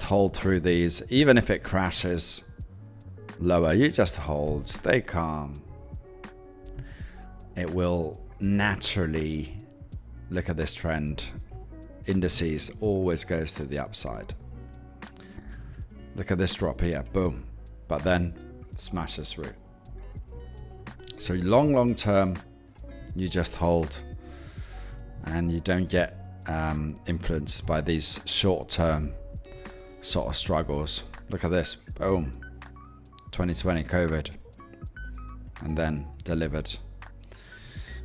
hold through these, even if it crashes lower. You just hold, stay calm. It will naturally. Look at this trend. Indices always goes to the upside. Look at this drop here, boom. But then smashes through. So long term, you just hold and you don't get influenced by these short term sort of struggles. Look at this, boom. 2020 COVID. And then delivered.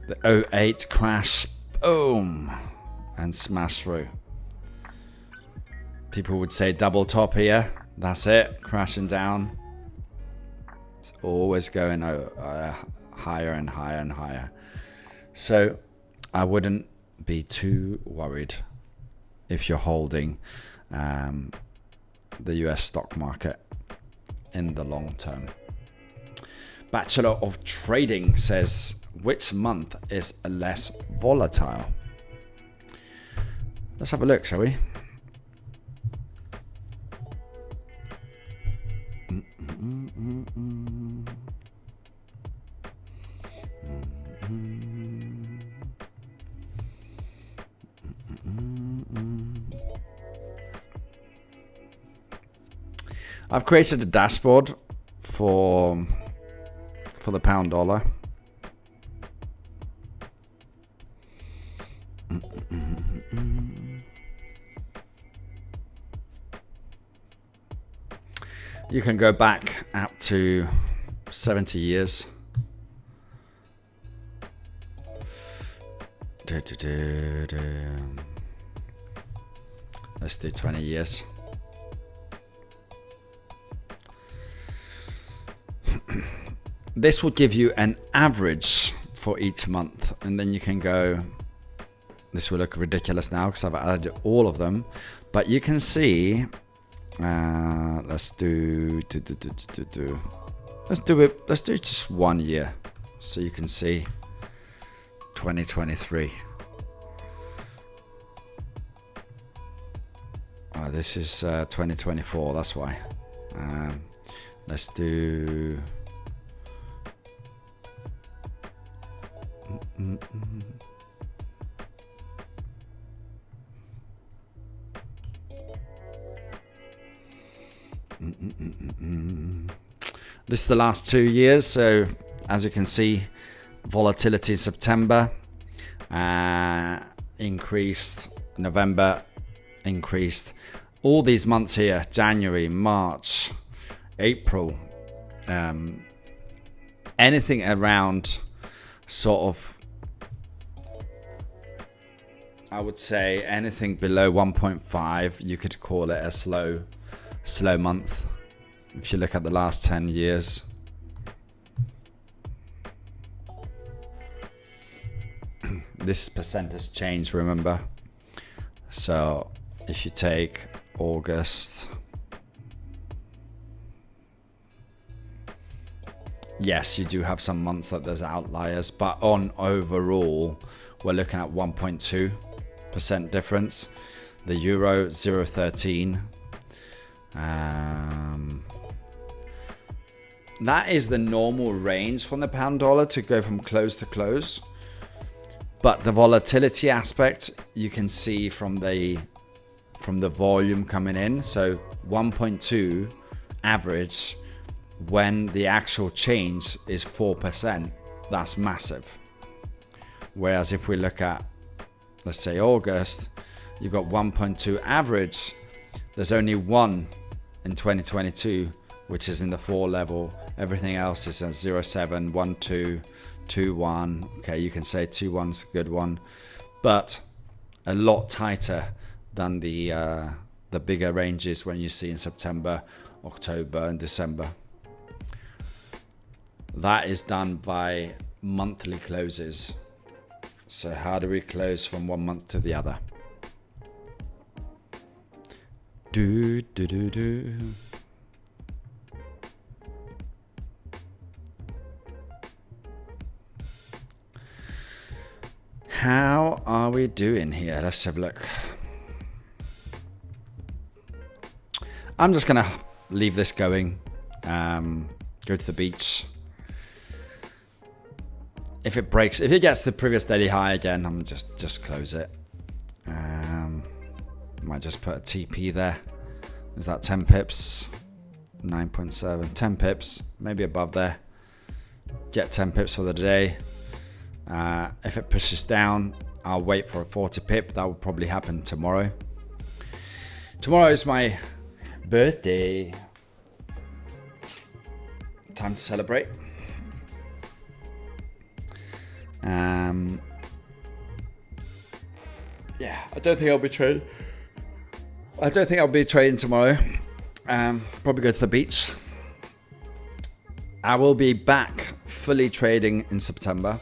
The 08 crash, boom. And smash through. People would say double top here. That's it, crashing down. It's always going higher and higher and higher. So I wouldn't be too worried if you're holding the US stock market in the long term. Bachelor of Trading says, which month is less volatile? Let's have a look, shall we? I've created a dashboard for the pound dollar. You can go back up to 70 years. Let's do 20 years. This will give you an average for each month, and then you can go. This will look ridiculous now because I've added all of them, but you can see. Let's do it. Let's do just 1 year, so you can see 2023. Oh, this is 2024. That's why. Let's do. This is the last 2 years, so as you can see, volatility September increased, November increased, all these months here, January, March, April, anything around sort of I would say anything below 1.5, you could call it a slow month. If you look at the last 10 years. This percentage change, remember? So if you take August, yes, you do have some months that there's outliers, but on overall, we're looking at 1.2% difference. The euro 0.13. That is the normal range from the pound dollar to go from close to close. But the volatility aspect you can see from the volume coming in. So 1.2 average when the actual change is 4%. That's massive. Whereas if we look at, let's say August, you've got 1.2 average. There's only one in 2022, which is in the 4 level. Everything else is at 0.7, 1.2, 2.1. Okay, you can say 2.1's a good one, but a lot tighter than the bigger ranges when you see in September, October, and December. That is done by monthly closes. So how do we close from one month to the other? Do. How are we doing here? Let's have a look. I'm just gonna leave this going. Go to the beach. If it breaks, if it gets the previous daily high again, I'm just close it. Might just put a TP there. Is that 10 pips? 9.7, 10 pips, maybe above there. Get 10 pips for the day. If it pushes down, I'll wait for a 40 pip. That will probably happen tomorrow. Tomorrow is my birthday. Time to celebrate. Yeah, I don't think I'll be trading. I don't think I'll be trading tomorrow. Probably go to the beach. I will be back fully trading in September.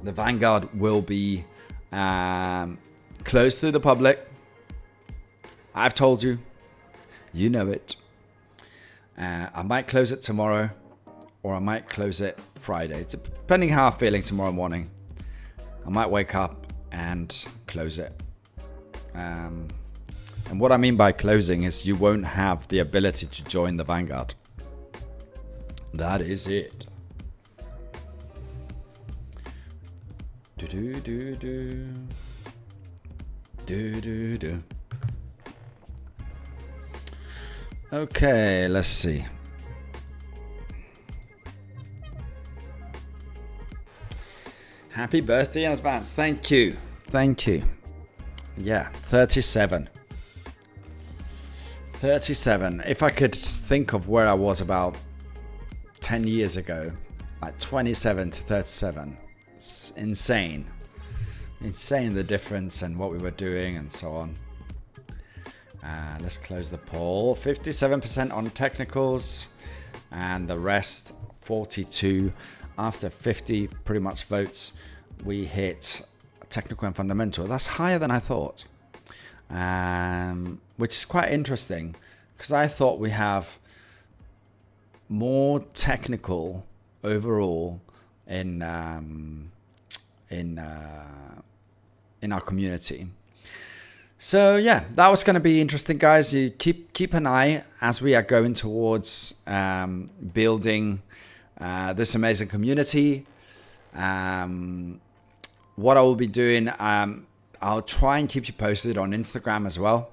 The Vanguard will be closed to the public. I've told you. You know it. I might close it tomorrow, or I might close it Friday, depending how I'm feeling tomorrow morning. I might wake up and close it. And what I mean by closing is you won't have the ability to join the Vanguard. That is it. Okay, let's see. Happy birthday in advance. Thank you. Thank you. Yeah, 37. 37. If I could think of where I was about 10 years ago, like 27 to 37. It's insane. Insane the difference and what we were doing and so on. Let's close the poll. 57% on technicals and the rest 42. After 50 pretty much votes, we hit technical and fundamental. That's higher than I thought, which is quite interesting because I thought we have more technical overall in our community. So yeah, that was going to be interesting, guys. You keep an eye as we are going towards building this amazing community. What I will be doing, I'll try and keep you posted on Instagram as well.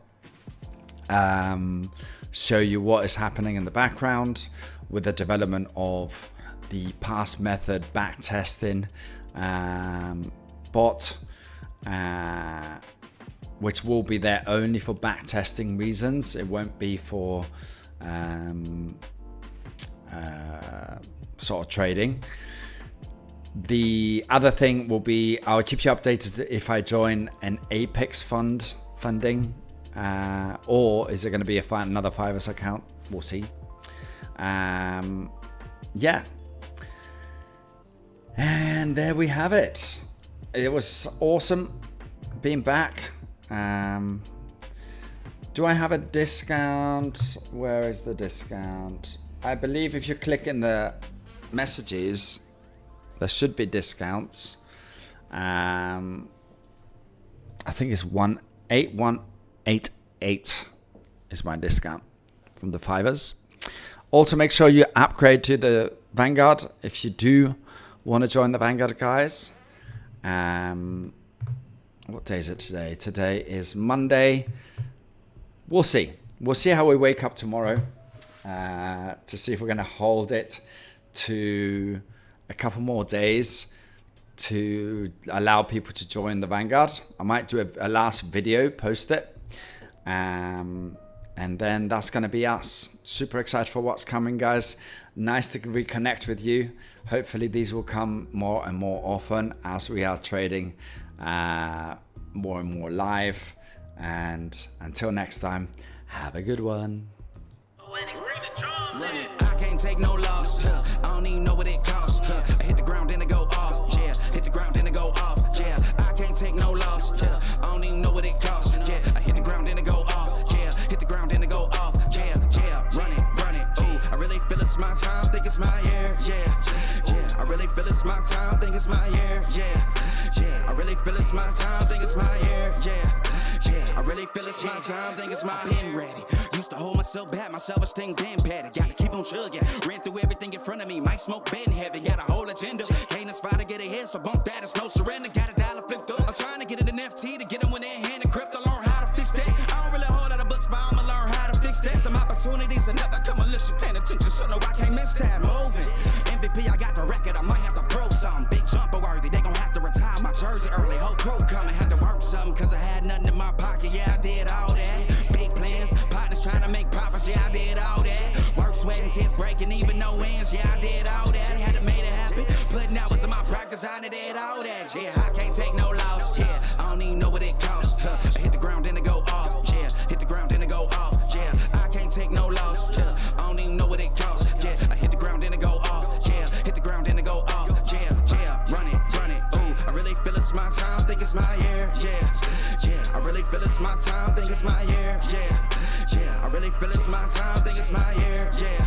Show you what is happening in the background with the development of the past method backtesting bot, which will be there only for backtesting reasons. It won't be for sort of trading. The other thing will be I'll keep you updated if I join an Apex funding, or is it going to be another Fivers account? We'll see. Yeah. And there we have it. It was awesome being back. Do I have a discount? Where is the discount? I believe if you click in the messages, there should be discounts. I think it's 18188 is my discount from the Fivers. Also, make sure you upgrade to the Vanguard if you do want to join the Vanguard, guys. What day is it today? Today is Monday. We'll see. We'll see how we wake up tomorrow to see if we're going to hold it to a couple more days to allow people to join the Vanguard. I might do a last video, post it. And then that's going to be us. Super excited for what's coming, guys. Nice to reconnect with you. Hopefully these will come more and more often as we are trading more and more live. And until next time, have a good one. I can't take no loss. I don't even know what it costs. I hit the ground and it go off. Yeah, hit the ground and it go off. Yeah, I can't take no loss. I don't even know what it costs. Yeah, I hit the ground and it go off. Yeah, hit the ground and it go off. Yeah, run it. Ooh, I really feel it's my time. Think it's my year. Yeah. I really feel it's my time. Think it's my year. Yeah. I really feel it's my time. Think it's my year. Yeah. I really feel it's my time, think it's my pen ready. Used to hold myself back, my self-esteem been petty. Gotta keep on chugging, ran through everything in front of me. Might smoke bed heavy, got a whole agenda. Can't aspire to get ahead, so bump that, it's no surrender. Got a dollar flipped up, I'm trying to get it in FT to get them when they're in hand and crypto. Learn how to fix that. I don't really hold out of books, but I'ma learn how to fix that. Some opportunities and never come unless you paying attention, so no, I can't miss that. Moving, MVP, I got the record, I might have to prove something. Big jumper worthy, they gon' have to retire my jersey early. Whole crew coming, had to work something, cause I had nothing in my pocket. Yeah, I did all that. Big plans, partners trying to make profits. Yeah, I did all that. Work, sweating, tears breaking, even no ends. Yeah, I did all that. Had to make it happen. Putting hours in my practice, I did all that. Yeah, I can't take no loss. Yeah, I don't even know what it costs. I hit the ground and it go off. Yeah, hit the ground and it go off. Yeah, I can't take no loss. Yeah, I don't even know what it costs. Yeah, I hit the ground and it go off. Yeah, hit the ground and it go off. Yeah, run it. Ooh, I really feel it's my time. Think it's my year. Yeah. I really feel it's my time, think it's my year, yeah. I really feel it's my time, think it's my year, yeah.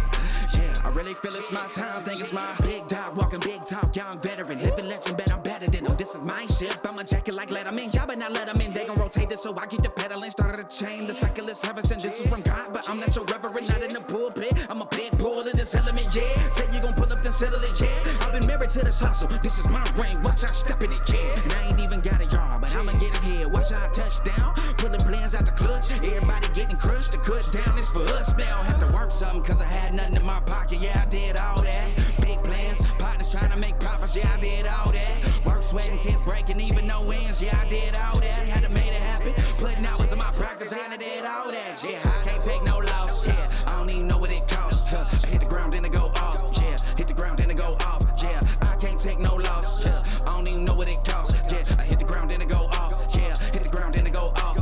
I really feel it's my time, think it's my big dog, walking big talk, young veteran, living legend, bet I'm better than them. This is my ship, I'm a jacket like Letterman, y'all better not let them in. They gon' rotate this, so I keep the pedaling, started a chain. The cycle is heaven sent, this is from God, but I'm not your reverend, not in the pulpit. I'm a pit bull in this element, yeah. Said you gon' pull up, then settle it, yeah. I've been married to this hustle, this is my ring, watch out, step in it, yeah. And I ain't even got a yard, but I'ma get it here, watch out, touchdown. Pulling plans out the clutch, everybody getting crushed. The cut down is for us now. Have to work something, cause I had nothing in my pocket. Yeah, I did all that. Big plans, partners trying to make profits. Yeah, I did all that. Work, sweating, tears breaking, even no ends. Yeah, I did all that. Had to make it happen. Putting hours in my practice, I did all that. Yeah, I can't take no loss. Yeah, I don't even know what it costs. I hit the ground, then it go off. Yeah, hit the ground, then it go off. Yeah, I can't take no loss. Yeah, I don't even know what it costs. Yeah, I hit the ground, then it go off. Yeah, hit the ground, then it go off.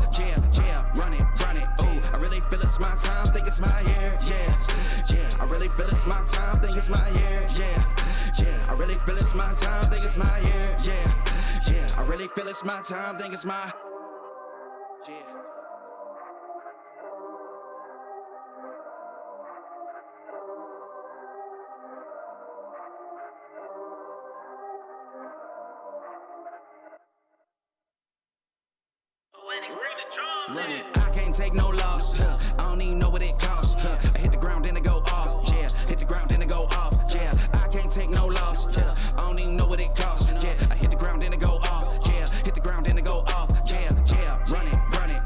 Run it. Ooh, I really feel it's my time, think it's my year, yeah. I really feel it's my time, think it's my year, yeah. I really feel it's my time, think it's my year, yeah. I really feel it's my time, think it's my, yeah. Run it. I can't take no loss. I don't even know what it costs. I hit the ground and it go off. Yeah, hit the ground and it go off. Yeah, I can't take no loss. I don't even know what it costs. Yeah, I hit the ground and it go off. Yeah, hit the ground and it go off. Yeah, run it.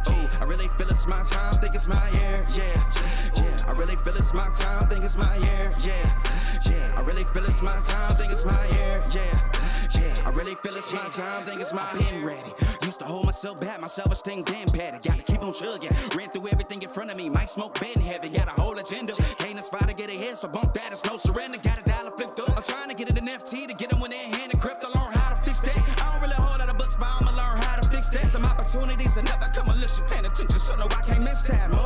Ooh, I really feel it's my time. Think it's my year. Yeah. I really feel it's my time. Think it's my year. Yeah. I really feel it's my time. Think it's my year. Yeah. I really feel it's my time. Think it's my pen ready. Used to hold myself back, my self-esteem been petty. Gotta keep on chugging, ran through everything in front of me. Might smoke bed heavy, got a whole agenda. Can't aspire to get ahead, so bump that, it's no surrender. Got a dollar flipped up, I'm trying to get it in FT to get them when they're in hand and credit. know I can't miss time.